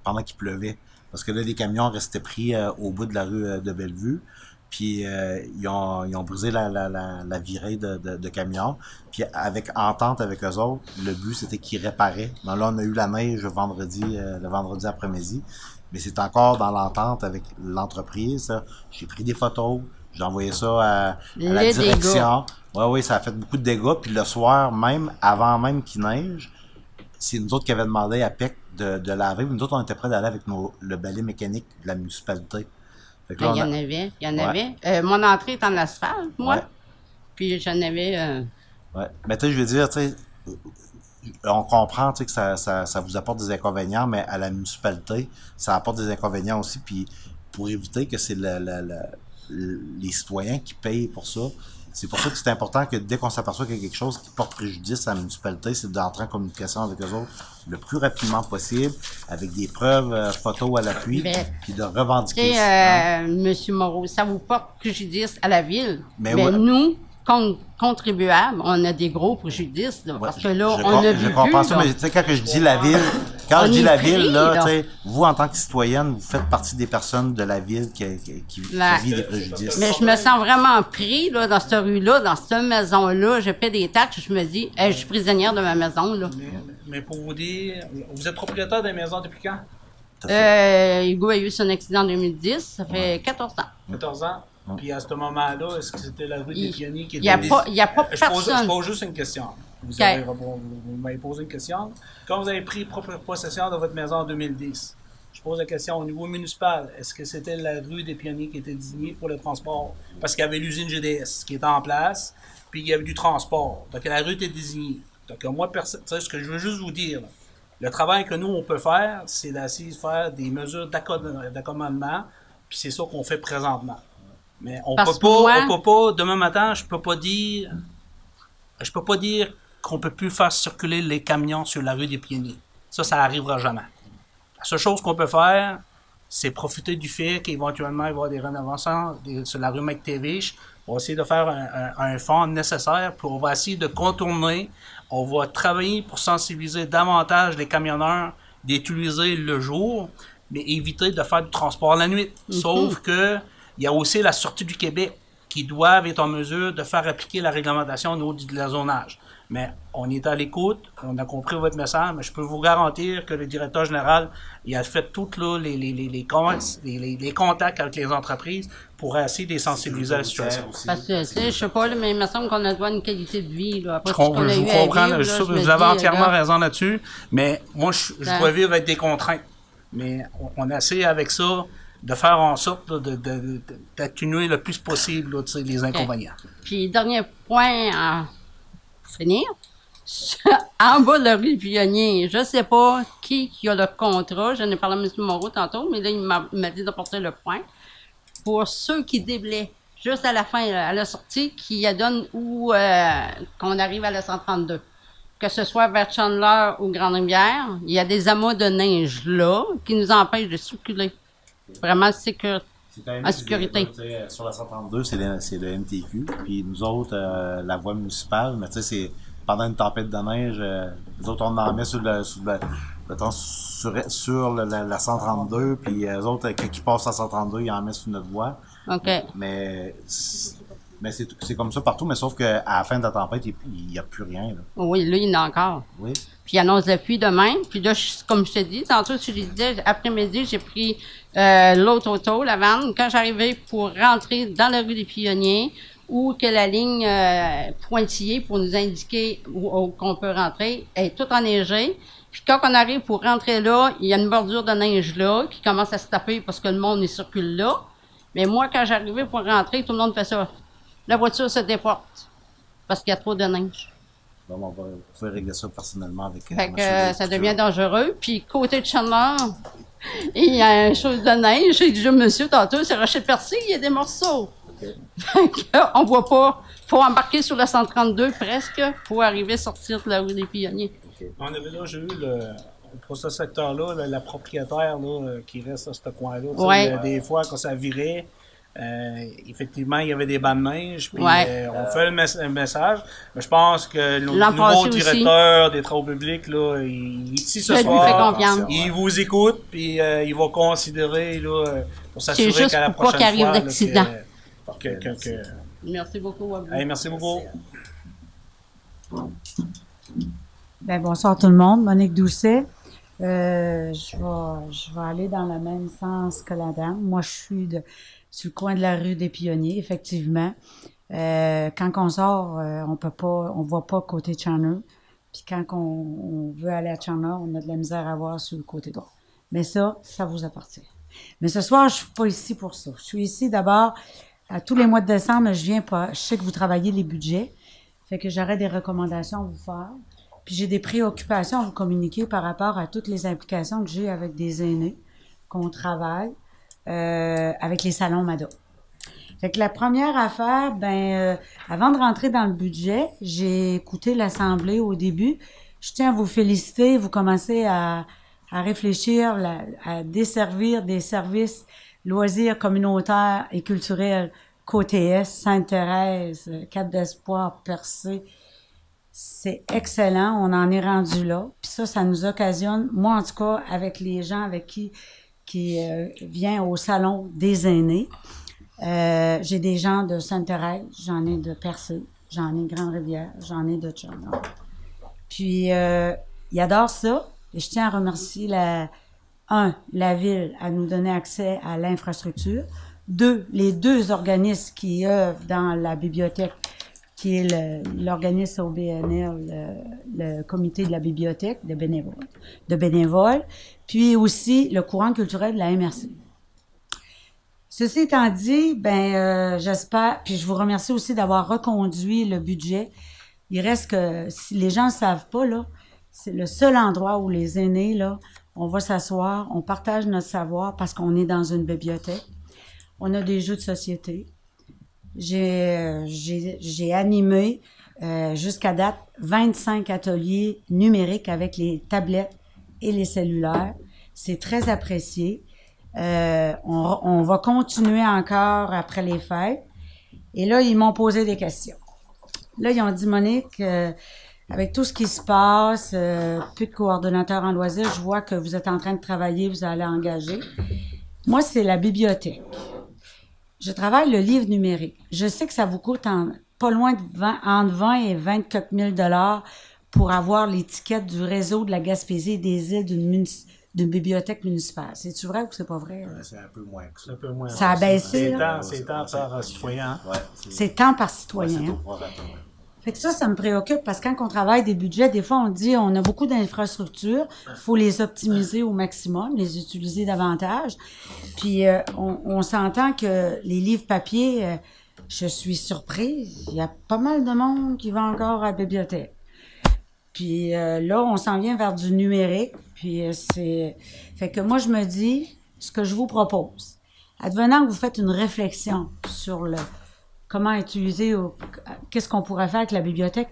pendant qu'il pleuvait. Parce que là, les camions restaient pris au bout de la rue de Bellevue. Puis ils ont brisé la virée de camions. Puis avec entente avec eux autres, le but c'était qu'ils réparaient. Donc là, on a eu la neige le vendredi après-midi. Mais c'est encore dans l'entente avec l'entreprise. J'ai pris des photos, j'ai envoyé ça à la direction. Oui, ça a fait beaucoup de dégâts. Puis le soir, même, avant même qu'il neige, c'est nous autres qui avions demandé à PEC de laver. Nous autres, on était prêts d'aller avec le balai mécanique de la municipalité. Il y en avait. Mon entrée est en asphalte, moi. Ouais. Puis j'en avais... Ouais. Mais tu sais, je veux dire, tu sais, on comprend, tu sais, que ça vous apporte des inconvénients, mais à la municipalité, ça apporte des inconvénients aussi. Puis pour éviter que c'est les citoyens qui payent pour ça, c'est pour ça que c'est important que dès qu'on s'aperçoit qu'il y a quelque chose qui porte préjudice à la municipalité, c'est d'entrer en communication avec eux autres le plus rapidement possible, avec des preuves photos à l'appui, puis de revendiquer ça. Monsieur Moreau, ça vous porte préjudice à la ville. Mais nous, contribuables, on a des gros préjudices, là, parce que là, on a vu. Je comprends ça, mais tu sais, quand je dis la ville, tu sais, vous, en tant que citoyenne, vous faites partie des personnes de la ville qui vit des préjudices. Mais je me sens vraiment pris, là, dans cette rue-là, dans cette maison-là. Je paie des taxes, je me dis, je suis prisonnière de ma maison, là. Mais pour vous dire, vous êtes propriétaire des maisons depuis quand? Hugo a eu son accident en 2010, ça fait 14 ans. 14 ans? Puis à ce moment-là, est-ce que c'était la rue des Pionniers qui était... Il n'y a pas personne. Je pose juste une question. Vous m'avez posé une question. Quand vous avez pris possession de votre maison en 2010, je pose la question au niveau municipal. Est-ce que c'était la rue des Pionniers qui était désignée pour le transport? Parce qu'il y avait l'usine GDS qui était en place, puis il y avait du transport. Donc la rue était désignée. Donc moi, ce que je veux juste vous dire, là, le travail que nous, on peut faire, c'est d'essayer de faire des mesures d'accommodement, puis c'est ça qu'on fait présentement. Mais on peut pas, demain matin, je peux pas dire qu'on peut plus faire circuler les camions sur la rue des Pionniers. Ça arrivera jamais. La seule chose qu'on peut faire, c'est profiter du fait qu'éventuellement, il va y avoir des rénovations sur la rue McTavish. On va essayer de faire un fonds nécessaire, puis on va essayer de contourner. On va travailler pour sensibiliser davantage les camionneurs d'utiliser le jour, mais éviter de faire du transport la nuit. Sauf que il y a aussi la Sûreté du Québec qui doivent être en mesure de faire appliquer la réglementation au niveau du gazonnage. Mais on est à l'écoute, on a compris votre message, mais je peux vous garantir que le directeur général, il a fait toutes les contacts avec les entreprises pour essayer de les sensibiliser à la situation. Parce que, tu sais, je sais pas, là, mais il me semble qu'on a droit à une qualité de vie, là. Après Je tout ce qu'on a vous eu à comprends, vivre, là, je me vous avez dis, entièrement là, raison là-dessus, mais moi, je dois vivre avec des contraintes. Mais on essaie avec ça de faire en sorte là, d'atténuer le plus possible là, les inconvénients. Puis, dernier point à finir. En bas de la rue Pionnier, je sais pas qui a le contrat. J'en ai parlé à M. Moreau tantôt, mais là, il m'a dit d'apporter le point. Pour ceux qui déblaient juste à la fin, à la sortie, qui donne où qu'on arrive à la 132. Que ce soit vers Chandler ou Grande-Rivière, il y a des amas de neige là qui nous empêchent de circuler. Vraiment en sécurité. Sur la 132, c'est le MTQ. Puis nous autres, la voie municipale, mais tu sais, c'est pendant une tempête de neige, nous autres, on en met sur la 132, puis eux autres, quand ils passent à 132, ils en mettent sur notre voie. OK. Mais c'est comme ça partout, mais sauf qu'à la fin de la tempête, il n'y a plus rien. Là. Oui, là, il y en a encore. Oui. Puis il annonce la pluie demain. Puis là, comme je te dis, tantôt, je te disais, après-midi, j'ai pris l'autre auto, la vanne. Quand j'arrivais pour rentrer dans la rue des Pionniers, ou que la ligne pointillée pour nous indiquer où qu'on peut rentrer est toute enneigée. Puis quand on arrive pour rentrer là, il y a une bordure de neige là qui commence à se taper parce que le monde y circule là. Mais moi, quand j'arrivais pour rentrer, tout le monde fait ça. La voiture se déporte parce qu'il y a trop de neige. Donc, on va pouvoir régler ça personnellement avec Fait que ça devient dangereux. Puis côté de Chandler, il y a une chose de neige. J'ai dit, monsieur, tantôt, c'est Rocher-Percé, il y a des morceaux. On voit pas. Faut embarquer sur la 132 presque pour arriver à sortir de la rue des Pionniers. On avait là, j'ai eu pour ce secteur-là, la propriétaire là, qui reste à ce coin-là. Ouais. Des fois, quand ça virait, effectivement, il y avait des bancs de neige. Puis, Ouais. on fait le message. Mais je pense que le L'an nouveau passé directeur des travaux publics, là, il est ici ce Je lui soir. fais confiance. Il vous écoute, puis il va considérer là, pour s'assurer juste qu'à la pour pas prochaine qu'il arrive fois. d'accident. Merci beaucoup. Merci beaucoup. Merci beaucoup. Ben, bonsoir tout le monde. Monique Doucet. Je vais aller dans le même sens que la dame. Moi, je suis sur le coin de la rue des Pionniers, effectivement. Quand on sort, on voit pas côté de Chandler. Puis quand on veut aller à Chandler, on a de la misère à voir sur le côté droit. Mais ça vous appartient. Mais ce soir, je suis pas ici pour ça. Je suis ici d'abord, à tous les mois de décembre, je viens pas. Je sais que vous travaillez les budgets. Fait que j'aurais des recommandations à vous faire. Puis j'ai des préoccupations à vous communiquer par rapport à toutes les implications que j'ai avec des aînés, qu'on travaille, avec les salons MADA. Fait que la première affaire, avant de rentrer dans le budget, j'ai écouté l'Assemblée au début. Je tiens à vous féliciter. Vous commencez à réfléchir, à desservir des services loisirs communautaires et culturels côté Est, Sainte-Thérèse, Cap d'Espoir, Percé. C'est excellent, on en est rendu là. Puis ça nous occasionne, moi en tout cas, avec les gens avec qui vient au salon des aînés. J'ai des gens de Sainte-Thérèse, j'en ai de Percé, j'en ai de Grande-Rivière, j'en ai de Chandler. Puis ils adorent ça. Et je tiens à remercier la Ville à nous donner accès à l'infrastructure. 2, les 2 organismes qui œuvrent dans la bibliothèque, qui est l'organisme au BNL, le comité de la bibliothèque de bénévoles, puis aussi le courant culturel de la MRC. Ceci étant dit, j'espère, puis je vous remercie aussi d'avoir reconduit le budget. Il reste que, si les gens ne savent pas, là, c'est le seul endroit où les aînés, là, on va s'asseoir, on partage notre savoir parce qu'on est dans une bibliothèque. On a des jeux de société. J'ai animé jusqu'à date 25 ateliers numériques avec les tablettes et les cellulaires. C'est très apprécié. On va continuer encore après les fêtes. Et là, ils m'ont posé des questions. Là, ils ont dit, Monique, avec tout ce qui se passe, plus de coordonnateurs en loisirs, je vois que vous êtes en train de travailler, vous allez engager. Moi, c'est la bibliothèque. Je travaille le livre numérique. Je sais que ça vous coûte pas loin de entre 20 et 24 000 $ pour avoir l'étiquette du réseau de la Gaspésie et des îles d'une bibliothèque municipale. C'est-tu vrai ou c'est pas vrai? C'est un peu moins que ça. Un peu moins. Ça a baissé, là? C'est tant par citoyen. Ouais, C'est tant par citoyen. c'est au prorata, ouais. Fait que ça me préoccupe parce que quand on travaille des budgets, des fois, on dit on a beaucoup d'infrastructures, il faut les optimiser au maximum, les utiliser davantage. Puis on s'entend que les livres papier, je suis surprise, il y a pas mal de monde qui va encore à la bibliothèque. Puis là, on s'en vient vers du numérique, puis Fait que moi, je me dis, ce que je vous propose, advenant que vous faites une réflexion sur comment utiliser qu'est-ce qu'on pourrait faire avec la bibliothèque.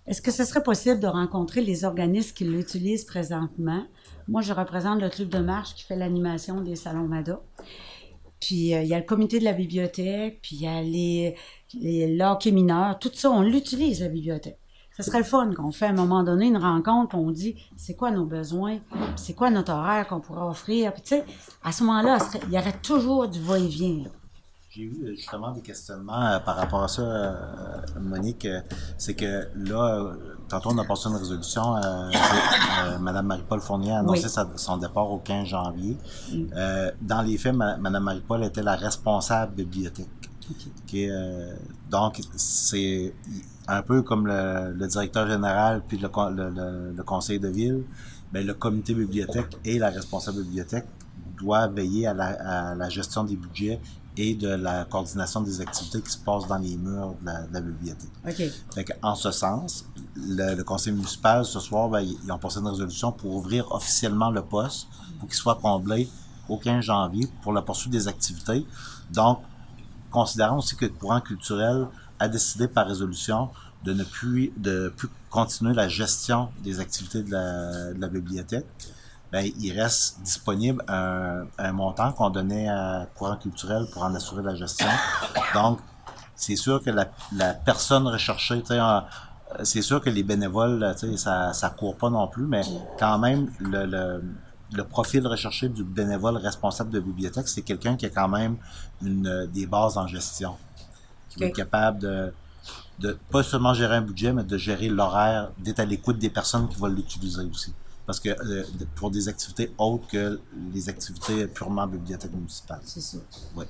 Est-ce que ce serait possible de rencontrer les organismes qui l'utilisent présentement? Moi, je représente le club de marche qui fait l'animation des salons MADA. Puis, il y a le comité de la bibliothèque, puis il y a les hockey mineurs. Tout ça, on l'utilise, la bibliothèque. Ce serait le fun qu'on fait à un moment donné une rencontre, puis on dit c'est quoi nos besoins, c'est quoi notre horaire qu'on pourrait offrir. Puis, tu sais, à ce moment-là, il y aurait toujours du va-et-vient, là. J'ai eu justement des questionnements par rapport à ça, Monique. C'est que là, tantôt on a passé une résolution. Mme Marie-Paul Fournier a annoncé son départ au 15 janvier. Dans les faits, Mme Marie-Paul était la responsable bibliothèque. Donc, c'est un peu comme le directeur général puis le conseil de ville. Ben, le comité bibliothèque et la responsable bibliothèque doivent veiller à la gestion des budgets et de la coordination des activités qui se passent dans les murs de la bibliothèque. OK. Fait que, en ce sens, le conseil municipal, ce soir, ben, ils ont passé une résolution pour ouvrir officiellement le poste pour qu'il soit comblé au 15 janvier pour la poursuite des activités. Donc, considérons aussi que le courant culturel a décidé par résolution de ne plus continuer la gestion des activités de la bibliothèque. Ben, il reste disponible un montant qu'on donnait à Courant culturel pour en assurer la gestion. Donc, c'est sûr que la personne recherchée, c'est sûr que les bénévoles, ça court pas non plus, mais quand même, le profil recherché du bénévole responsable de bibliothèque, c'est quelqu'un qui a quand même des bases en gestion, qui va être capable de pas seulement gérer un budget, mais de gérer l'horaire, d'être à l'écoute des personnes qui vont l'utiliser aussi. Parce que pour des activités autres que les activités purement bibliothèque municipale. C'est ça. Oui.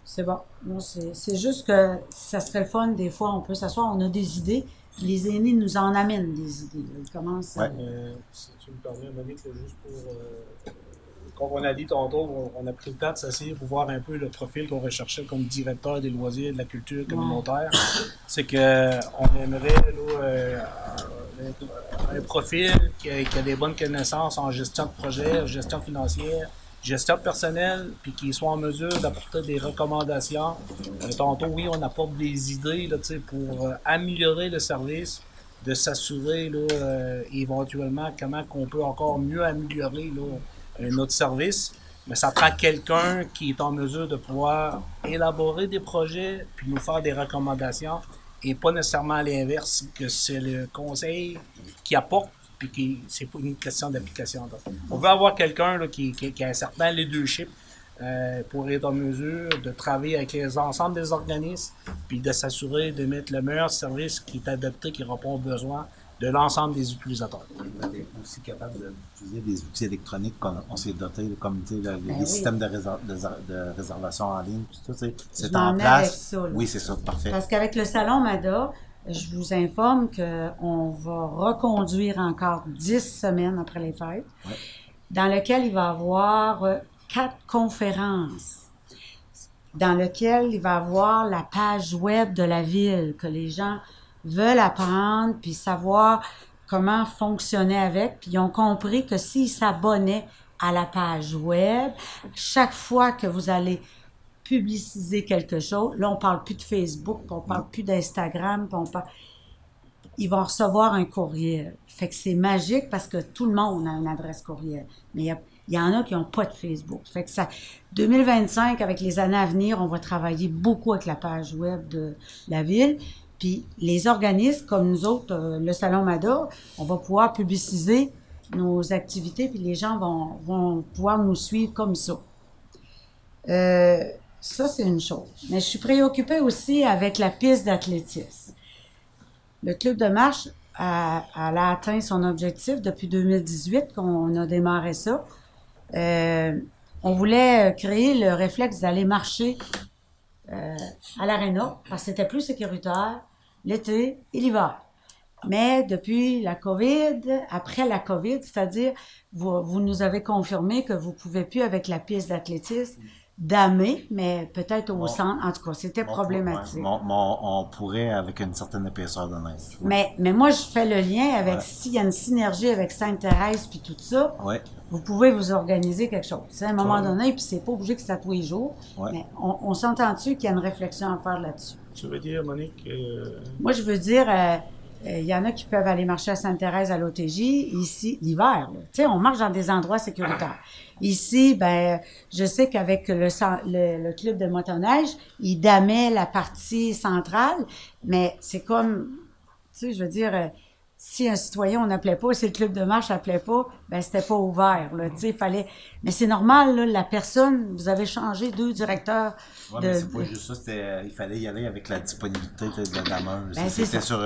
C'est bon. Moi, c'est juste que ça serait le fun. Des fois, on peut s'asseoir, on a des idées. Les aînés nous en amènent des idées. Ils commencent à... Si tu me permets, Monique, là, juste pour... comme on a dit tantôt, on a pris le temps de s'asseoir pour voir un peu le profil qu'on recherchait comme directeur des loisirs, de la culture communautaire. C'est qu'on aimerait un profil qui a des bonnes connaissances en gestion de projet, gestion financière, gestion personnelle, puis qui soit en mesure d'apporter des recommandations. Tantôt, oui, on apporte des idées là, pour améliorer le service, de s'assurer éventuellement comment on peut encore mieux améliorer notre service. Mais ça prend quelqu'un qui est en mesure de pouvoir élaborer des projets puis nous faire des recommandations et pas nécessairement à l'inverse, que c'est le conseil qui apporte puis qui c'est pas une question d'application. On veut avoir quelqu'un là, qui a un certain leadership pour être en mesure de travailler avec l'ensemble des organismes puis de s'assurer de mettre le meilleur service qui est adapté, qui répond aux besoins de l'ensemble des utilisateurs. On est aussi capable d'utiliser des outils électroniques qu'on s'est doté, comme les systèmes de réservation en ligne, tout ça, c'est en place. Ça, oui, c'est ça, parfait. Parce qu'avec le salon MADA, je vous informe qu'on va reconduire encore 10 semaines après les fêtes, dans lequel il va y avoir 4 conférences, dans lequel il va y avoir la page web de la ville, que les gens veulent apprendre, puis savoir comment fonctionner avec, puis ils ont compris que s'ils s'abonnaient à la page web, chaque fois que vous allez publiciser quelque chose, là on parle plus de Facebook, on parle plus d'Instagram, ils vont recevoir un courriel. Fait que c'est magique parce que tout le monde a une adresse courriel. Mais Il y en a qui n'ont pas de Facebook. Fait que ça, 2025, avec les années à venir, on va travailler beaucoup avec la page web de la ville. Puis les organismes comme nous autres, le Salon MADA, on va pouvoir publiciser nos activités, puis les gens vont pouvoir nous suivre comme ça. Ça, c'est une chose. Mais je suis préoccupée aussi avec la piste d'athlétisme. Le club de marche elle a atteint son objectif depuis 2018 qu'on a démarré ça. On voulait créer le réflexe d'aller marcher à l'aréna parce que c'était plus sécuritaire l'été et l'hiver. Mais depuis la COVID, après la COVID, c'est-à-dire vous nous avez confirmé que vous ne pouvez plus avec la piste d'athlétisme damer, mais peut-être au centre. En tout cas, c'était problématique. On pourrait avec une certaine épaisseur de neige. Mais moi, je fais le lien avec s'il y a une synergie avec Sainte-Thérèse puis tout ça, vous pouvez vous organiser quelque chose. À un moment donné, puis c'est pas obligé que c'est à tous les jours, mais on s'entend-tu qu'il y a une réflexion à faire là-dessus? Tu veux dire, Monique? Moi, je veux dire, il y en a qui peuvent aller marcher à Sainte-Thérèse à l'OTJ, ici, l'hiver. Tu sais, on marche dans des endroits sécuritaires. Ici, ben, je sais qu'avec le club de motoneige, ils damaient la partie centrale, mais c'est comme, tu sais, je veux dire, si un citoyen, on n'appelait pas, si le club de marche n'appelait pas, ben, c'était pas ouvert, là, tu sais, il fallait, mais c'est normal, là, la personne, vous avez changé 2 directeurs. Ouais, mais c'est pas juste ça, il fallait y aller avec la disponibilité de la dameuse. Ben, c'était sur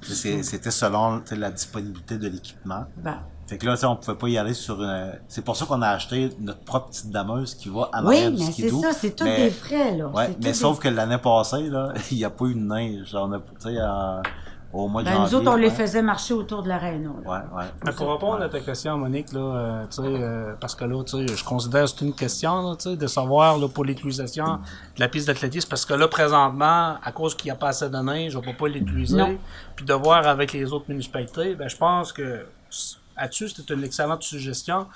c'était selon la disponibilité de l'équipement. Ben. Fait que là, on pouvait pas y aller sur c'est pour ça qu'on a acheté notre propre petite dameuse qui va à l'arrière du skidoo. Oui, mais c'est ça, c'est tous des frais, là. Ouais, mais sauf que l'année passée, là, il n'y a pas eu de neige. On a, tu sais, au mois de janvier. Nous autres, on les faisait marcher autour de l'aréna. Mais pour répondre à ta question, Monique, là, parce que là, je considère que c'est une question là, de savoir là, pour l'utilisation de la piste d'athlétisme, parce que là, présentement, à cause qu'il n'y a pas assez de neige, on ne peut pas l'utiliser. Puis de voir avec les autres municipalités, ben, je pense que là-dessus, c'était une excellente suggestion.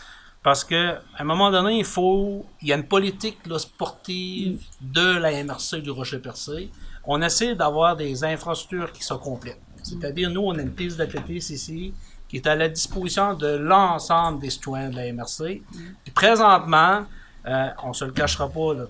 Parce que à un moment donné, il y a une politique là, sportive de la MRC du Rocher-Percé. On essaie d'avoir des infrastructures qui sont complètes. C'est-à-dire, nous, on a une piste d'athlétisme ici qui est à la disposition de l'ensemble des citoyens de la MRC. Puis présentement, on se le cachera pas, là,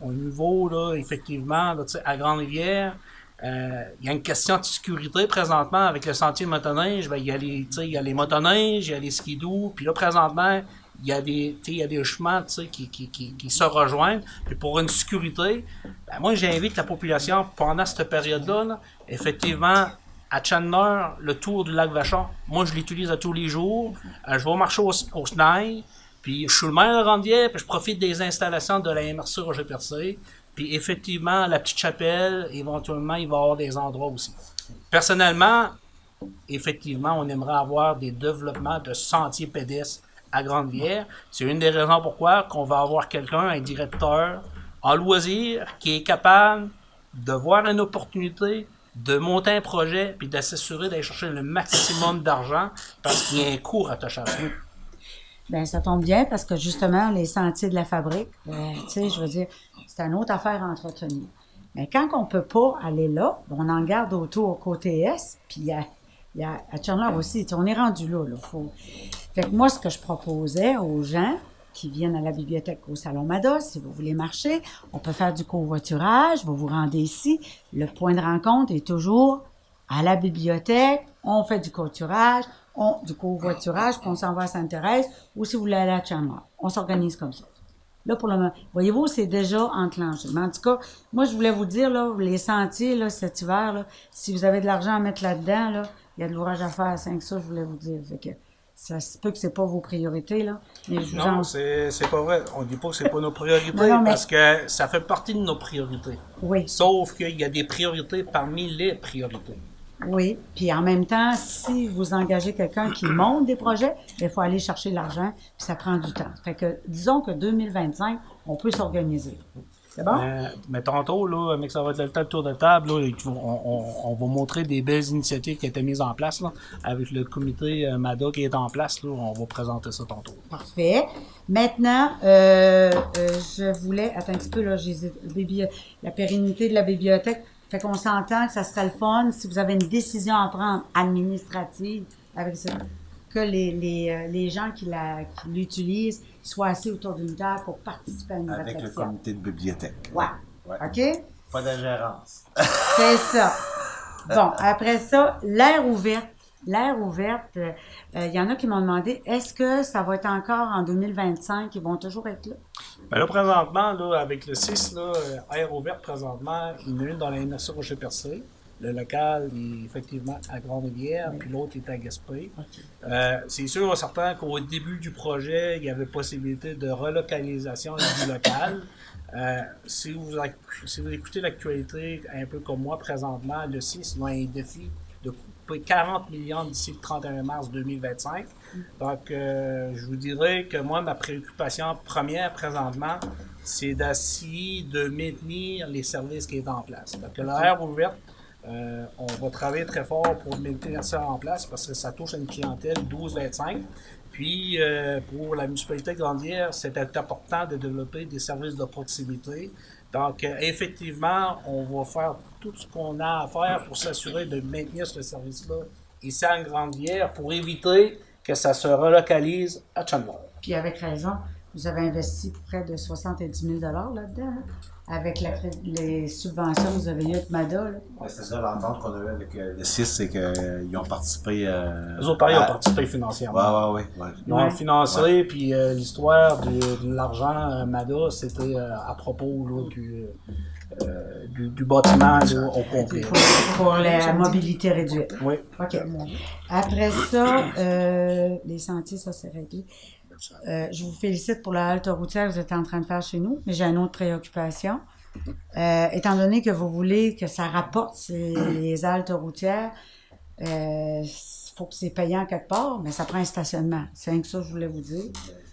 au niveau, là, effectivement, là, à Grande-Rivière, il y a une question de sécurité présentement avec le sentier de motoneige. Ben, il y a les motoneiges, il y a les skidoo, puis là, présentement, il y a des chemins qui se rejoignent. Puis pour une sécurité, ben moi j'invite la population pendant cette période-là, là, effectivement, à Chandler, le tour du lac Vachon, moi je l'utilise à tous les jours. Je vais marcher au Snail, puis je suis le maire de Grande-Rivière, puis je profite des installations de la MRC Rocher-Percé. Puis effectivement, la petite chapelle, éventuellement, il va y avoir des endroits aussi. Personnellement, effectivement, on aimerait avoir des développements de sentiers pédestres à Grande-Rivière. C'est une des raisons pourquoi qu'on va avoir quelqu'un, un directeur en loisir, qui est capable de voir une opportunité, de monter un projet, puis de s'assurer d'aller chercher le maximum d'argent, parce qu'il y a un coût attaché à ça. Bien, ça tombe bien, parce que justement, les sentiers de la fabrique, tu sais, je veux dire, c'est une autre affaire à entretenir. Mais quand on peut pas aller là, on en garde autour côté Est, puis il y a à Chandler aussi, on est rendu là. Fait que moi, ce que je proposais aux gens qui viennent à la bibliothèque au Salon MADA, si vous voulez marcher, on peut faire du covoiturage, vous vous rendez ici. Le point de rencontre est toujours à la bibliothèque, on fait du covoiturage, puis on s'en va à Sainte-Thérèse, ou si vous voulez aller à Chandler. On s'organise comme ça. Là, pour le moment, voyez-vous, c'est déjà enclenché. Mais en tout cas, moi, je voulais vous dire, là, les sentiers, là, cet hiver, là, si vous avez de l'argent à mettre là-dedans, là, il y a de l'ouvrage à faire, c'est que ça, je voulais vous dire. Fait que ça se peut que c'est pas vos priorités, là. Mais non, c'est pas vrai. On dit pas que c'est pas nos priorités, parce que ça fait partie de nos priorités. Oui. Sauf qu'il y a des priorités parmi les priorités. Oui, puis en même temps, si vous engagez quelqu'un qui monte des projets, il faut aller chercher l'argent, puis ça prend du temps. Fait que, disons que 2025, on peut s'organiser. C'est bon? Mais tantôt, là, mais ça va être le temps de tour de table, là, on va montrer des belles initiatives qui ont été mises en place, là, avec le comité MADA qui est en place, là, on va présenter ça tantôt. Parfait. Maintenant, je voulais, attends un petit peu, là, la pérennité de la bibliothèque. Fait qu'on s'entend que ça serait le fun si vous avez une décision à prendre administrative avec ça. que les gens qui l'utilisent soient assis autour d'une table pour participer à une Avec réflexion. le comité de bibliothèque. Ouais. Ouais. OK? Pas d'ingérence. C'est ça. Bon, après ça, l'air ouverte. L'air ouverte, il y en a qui m'ont demandé, est-ce que ça va être encore en 2025? Ils vont toujours être là? Ben là, présentement, là, avec le 6, là, air ouverte, présentement, il y en a une dans la MRC Rocher-Percé. Le local est effectivement à Grande-Rivière, puis l'autre est à Gaspé. C'est sûr et certain qu'au début du projet, il y avait possibilité de relocalisation du local. Si vous écoutez l'actualité un peu comme moi présentement, le 6 a un défi de couper 40 millions d'ici le 31 mars 2025. Donc, je vous dirais que moi, ma préoccupation première présentement, c'est d'essayer de maintenir les services qui sont en place. Donc, l'air ouverte, on va travailler très fort pour maintenir ça en place parce que ça touche à une clientèle 12-25. Puis, pour la municipalité de Grande-Rivière, c'est important de développer des services de proximité. Donc, effectivement, on va faire tout ce qu'on a à faire pour s'assurer de maintenir ce service-là ici en Grande-Rivière pour éviter que ça se relocalise à Chambord. Puis avec raison, vous avez investi près de 70 000 là-dedans, hein? Avec les subventions que vous avez eues avec MADA. Ouais, c'est ça l'entente qu'on a eue avec le 6, c'est qu'ils ont participé. Les autres pareils ont participé financièrement. Ouais. Ils ont financé, puis l'histoire de l'argent MADA, c'était à propos là, du bâtiment là, au complet. Pour la mobilité réduite. Oui. OK. Après ça, les sentiers, ça c'est réglé. Je vous félicite pour la halte routière que vous êtes en train de faire chez nous, mais j'ai une autre préoccupation. Étant donné que vous voulez que ça rapporte les haltes routières, il faut que c'est payant quelque part, mais ça prend un stationnement. C'est rien que ça que je voulais vous dire.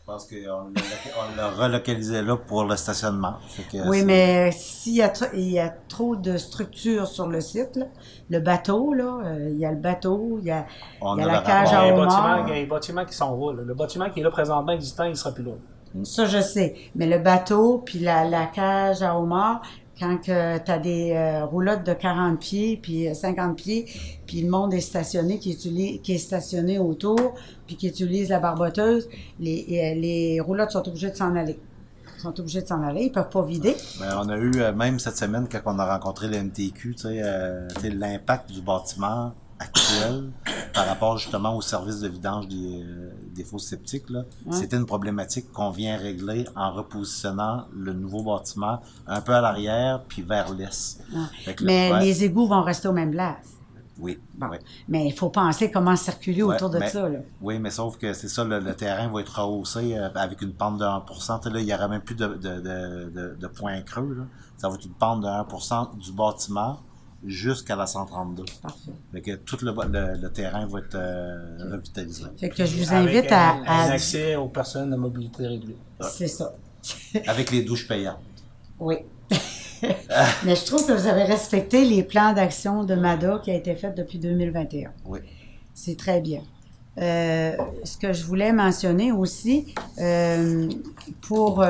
Je pense qu'on l'a relocalisé là pour le stationnement. Oui, mais s'il y a trop de structures sur le site, là, le bateau, là, il y a le bateau, il y a la cage à homard. Il y a un bâtiment qui s'en va. Là. Le bâtiment qui est là présentement existant, il ne sera plus là. Ça, je sais. Mais le bateau, puis la cage à homard, quand tu as des roulottes de 40 pieds, puis 50 pieds, puis le monde est stationné, qui est stationné autour, puis qui utilise la barboteuse, les roulottes sont obligées de s'en aller. Ils peuvent pas vider. Ben, on a eu, même cette semaine, quand on a rencontré le MTQ, l'impact du bâtiment actuel par rapport justement au service de vidange des fosses septiques, là, c'était une problématique qu'on vient régler en repositionnant le nouveau bâtiment un peu à l'arrière puis vers l'est. Mais les égouts vont rester aux mêmes places. Oui. Bon. Oui. Mais il faut penser comment circuler autour de ça. Là. Oui, mais sauf que c'est ça, le terrain va être rehaussé avec une pente de 1%. Là, il n'y aura même plus de point creux. Là. Ça va être une pente de 1% du bâtiment jusqu'à la 132. Parfait. Fait que tout le terrain va être revitalisé. Fait que je vous invite à accès aux personnes à mobilité réduite. C'est ça. Avec les douches payantes. Oui. Mais je trouve que vous avez respecté les plans d'action de MADA qui a été fait depuis 2021. Oui. C'est très bien. Ce que je voulais mentionner aussi, pour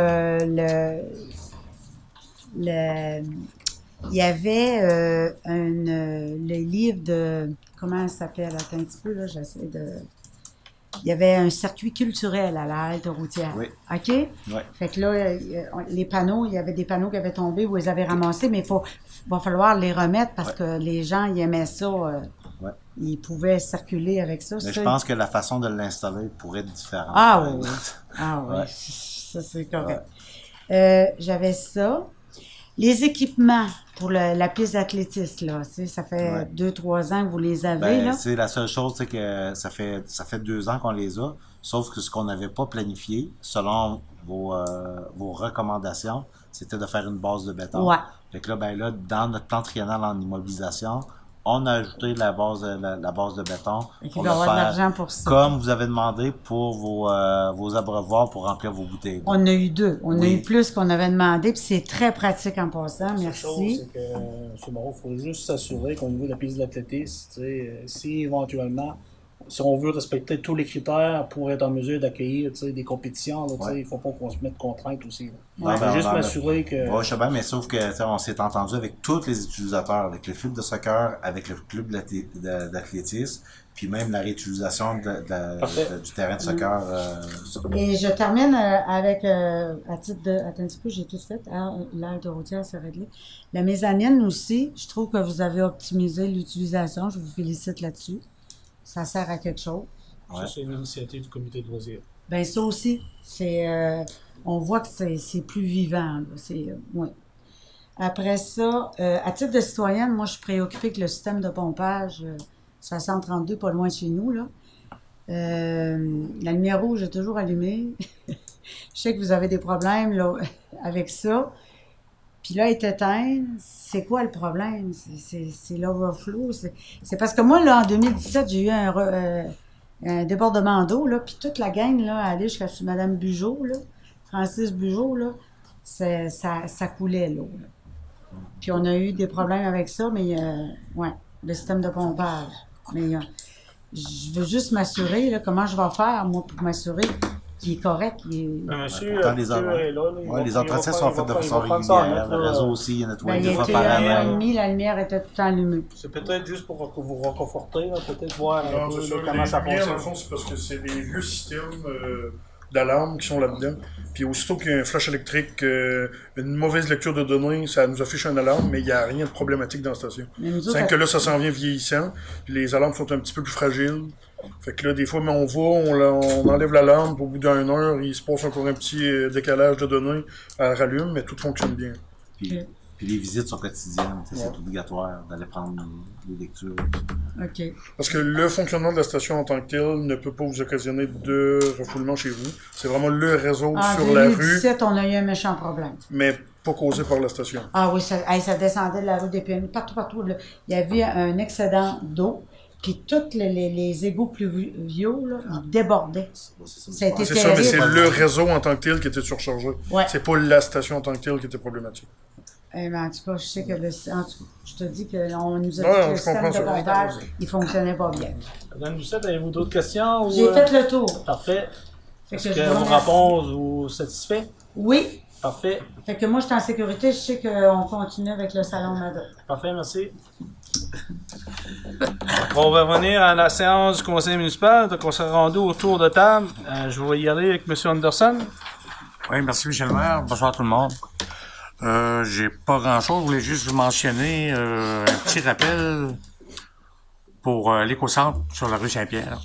il y avait le livre de... Comment ça s'appelle? Attends un petit peu, là, j'essaie de... Il y avait un circuit culturel à la halte routière. Oui. OK? Oui. Fait que là, les panneaux, il y avait des panneaux qui avaient tombé, vous les avez ramassés, mais va falloir les remettre parce que les gens, ils aimaient ça. Ils pouvaient circuler avec ça. Mais je pense que la façon de l'installer pourrait être différente. Ah oui. Ah oui. Ça, c'est correct. J'avais ça. Les équipements pour la piste d'athlétisme, là, ça fait 2-3 ans que vous les avez, là. C'est la seule chose, c'est que ça fait 2 ans qu'on les a, sauf que ce qu'on n'avait pas planifié, selon vos recommandations, c'était de faire une base de béton. Ouais. Fait que là, dans notre plan triennal en immobilisation, on a ajouté la base de béton. Il va y avoir de l'argent pour ça. Comme vous avez demandé pour vos abreuvoirs pour remplir vos bouteilles. On a eu 2. On a eu plus qu'on avait demandé, puis c'est très pratique en passant. Merci. La chose, c'est que, M. Moreau, il faut juste s'assurer qu'au niveau de la piste d'athlétisme, si éventuellement si on veut respecter tous les critères pour être en mesure d'accueillir des compétitions, là, il ne faut pas qu'on se mette contrainte aussi. Il faut juste m'assurer que... Oui, je sais bien, mais sauf que on s'est entendu avec tous les utilisateurs, avec le club de soccer, avec le club d'athlétisme, puis même la réutilisation du terrain de soccer. Et je termine avec, à titre de... Attends un petit peu, j'ai tout fait. L'aire de routière, c'est réglé. La mezzanine aussi, je trouve que vous avez optimisé l'utilisation. Je vous félicite là-dessus. Ça sert à quelque chose. Ça, c'est une initiative du comité de loisirs. Ben ça aussi, c'est... on voit que c'est plus vivant. Ouais. Après ça, à titre de citoyenne, moi, je suis préoccupée que le système de pompage 6032, pas loin de chez nous, là. La lumière rouge est toujours allumée. Je sais que vous avez des problèmes là, avec ça. Puis là, elle est éteinte. C'est quoi le problème? C'est l'overflow. C'est parce que moi, là, en 2017, j'ai eu un débordement d'eau, là, puis toute la gang, là, allait jusqu'à Mme Bugeaud, là, Francis Bugeaud, là, ça coulait, l'eau, là. Puis on a eu des problèmes avec ça, mais, ouais, le système de pompage. Mais je veux juste m'assurer, là, comment je vais faire, moi, pour m'assurer qu'il est correct. Monsieur, les entretiens sont faits de façon régulière. Le réseau aussi, il y a nettoyé deux fois par an. La lumière était tout le temps allumée. C'est peut-être juste pour vous reconforter, peut-être voir un peu comment ça fonctionne. Dans le fond, c'est parce que c'est des vieux systèmes d'alarme qui sont là-dedans. Puis aussitôt qu'il y a un flash électrique, une mauvaise lecture de données, ça nous affiche une alarme, mais il n'y a rien de problématique dans la station. C'est que là, ça s'en vient vieillissant. Puis les alarmes sont un petit peu plus fragiles. Fait que là, des fois, mais on enlève l'alarme, puis au bout d'une heure, il se passe encore un petit décalage de données, elle rallume, mais tout fonctionne bien. Puis les visites sont quotidiennes, c'est obligatoire d'aller prendre les lectures. OK. Parce que le fonctionnement de la station en tant que tel ne peut pas vous occasionner de refoulement chez vous. C'est vraiment le réseau sur la rue. En 2017, on a eu un méchant problème. Mais pas causé par la station. Ah oui, ça descendait de la rue des Pionniers, partout. Là. Il y avait un excédent d'eau. Puis tous les égouts pluviaux, là, ils débordaient. Ça a été c'est ça, mais c'est le réseau en tant que tel qui était surchargé. Ouais. C'est pas la station en tant que telle qui était problématique. Mais en tout cas, je sais que je te dis qu'on nous a dit que le système de pompage, il fonctionnait pas bien. Madame Doucette, avez-vous d'autres questions? J'ai fait le tour. Parfait. Est-ce que vos réponses vous satisfait? Oui. Parfait. Fait que moi, je suis en sécurité, je sais qu'on continue avec le salon Mada. Parfait, merci. On va revenir à la séance du conseil municipal. Donc, on s'est rendu au tour de table. Je vais y aller avec M. Anderson. Oui, merci, M. le maire. Bonsoir tout le monde. J'ai pas grand-chose. Je voulais juste vous mentionner un petit rappel pour l'éco-centre sur la rue Saint-Pierre.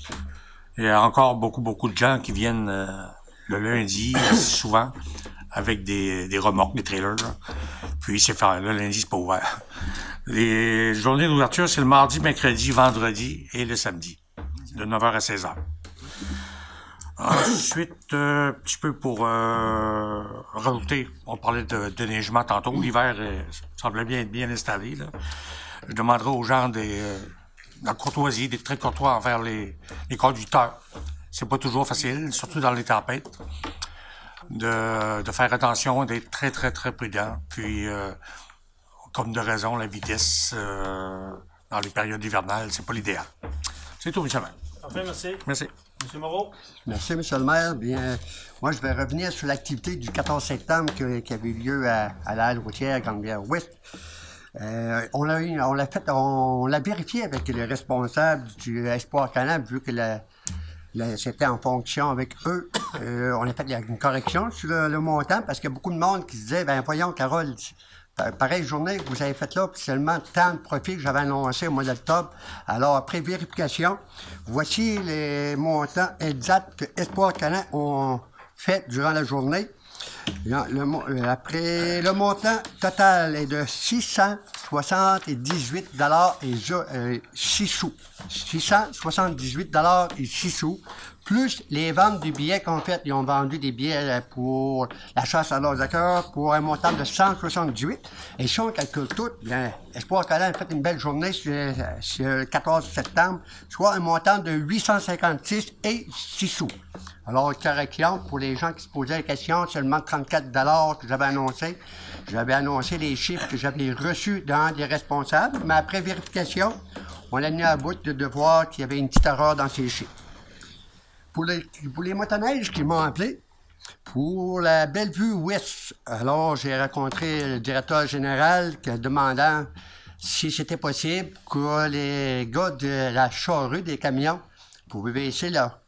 Il y a encore beaucoup de gens qui viennent le lundi, assez souvent, avec des remorques, des trailers. Là. Puis c'est fait. Le lundi, c'est pas ouvert. Les journées d'ouverture, c'est le mardi, mercredi, vendredi et le samedi, de 9h à 16h. Ensuite, un petit peu pour rajouter, on parlait de déneigement tantôt. L'hiver semble bien installé. Là. Je demanderai aux gens de la courtoisie, d'être très courtois envers les conducteurs. C'est pas toujours facile, surtout dans les tempêtes, de faire attention, d'être très prudent. Puis, comme de raison, la vitesse dans les périodes hivernales, c'est pas l'idéal. C'est tout, M. le maire. Parfait, merci. Merci. M. Moreau. Merci, M. le maire. Bien, moi, je vais revenir sur l'activité du 14 septembre qui avait eu lieu à l'aile routière Grande-Bière-Ouest. On l'a vérifié avec les responsables du Espoir Canal, vu que c'était en fonction avec eux. On a fait une correction sur le montant, parce qu'il y a beaucoup de monde qui se disait, ben voyons, Carole, pareille journée que vous avez faite là, puis seulement tant de profit que j'avais annoncé au mois d'octobre. Alors, après vérification, voici les montants exacts que Espoir Canal ont fait durant la journée. Après, le montant total est de 678 $ et 6 sous. 678 $ et 6 sous plus les ventes des billets qu'on fait. Ils ont vendu des billets pour la chasse à l'os de cœur pour un montant de 178. Et si on calcule tout, bien, Espoir scolaire a fait une belle journée sur le 14 septembre, soit un montant de 856 et 6 sous. Alors, correction, pour les gens qui se posaient la question, seulement 34 $ que j'avais annoncé. J'avais annoncé les chiffres que j'avais reçus d'un des responsables, mais après vérification, on a mis à bout de voir qu'il y avait une petite erreur dans ces chiffres. Pour les motoneiges qui m'ont appelé, pour la Bellevue Ouest, alors j'ai rencontré le directeur général qui a demandé si c'était possible que les gars de la charrue des camions pouvaient baisser leur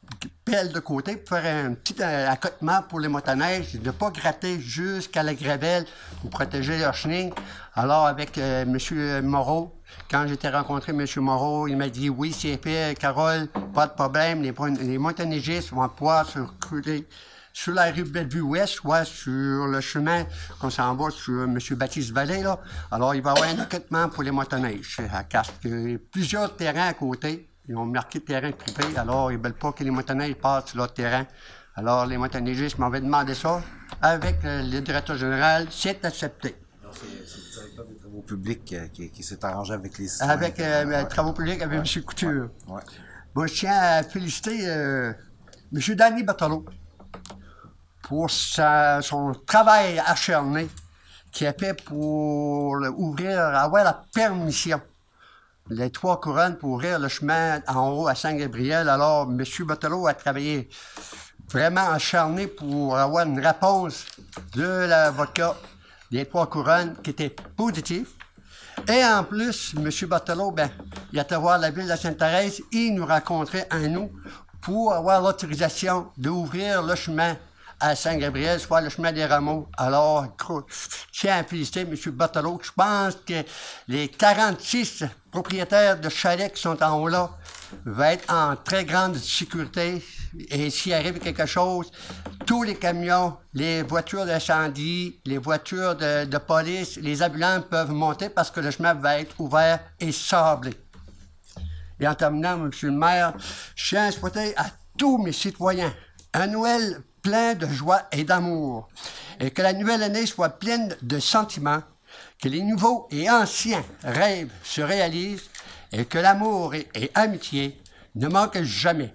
pelle de côté pour faire un petit accotement pour les motoneiges, de ne pas gratter jusqu'à la gravelle pour protéger leur chenille. Alors avec M. Moreau, quand j'étais rencontré M. Moreau, il m'a dit « Oui, c'est fait, Carole, pas de problème, les motoneigistes vont pouvoir circuler sur la rue Bellevue-Ouest, soit sur le chemin qu'on s'en va sur M. Baptiste-Vallée, là. Alors, il va y avoir un accotement pour les motoneiges. Parce que plusieurs terrains à côté, ils ont marqué terrain privé, alors ils ne veulent pas que les motoneiges passent sur leur terrain. Alors, les motoneigistes m'avaient demandé ça. Avec le directeur général, c'est accepté. C'est le directeur des travaux publics qui s'est arrangé avec les citoyens. Avec les travaux publics, avec M. Couture. Ouais. Bon, je tiens à féliciter M. Danny Berthelot pour son travail acharné qu'il a fait pour avoir la permission. Les 3 couronnes pour ouvrir le chemin en haut à Saint-Gabriel. Alors, M. Berthelot a travaillé vraiment acharné pour avoir une réponse de l'avocat des 3 couronnes qui était positive. Et en plus, M. Berthelot, il a été voir la ville de Sainte-Thérèse et il nous rencontrait à nous pour avoir l'autorisation d'ouvrir le chemin à Saint-Gabriel, soit le chemin des Rameaux. Alors, je tiens à féliciter M. Berthelot. Je pense que les 46 propriétaires de chalets qui sont en haut là vont être en très grande sécurité. Et s'il arrive quelque chose, tous les camions, les voitures d'incendie, les voitures de police, les ambulances peuvent monter parce que le chemin va être ouvert et sablé. Et en terminant, M. le maire, je tiens à souhaiter à tous mes citoyens un Noël plein de joie et d'amour, et que la nouvelle année soit pleine de sentiments, que les nouveaux et anciens rêves se réalisent, et que l'amour et amitié ne manquent jamais.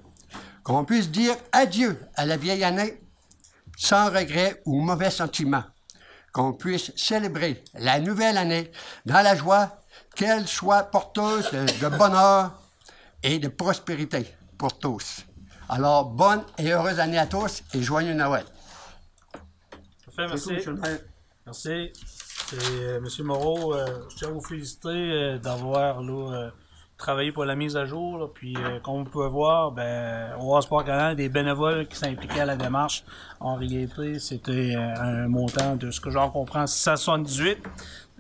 Qu'on puisse dire adieu à la vieille année sans regret ou mauvais sentiments. Qu'on puisse célébrer la nouvelle année dans la joie, qu'elle soit porteuse de bonheur et de prospérité pour tous. Alors, bonne et heureuse année à tous et joyeux Noël. Parfait, merci. Merci. Et, M. Moreau, je tiens à vous féliciter d'avoir travaillé pour la mise à jour. Là, puis, comme vous pouvez voir, au Sport Canal, des bénévoles qui s'impliquaient à la démarche. En réalité, c'était un montant de ce que j'en comprends, 678.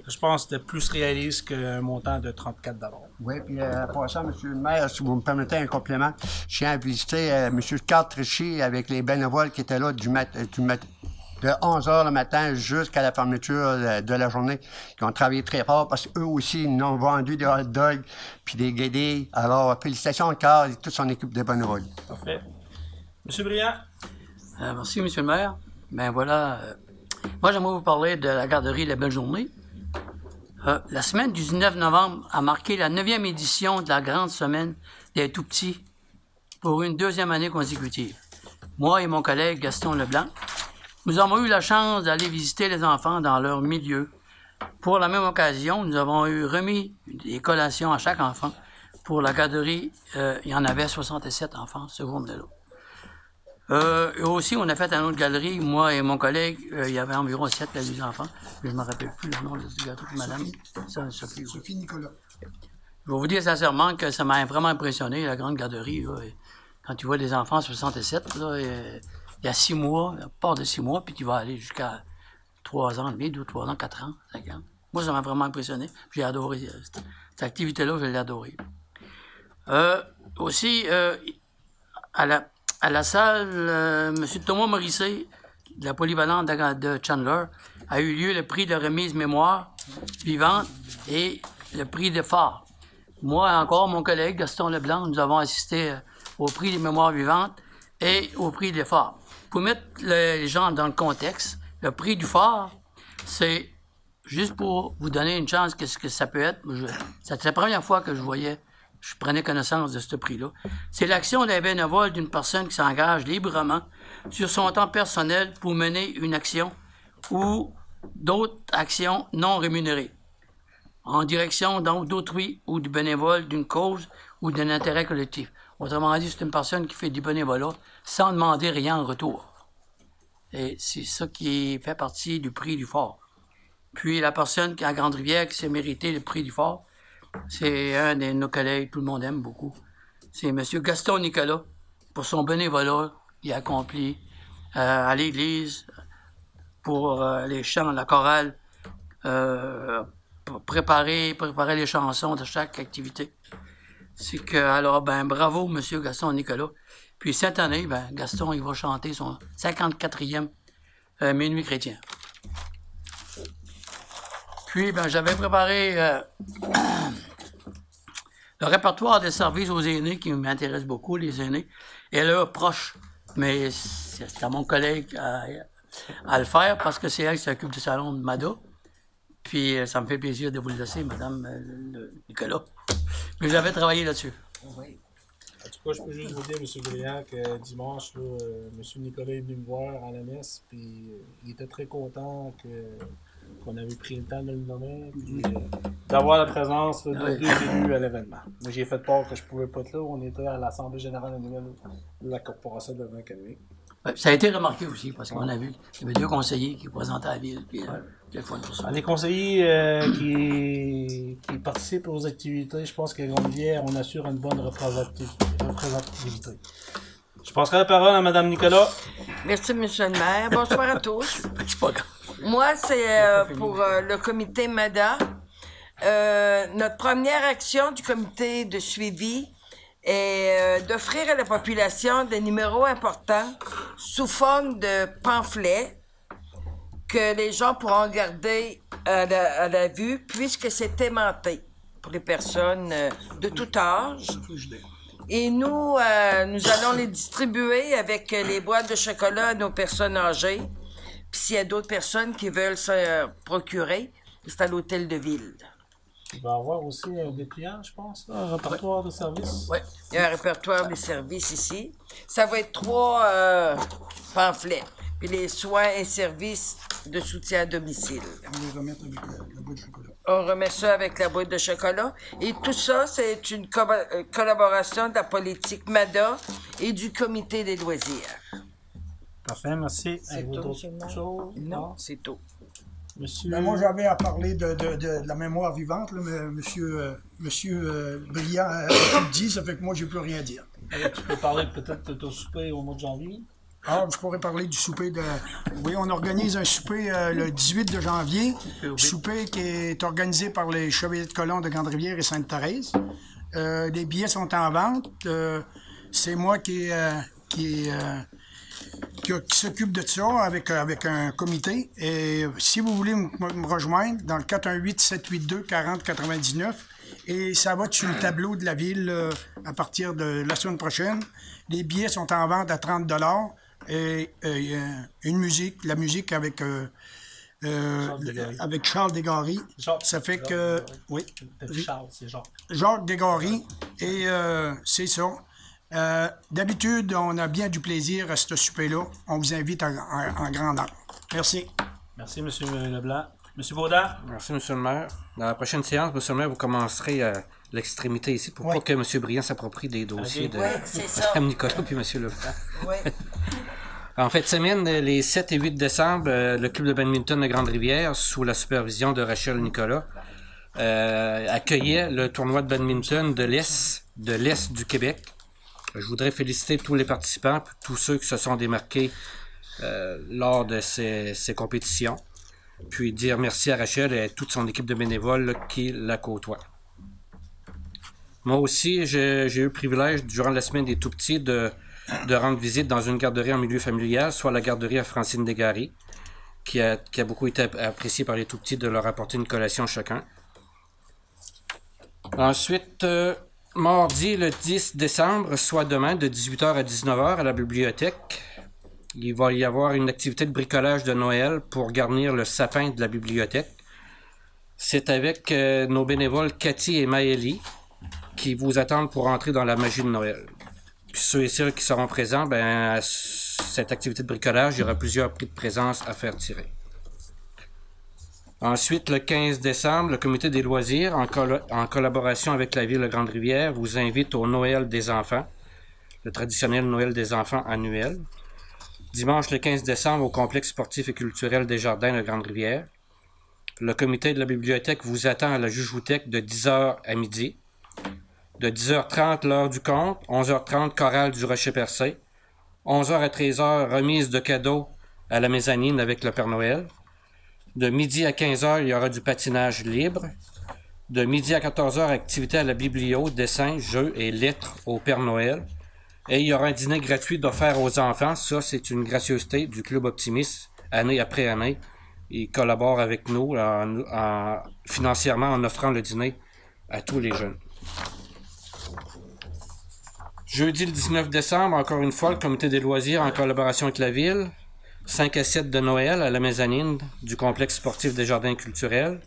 Je pense que c'était plus réaliste qu'un montant de 34 $. Oui, puis en passant, M. le maire, si vous me permettez un complément, je tiens à visiter M. Carl Trichy avec les bénévoles qui étaient là de 11h le matin jusqu'à la fermeture de la journée, qui ont travaillé très fort parce qu'eux aussi, ils nous ont vendu des hot dogs puis des guédilles. Alors, félicitations à Carl et toute son équipe de bénévoles. Parfait. M. Briand. Merci, M. le maire. Ben voilà, moi j'aimerais vous parler de la garderie La Belle Journée. La semaine du 19 novembre a marqué la 9e édition de la grande semaine des tout-petits pour une 2e année consécutive. Moi et mon collègue Gaston Leblanc, nous avons eu la chance d'aller visiter les enfants dans leur milieu. Pour la même occasion, nous avons remis des collations à chaque enfant. Pour la garderie, il y en avait 67 enfants ce jour-là. Et aussi, on a fait une autre galerie, moi et mon collègue, il y avait environ 7 à 8 enfants. Je ne me rappelle plus le nom du gâteau de madame. Sophie Nicolas. Je vais vous dire sincèrement que ça m'a vraiment impressionné, la grande garderie. Là, quand tu vois des enfants 67, là, il y a 6 mois, à part de 6 mois, puis tu vas aller jusqu'à 3 ans, 3 ans, 4 ans, 5 ans. Moi, ça m'a vraiment impressionné. J'ai adoré cette activité-là, je l'ai adorée. Aussi, à la salle, M. Thomas Morisset, de la polyvalente de Chandler, a eu lieu le prix de remise mémoire vivante et le prix de phare. Moi, encore, mon collègue Gaston Leblanc, nous avons assisté au prix des mémoires vivantes et au prix de l'effort. Pour mettre les gens dans le contexte, le prix du phare, c'est juste pour vous donner une chance, qu'est-ce que ça peut être. C'était la première fois que je prenais connaissance de ce prix-là. C'est l'action d'un bénévole d'une personne qui s'engage librement sur son temps personnel pour mener une action ou d'autres actions non rémunérées, en direction donc d'autrui ou du bénévole d'une cause ou d'un intérêt collectif. Autrement dit, c'est une personne qui fait du bénévolat sans demander rien en retour. Et c'est ça qui fait partie du prix du phare. Puis la personne qui est à Grande-Rivière qui s'est mérité le prix du phare, c'est un de nos collègues, tout le monde aime beaucoup. C'est M. Gaston Nicolas, pour son bénévolat qu'il a accompli à l'église, pour les chants, la chorale, pour préparer les chansons de chaque activité. C'est que, alors, bravo, M. Gaston Nicolas. Puis cette année, Gaston, il va chanter son 54e Minuit chrétien. Puis, j'avais préparé le répertoire des services aux aînés qui m'intéresse beaucoup, les aînés, et là, proche. Mais c'est à mon collègue à le faire parce que c'est elle qui s'occupe du salon de Mada. Puis, ça me fait plaisir de vous le laisser, Madame Nicolas. Mais j'avais travaillé là-dessus. Oui. En tout cas, je peux juste vous dire, M. Brillant, que dimanche, là, M. Nicolas est venu me voir à la messe, puis il était très content qu'on avait pris le temps de le nommer, puis d'avoir la présence là, de deux élus à l'événement. Moi, j'ai fait part que je pouvais pas être là. On était à l'Assemblée générale annuelle de la Corporation de vin académique. Ça a été remarqué aussi, parce qu'on a vu qu'il y avait 2 conseillers qui présentaient la ville, puis le fun pour ça. Les conseillers qui participent aux activités, je pense qu'à Grande-Rivière, on assure une bonne représentativité. Je passerai la parole à Mme Nicolas. Merci, M. le maire. Bonsoir à tous. Moi, c'est pour le comité MADA. Notre première action du comité de suivi est d'offrir à la population des numéros importants sous forme de pamphlets que les gens pourront garder à la vue puisque c'est aimanté pour les personnes de tout âge. Et nous allons les distribuer avec les boîtes de chocolat à nos personnes âgées. Puis s'il y a d'autres personnes qui veulent se procurer, c'est à l'hôtel de ville. Il va y avoir aussi un dépliant, je pense, là, un répertoire de services. Oui, il y a un répertoire de services ici. Ça va être 3 pamphlets. Puis les soins et services de soutien à domicile. On les remet avec la boîte de chocolat. On remet ça avec la boîte de chocolat. Et tout ça, c'est une collaboration de la politique MADA et du comité des loisirs. Parfait, merci. C'est tout. Non, c'est tout. Monsieur... moi, j'avais à parler de la mémoire vivante, là, mais monsieur Brillant a tout dit, ça fait que moi, j'ai plus rien à dire. Tu peux parler peut-être de ton souper au mois de janvier? Ah, je pourrais parler du souper de... Oui, on organise un souper le 18 de janvier. Souper qui est organisé par les Chevaliers de Colomb de Grande-Rivière et Sainte-Thérèse. Les billets sont en vente. C'est moi qui s'occupe de ça avec un comité. Et si vous voulez me rejoindre, dans le 418-782-4099, et ça va être sur le tableau de la ville à partir de la semaine prochaine. Les billets sont en vente à 30 $. Et une musique, la musique avec Charles Desgaris. Ça fait que... Oui. Charles, c'est Jacques. Jacques Desgaris. Et c'est ça. D'habitude, on a bien du plaisir à ce souper-là. On vous invite en grand nombre. Merci. Merci, M. Leblanc. M. Baudin. Merci, M. le maire. Dans la prochaine séance, M. le maire, vous commencerez à l'extrémité ici pour pas que M. Brillant s'approprie des dossiers de Mme Nicolas puis M. Leblanc. Oui. En fin de semaine, les 7 et 8 décembre, le club de badminton de Grande-Rivière, sous la supervision de Rachel Nicolas, accueillait le tournoi de badminton de l'Est du Québec. Je voudrais féliciter tous les participants, tous ceux qui se sont démarqués lors de ces compétitions, puis dire merci à Rachel et à toute son équipe de bénévoles qui la côtoient. Moi aussi, j'ai eu le privilège, durant la semaine des tout-petits, de rendre visite dans une garderie en milieu familial, soit la garderie à Francine Desgaris, qui a beaucoup été appréciée par les tout-petits de leur apporter une collation chacun. Ensuite, Mardi, le 10 décembre, soit demain, de 18h à 19h à la bibliothèque, il va y avoir une activité de bricolage de Noël pour garnir le sapin de la bibliothèque. C'est avec nos bénévoles Cathy et Maëlie qui vous attendent pour entrer dans la magie de Noël. Puis ceux et celles qui seront présents, à cette activité de bricolage, il y aura plusieurs prix de présence à faire tirer. Ensuite, le 15 décembre, le comité des loisirs, en collaboration avec la ville de Grande-Rivière, vous invite au Noël des enfants, le traditionnel Noël des enfants annuel. Dimanche, le 15 décembre, au complexe sportif et culturel des Jardins de Grande-Rivière. Le comité de la bibliothèque vous attend à la Jujoutèque de 10h à midi. De 10h30, l'heure du conte. 11h30, chorale du Rocher-Percé. 11h à 13h, remise de cadeaux à la mezzanine avec le Père Noël. De midi à 15h, il y aura du patinage libre. De midi à 14h, activité à la biblio, dessin, jeux et lettres au Père Noël. Et il y aura un dîner gratuit offert aux enfants. Ça, c'est une gracieuseté du Club Optimiste, année après année. Ils collaborent avec nous financièrement en offrant le dîner à tous les jeunes. Jeudi le 19 décembre, encore une fois, le comité des loisirs en collaboration avec la ville. 5 à 7 de Noël à la mezzanine du complexe sportif des Jardins culturels.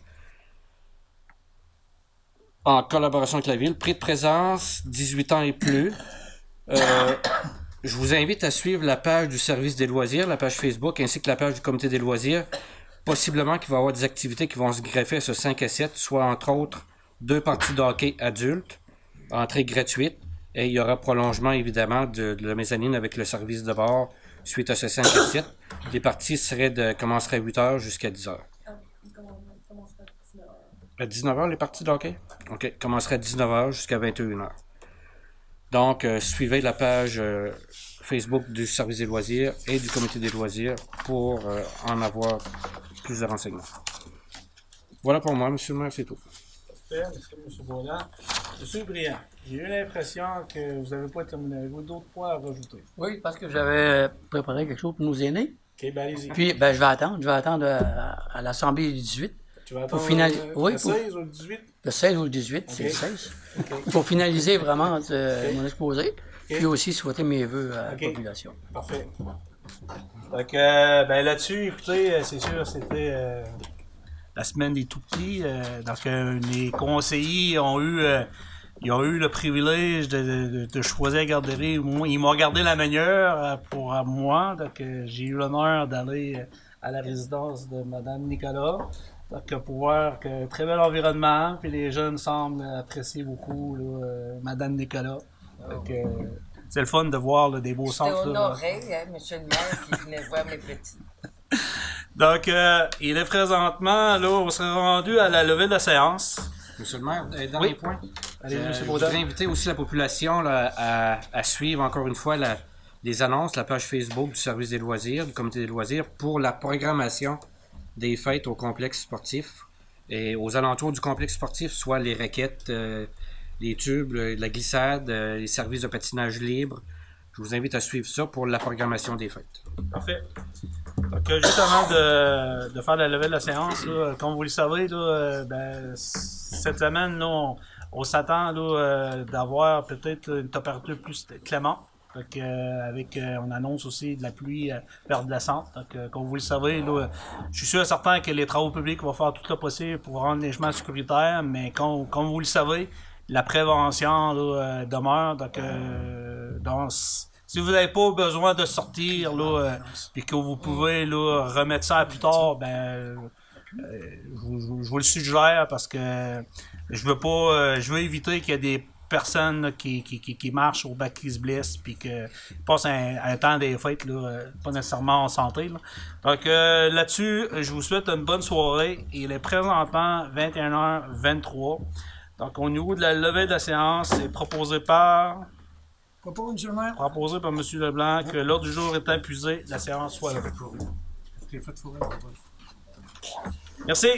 En collaboration avec la ville. Prix de présence, 18 ans et plus. Je vous invite à suivre la page du service des loisirs, la page Facebook, ainsi que la page du comité des loisirs. Possiblement qu'il va y avoir des activités qui vont se greffer à ce 5 à 7, soit entre autres 2 parties de hockey adultes, entrée gratuite, et il y aura prolongement évidemment de la mezzanine avec le service de bord suite à ce 5 à 7. Les parties commenceraient à 8h jusqu'à 10h. À 19h les parties de hockey? OK, commencerait à 19h jusqu'à 21h. Donc, suivez la page Facebook du service des loisirs et du comité des loisirs pour en avoir plus de renseignements. Voilà pour moi, monsieur le maire, c'est tout. Merci, M. Baudin. M. Briand, j'ai eu l'impression que vous n'avez pas terminé. Avez-vous d'autres points à rajouter? Oui, parce que j'avais préparé quelque chose pour nos aînés. OK, ben allez-y. Puis, je vais attendre à l'Assemblée du 18. Tu vas attendre le 16 ou le 18? Le 16 ou le 18, c'est le 16. Pour finaliser vraiment mon exposé, puis aussi souhaiter mes vœux à la population. Parfait. Donc, là-dessus, écoutez, c'est sûr, c'était la semaine des tout-petits. Donc, les conseillers ont eu le privilège de choisir la garderie. Ils m'ont gardé la meilleure pour moi. Donc, j'ai eu l'honneur d'aller à la résidence de Mme Nicolas. Donc, pour voir que très bel environnement, puis les jeunes semblent apprécier beaucoup Mme Nicolas. Donc, c'est le fun de voir des beaux centres. J'étais honoré, monsieur le maire, qui venait voir mes petits. Donc, il est présentement, on serait rendu à la levée de la séance. Monsieur le maire, dernier point. Allez-y, je voudrais inviter aussi la population à suivre encore une fois les annonces, la page Facebook du service des loisirs, du comité des loisirs, pour la programmation des fêtes au complexe sportif et aux alentours du complexe sportif, soit les raquettes, les tubes, la glissade, les services de patinage libre. Je vous invite à suivre ça pour la programmation des fêtes. Parfait. Donc, juste avant de faire la levée de la séance, comme vous le savez, cette semaine, on s'attend d'avoir peut-être une température plus clémente. Donc, on annonce aussi de la pluie verglaçante. Donc, comme vous le savez, je suis sûr et certain que les travaux publics vont faire tout le possible pour rendre les chemins sécuritaires, mais comme vous le savez, la prévention demeure. Donc, si vous n'avez pas besoin de sortir et que vous pouvez remettre ça à plus tard, je vous le suggère parce que je veux éviter qu'il y ait des personnes qui marchent au bac qui se blessent puis qui passent un temps des fêtes pas nécessairement en santé. Donc là-dessus, je vous souhaite une bonne soirée. Il est présentement 21h23. Donc au niveau de la levée de la séance, c'est proposé par M. Leblanc que l'ordre du jour est épuisé, la séance soit levée. Merci.